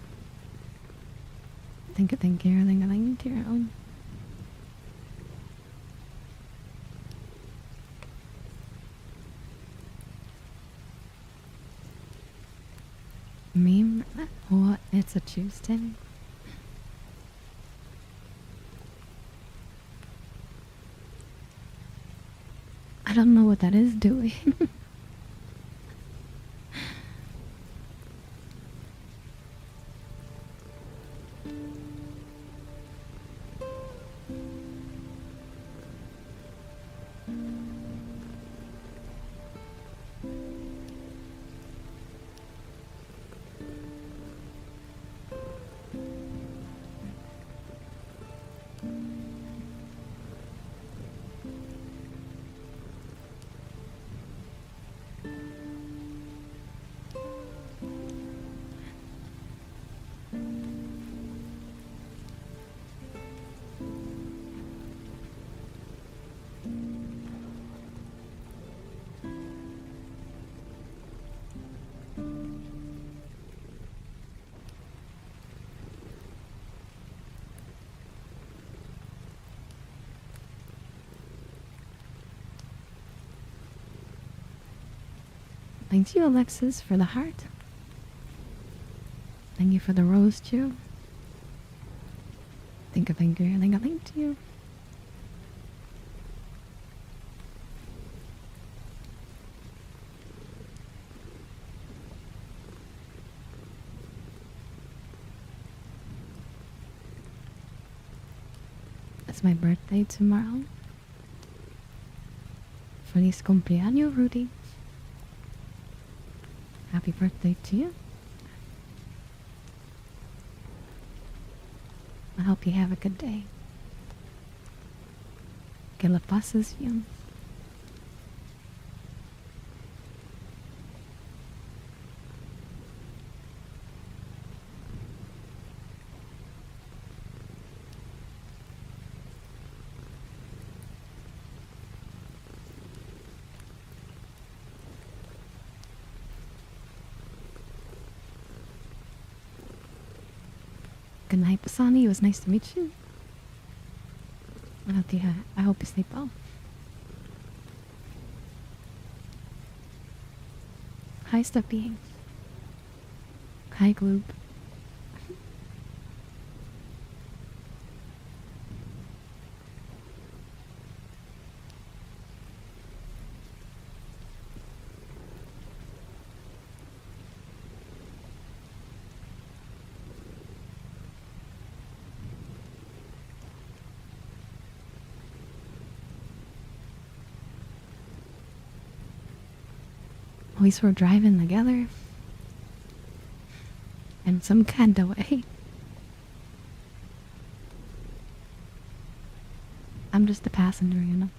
Thank you, thank you, thank you, thank you. Meme? What? It's a Tuesday? I don't know what that is doing. Thank you, Alexis, for the heart. Thank you for the rose, too. Thank you, thank you, thank you. It's my birthday tomorrow. Feliz cumpleaños, Rudy. Happy birthday to you. I hope you have a good day. Que la pases bien. Good night, Basani. It was nice to meet you. I hope you sleep well. Hi, Stuffy. Hi, Gloop. At least we're driving together. In some kind of way. I'm just a passenger, you know.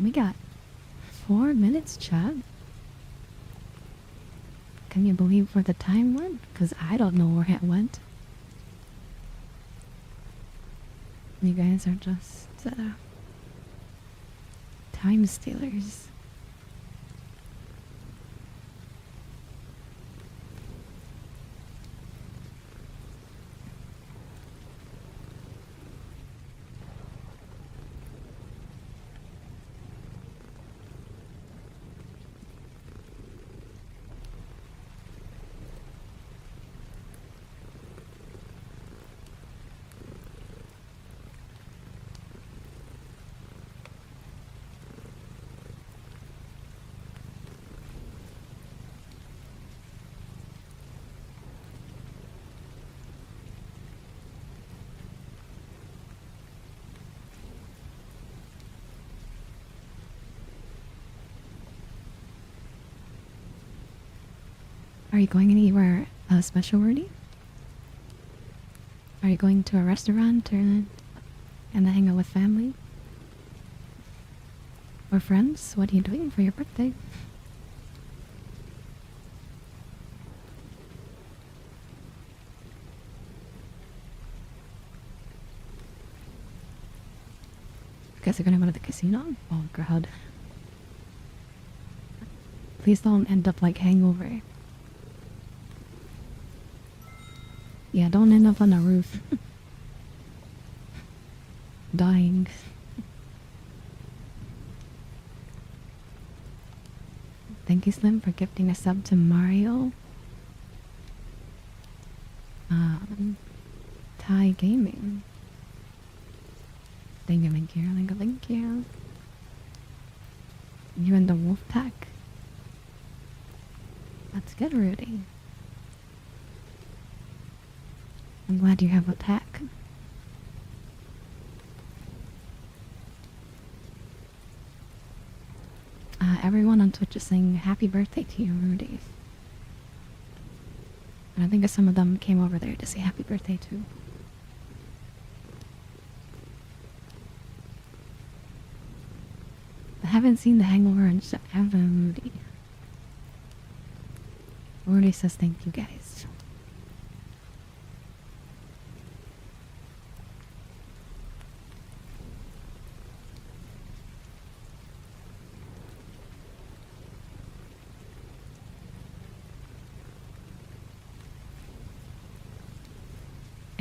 We got 4 minutes, Chad. Can you believe where the time went? Because I don't know where it went. You guys are just time stealers. Are you going anywhere special, Rudy? Are you going to a restaurant or and hang out with family? Or friends? What are you doing for your birthday? You guys are gonna go to the casino? Oh god. Please don't end up like Hangover. Yeah, don't end up on the roof. Dying. Thank you, Slim, for gifting a sub to Mario. Thai Gaming. Thank you, thank you, thank you, thank you. You and the wolf pack. That's good, Rudy. I'm glad you have a pack. Everyone on Twitch is saying happy birthday to you, Rudy. And I think some of them came over there to say happy birthday too. I haven't seen The Hangover in forever, Rudy. Rudy says thank you guys.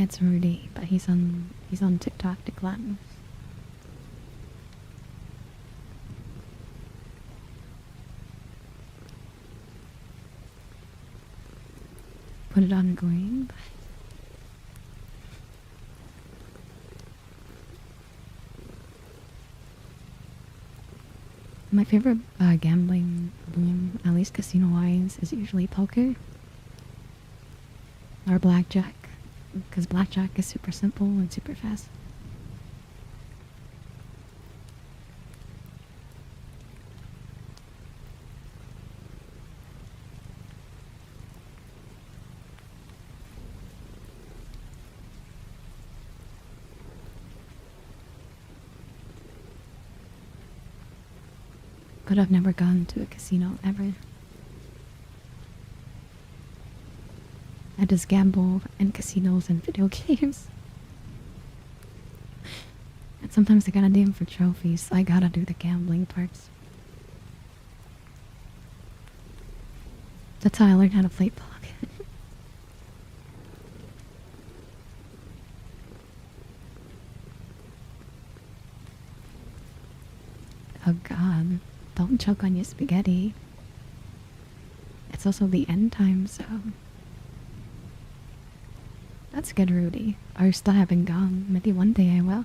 It's Rudy, but he's on TikTok decline. Put it on green. My favorite gambling game, at least casino-wise, is usually poker or blackjack, because blackjack is super simple and super fast. But I've never gone to a casino ever. I just gamble in casinos and video games. And sometimes I gotta do them for trophies, so I gotta do the gambling parts. That's how I learned how to play poker. Oh god, don't choke on your spaghetti. It's also the end time, so... That's good, Rudy. I still haven't gone. Maybe one day I will.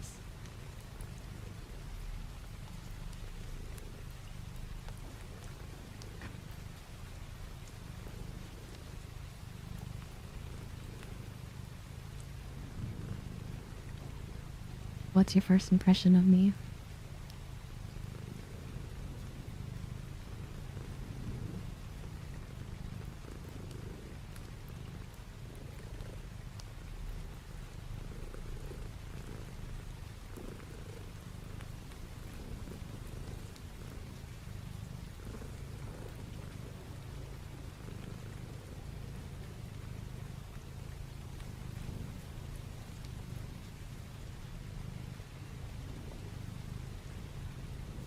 What's your first impression of me?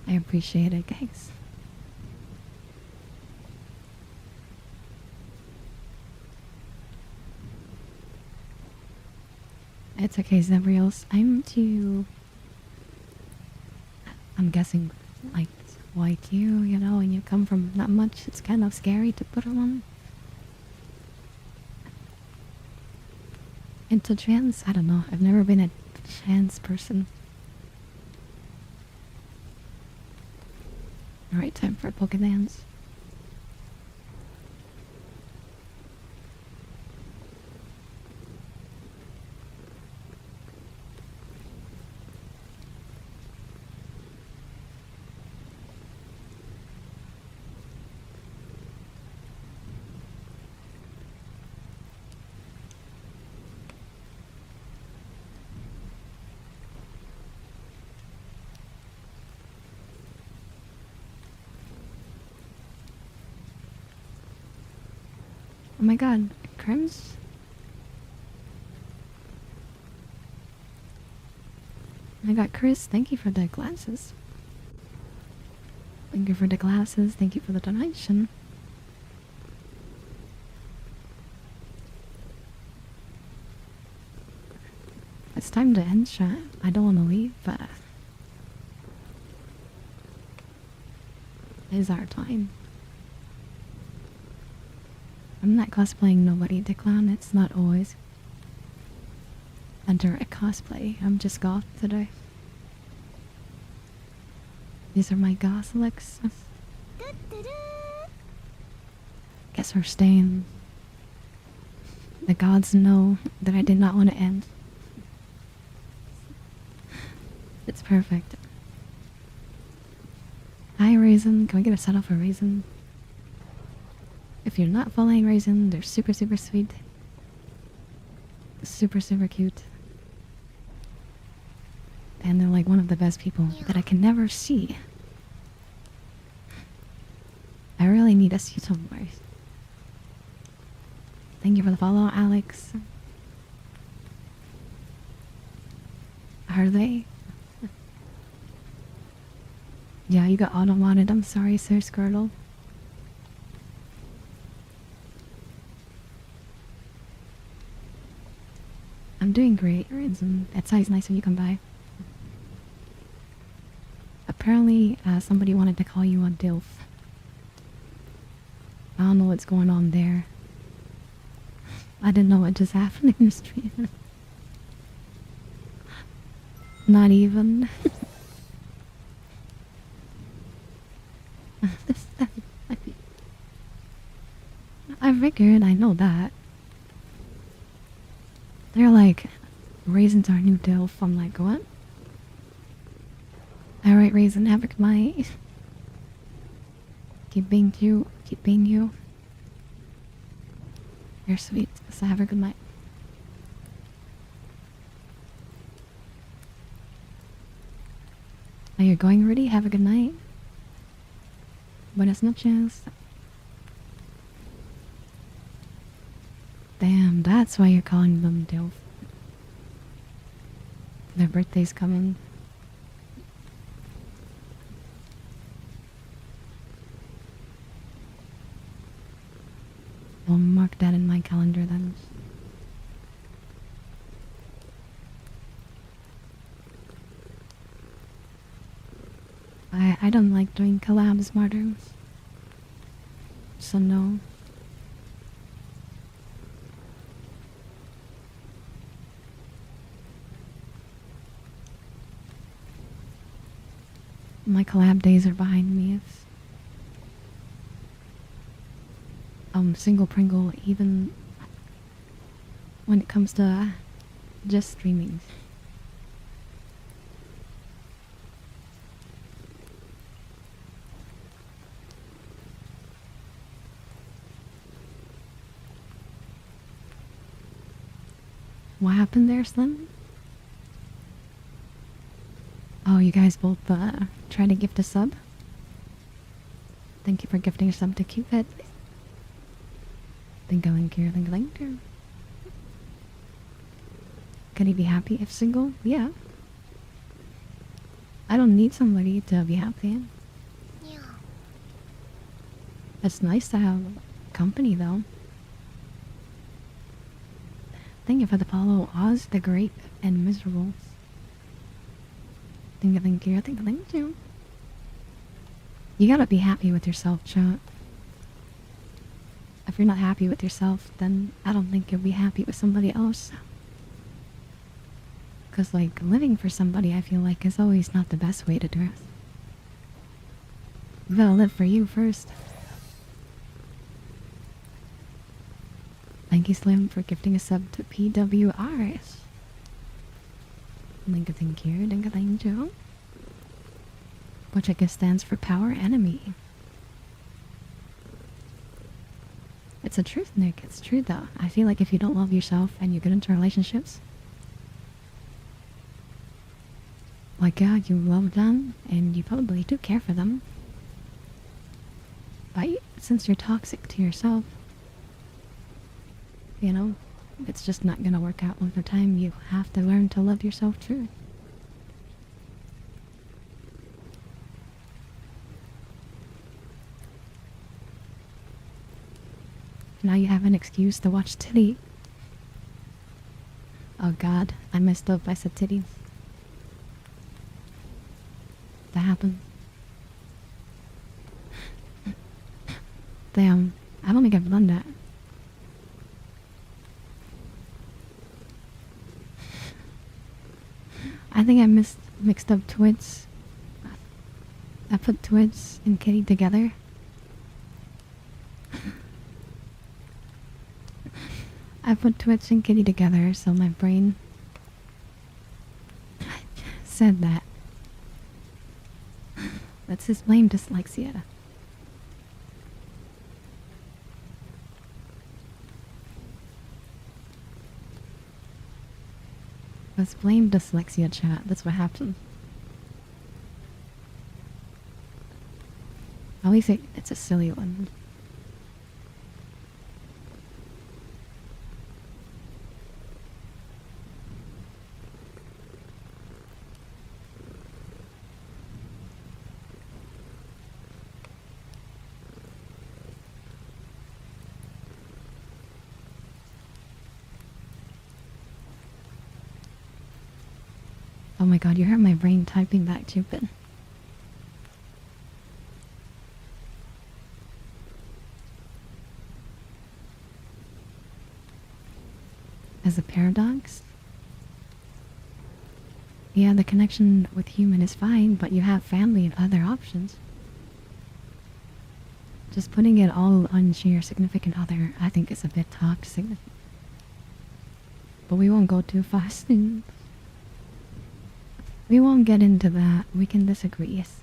I appreciate it, guys. It's okay, Zebriels. I'm guessing, like you know, when you come from not much, it's kind of scary to put on. Into trans? I don't know. I've never been a trans person. Alright, time for a polka dance. my god, Crims? I got Chris, thank you for the glasses. Thank you for the glasses, thank you for the donation. It's time to end chat. I don't want to leave, but it is our time. I'm not cosplaying nobody to clown, it's not always a direct cosplay. I'm just goth today. These are my goth looks. Guess we're staying. The gods know that I did not want to end. It's perfect. Hi Raisin, can we get a settle for Raisin? If you're not following Raisin, they're super super sweet. Super super cute. And they're like one of the best people that I can never see. I really need to see some more. Thank you for the follow, Alex. Are they? Yeah, you got auto-modded. I'm sorry, Sir Squirtle. I'm doing great, Ransom. It's always nice when you come by. Apparently, somebody wanted to call you a DILF. I don't know what's going on there. I didn't know what just happened in the street. Not even. I figured, I know that. They're like, Raisin's our new DILF. I'm like, what? Alright, Raisin, have a good night. Keep being cute, keep being you. You're sweet, so have a good night. Are you going already? Have a good night. Buenas noches. Damn, that's why you're calling them DILF. Their birthday's coming. I'll mark that in my calendar then. I don't like doing collabs, Martyrs. So no. My collab days are behind me. It's single Pringle, even when it comes to just streaming. What happened there, Slim? Oh, you guys both try to gift a sub? Thank you for gifting a sub to Cupid. Think you. Could he be happy if single? Yeah. I don't need somebody to be happy. Yeah. It's nice to have company though. Thank you for the follow, Oz the Great and Miserable. Thank you. You gotta be happy with yourself, chat. If you're not happy with yourself, then I don't think you'll be happy with somebody else. Because, like, living for somebody, I feel like, is always not the best way to do it. You gotta live for you first. Thank you, Slim, for gifting a sub to PWRs. Thank you. Which I guess stands for Power Enemy. It's the truth, Nick. It's true, though. I feel like if you don't love yourself and you get into relationships, like, yeah, you love them and you probably do care for them. But since you're toxic to yourself, You know, it's just not gonna work out over time. You have to learn to love yourself true. Now you have an excuse to watch titty. Oh god, I messed up. I said titties. That happened. Damn, I don't think I've done that. I think I mixed up Twitch. I put Twitch and Kitty together. I put Twitch and Kitty together, so my brain said that. Let's just blame dyslexia. Let's blame dyslexia, chat. That's what happened. At least it's a silly one. Oh my god, you heard my brain typing back, Cupid. As a paradox? Yeah, the connection with human is fine, but you have family and other options. Just putting it all on your significant other, I think is a bit toxic. But we won't go too fast. We won't get into that. We can disagree. Yes.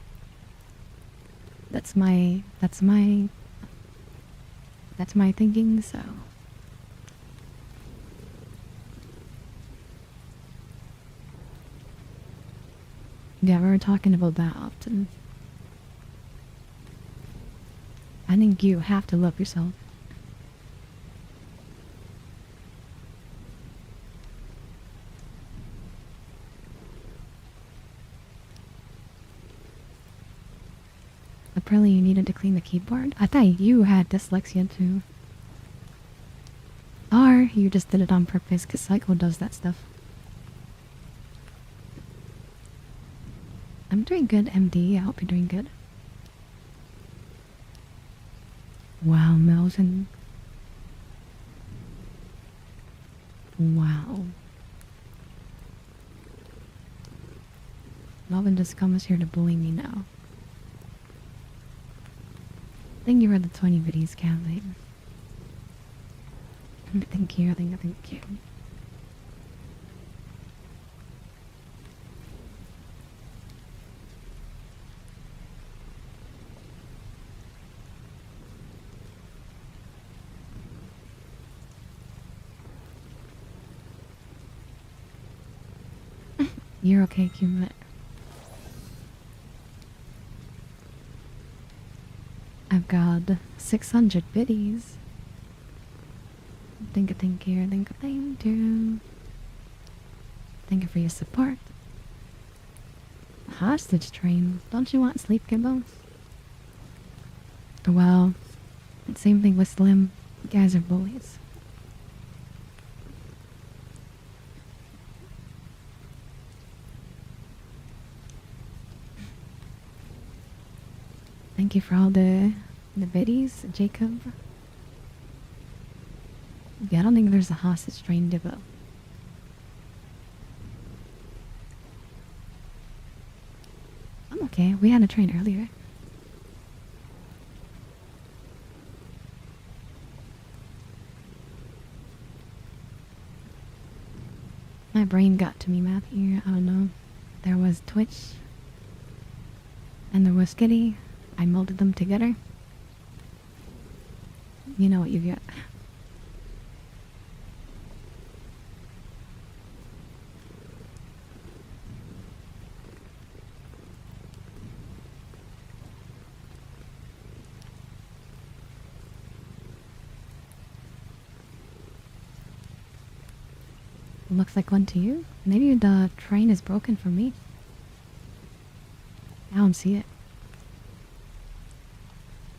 That's my thinking, so. Yeah, we were talking about that often. I think you have to love yourself. Apparently you needed to clean the keyboard? I thought you had dyslexia too. Or you just did it on purpose because Psycho does that stuff. I'm doing good, MD. I hope you're doing good. Wow, Melvin. Wow. Melvin just comes here to bully me now. Thank you for the 20 videos, Kathleen. Thank you, thank you. You're okay, Cumlet. I've got 600 biddies. Thank you. Thank you. Thank you for your support. Hostage train. Don't you want sleep, Kimbo? Well, same thing with Slim. You guys are bullies. Thank you for all the biddies, Jacob. Yeah, I don't think there's a hostage train depot. I'm okay. We had a train earlier. My brain got to me, Matthew. I don't know. There was Twitch. And there was Kitty. I molded them together. You know what you get. Looks like one to you. Maybe the train is broken for me. I don't see it.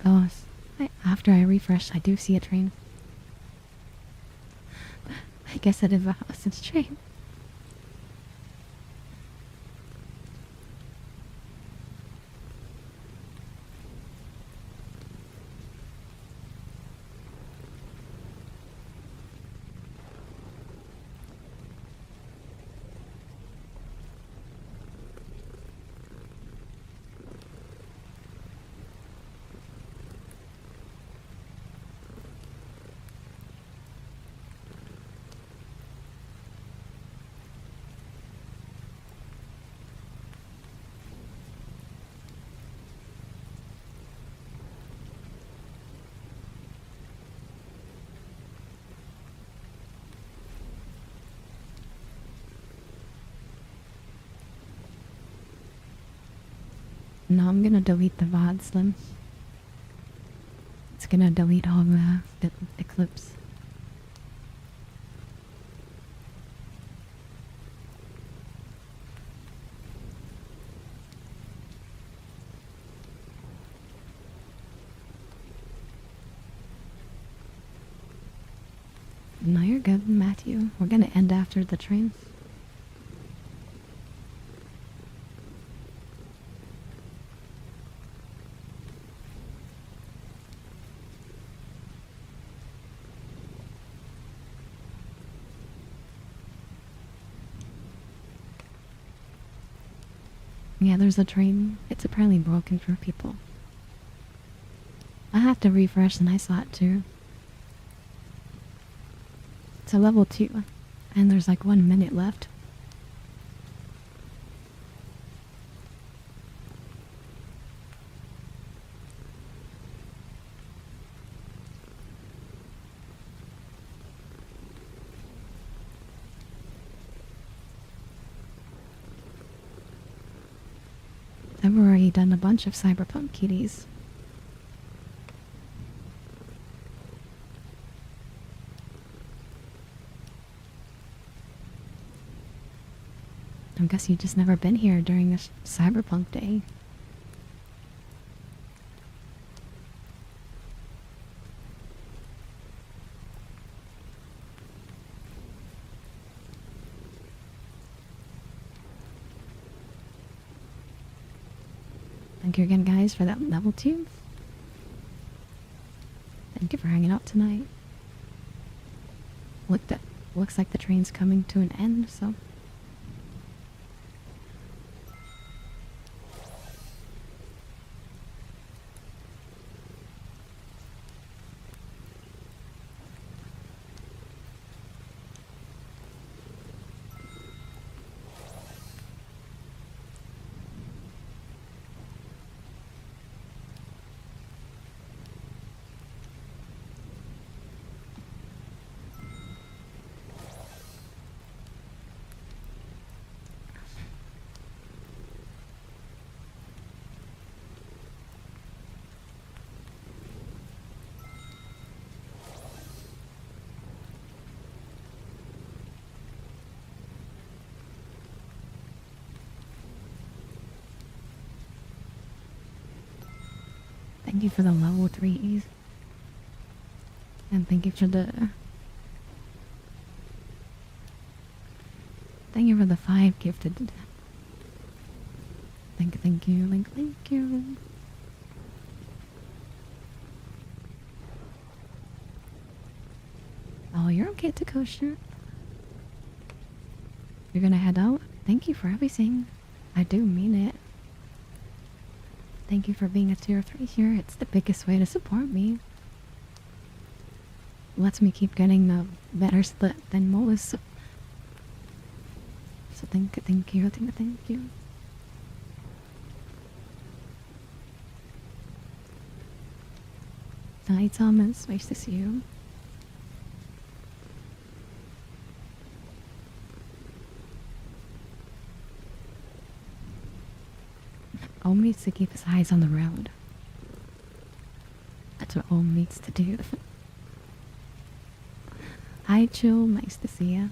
Oh, after I refresh, I do see a train. I guess it is a since train. No, I'm gonna delete the VOD Slim. It's gonna delete all the clips. No, you're good, Matthew. We're gonna end after the train. Yeah, there's a train. It's apparently broken for people. I have to refresh and I saw it too. It's a level 2. And there's like 1 minute left. I've already done a bunch of cyberpunk kitties. I guess you just never been here during a cyberpunk day. Thank you again, guys, for that level 2. Thank you for hanging out tonight. Looks like the train's coming to an end, so... Thank you for the level 3s. And thank you for the... Thank you for the 5 gifted. Thank you, thank you. Oh, you're okay to kosher. You're gonna head out? Thank you for everything. I do mean it. Thank you for being a tier 3 here. It's the biggest way to support me. Lets me keep getting the better split than Molus. So thank you. Hi Thomas, nice to see you. Ohm needs to keep his eyes on the road. That's what Ohm needs to do. Hi Chill, nice to see ya.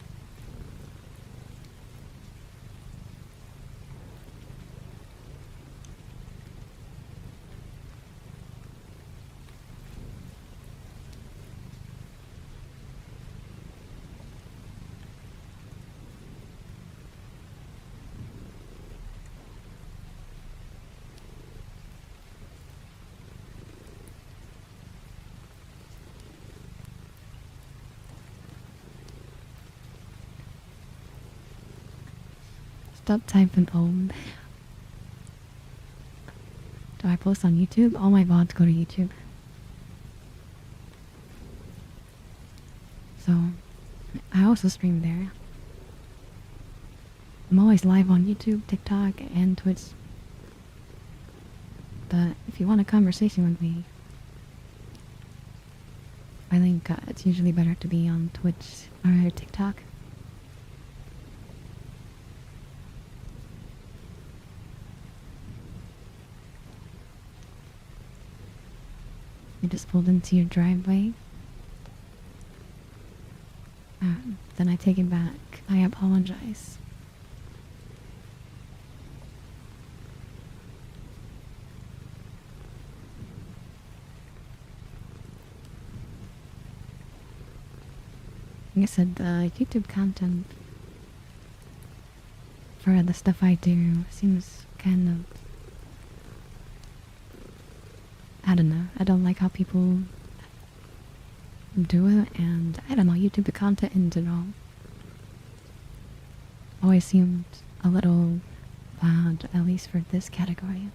Stop typing old. Do I post on YouTube? All my VODs go to YouTube. So, I also stream there. I'm always live on YouTube, TikTok, and Twitch. But if you want a conversation with me, I think it's usually better to be on Twitch or TikTok. You just pulled into your driveway. Then I take it back. I apologize. Like I said, the YouTube content for the stuff I do seems kind of... I don't know. I don't like how people do it, and I don't know, YouTube content in general always seemed a little bad, at least for this category.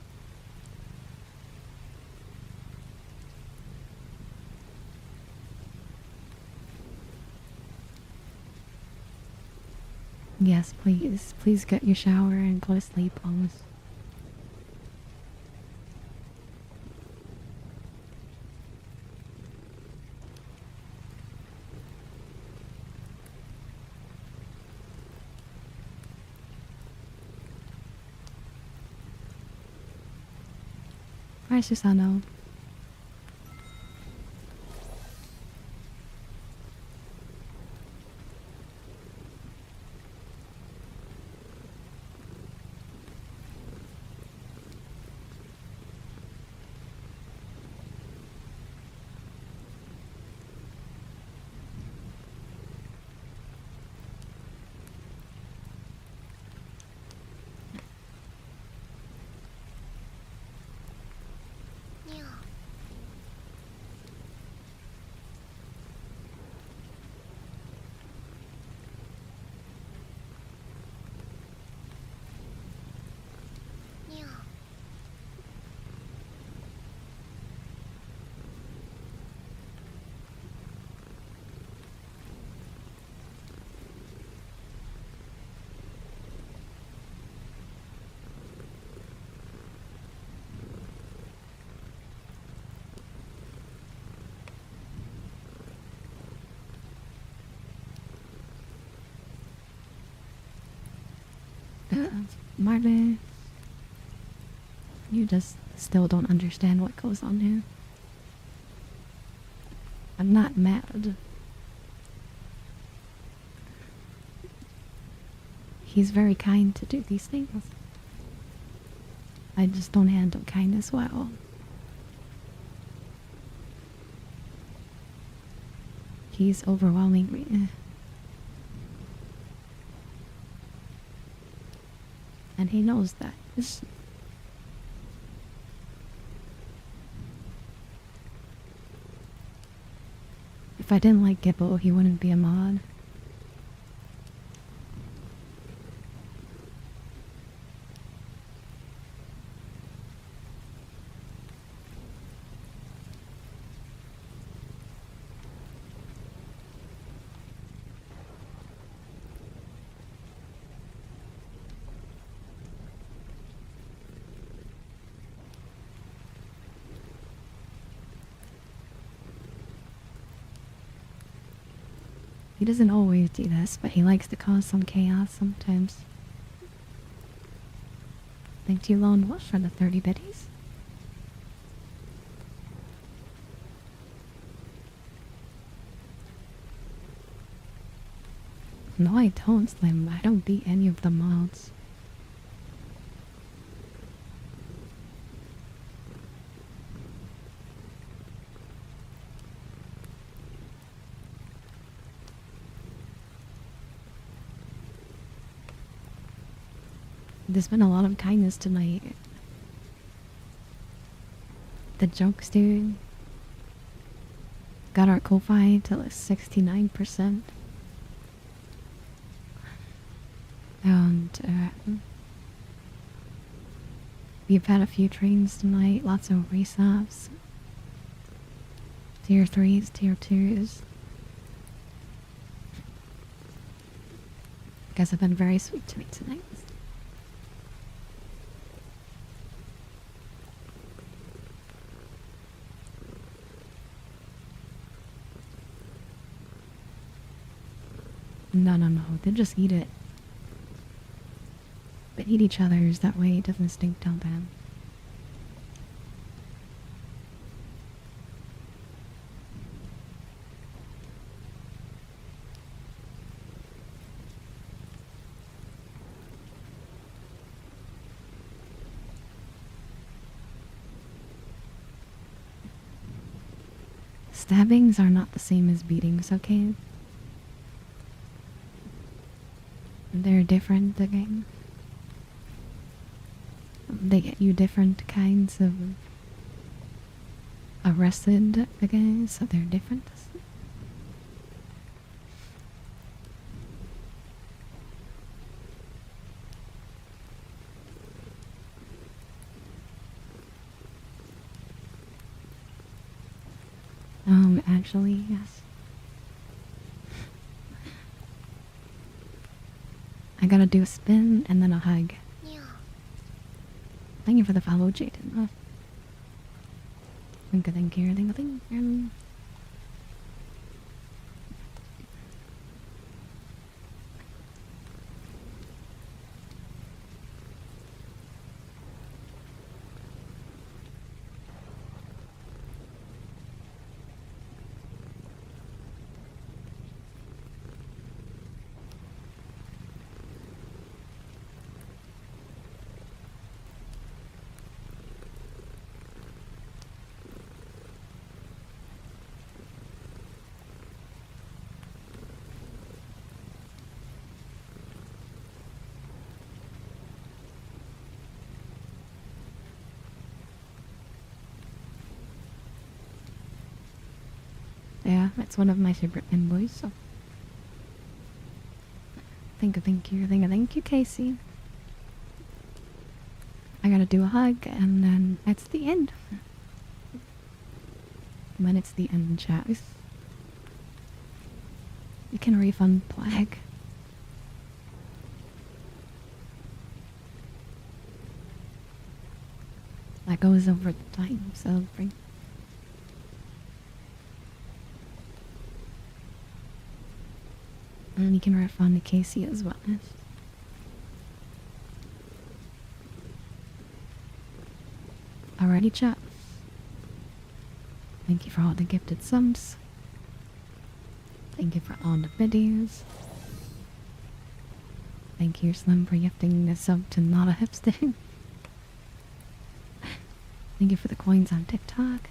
Yes, please. Please get your shower and go to sleep, almost. Where's Susano? Yeah. Yeah. Marvin, you just still don't understand what goes on here. I'm not mad. He's very kind to do these things. I just don't handle kindness well. He's overwhelming me. And he knows that. If I didn't like Gibbo, he wouldn't be a mod. He doesn't always do this, but he likes to cause some chaos sometimes. Thank you, Lone Wolf, for the 30 biddies. No, I don't, Slim. I don't beat any of the mods. There's been a lot of kindness tonight. The jokes, dude. Got our Ko-Fi to like 69%. And we've had a few trains tonight, lots of restops. Tier 3s, tier 2s. You guys have been very sweet to me tonight. No, they just eat it. But eat each other's, that way it doesn't stink down bad. Stabbings are not the same as beatings, okay? They're different, again. They get you different kinds of arrested, again, so they're different. Actually, yes. I gotta do a spin and then a hug. Meow. Thank you for the follow, Jaden. Thank you, thank you. Yeah, it's one of my favorite inboys, so. Thank you, Casey. I gotta do a hug, and then it's the end. When it's the end, chat, you can refund Plague. That goes over the time, so bring. And you can refund to Casey as well. Alrighty, chat. Thank you for all the gifted subs. Thank you for all the videos. Thank you, Slim, for gifting the sub to Not a Hipster. Thank you for the coins on TikTok.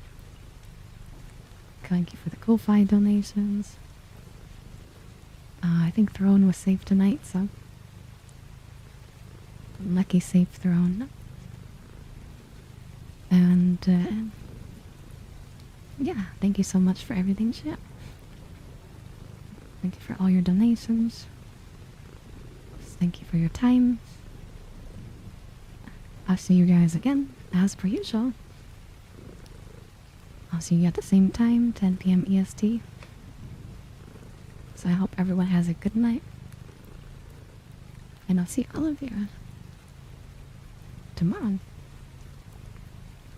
Thank you for the Ko-Fi donations. I think Throne was safe tonight, so. Lucky safe Throne. And, yeah, thank you so much for everything, chat. Thank you for all your donations. Thank you for your time. I'll see you guys again, as per usual. I'll see you at the same time, 10 p.m. EST. So I hope everyone has a good night. And I'll see all of you tomorrow.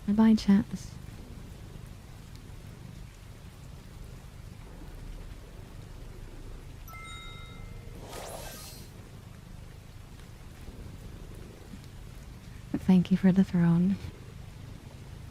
Bye-bye, chat. Thank you for the throne.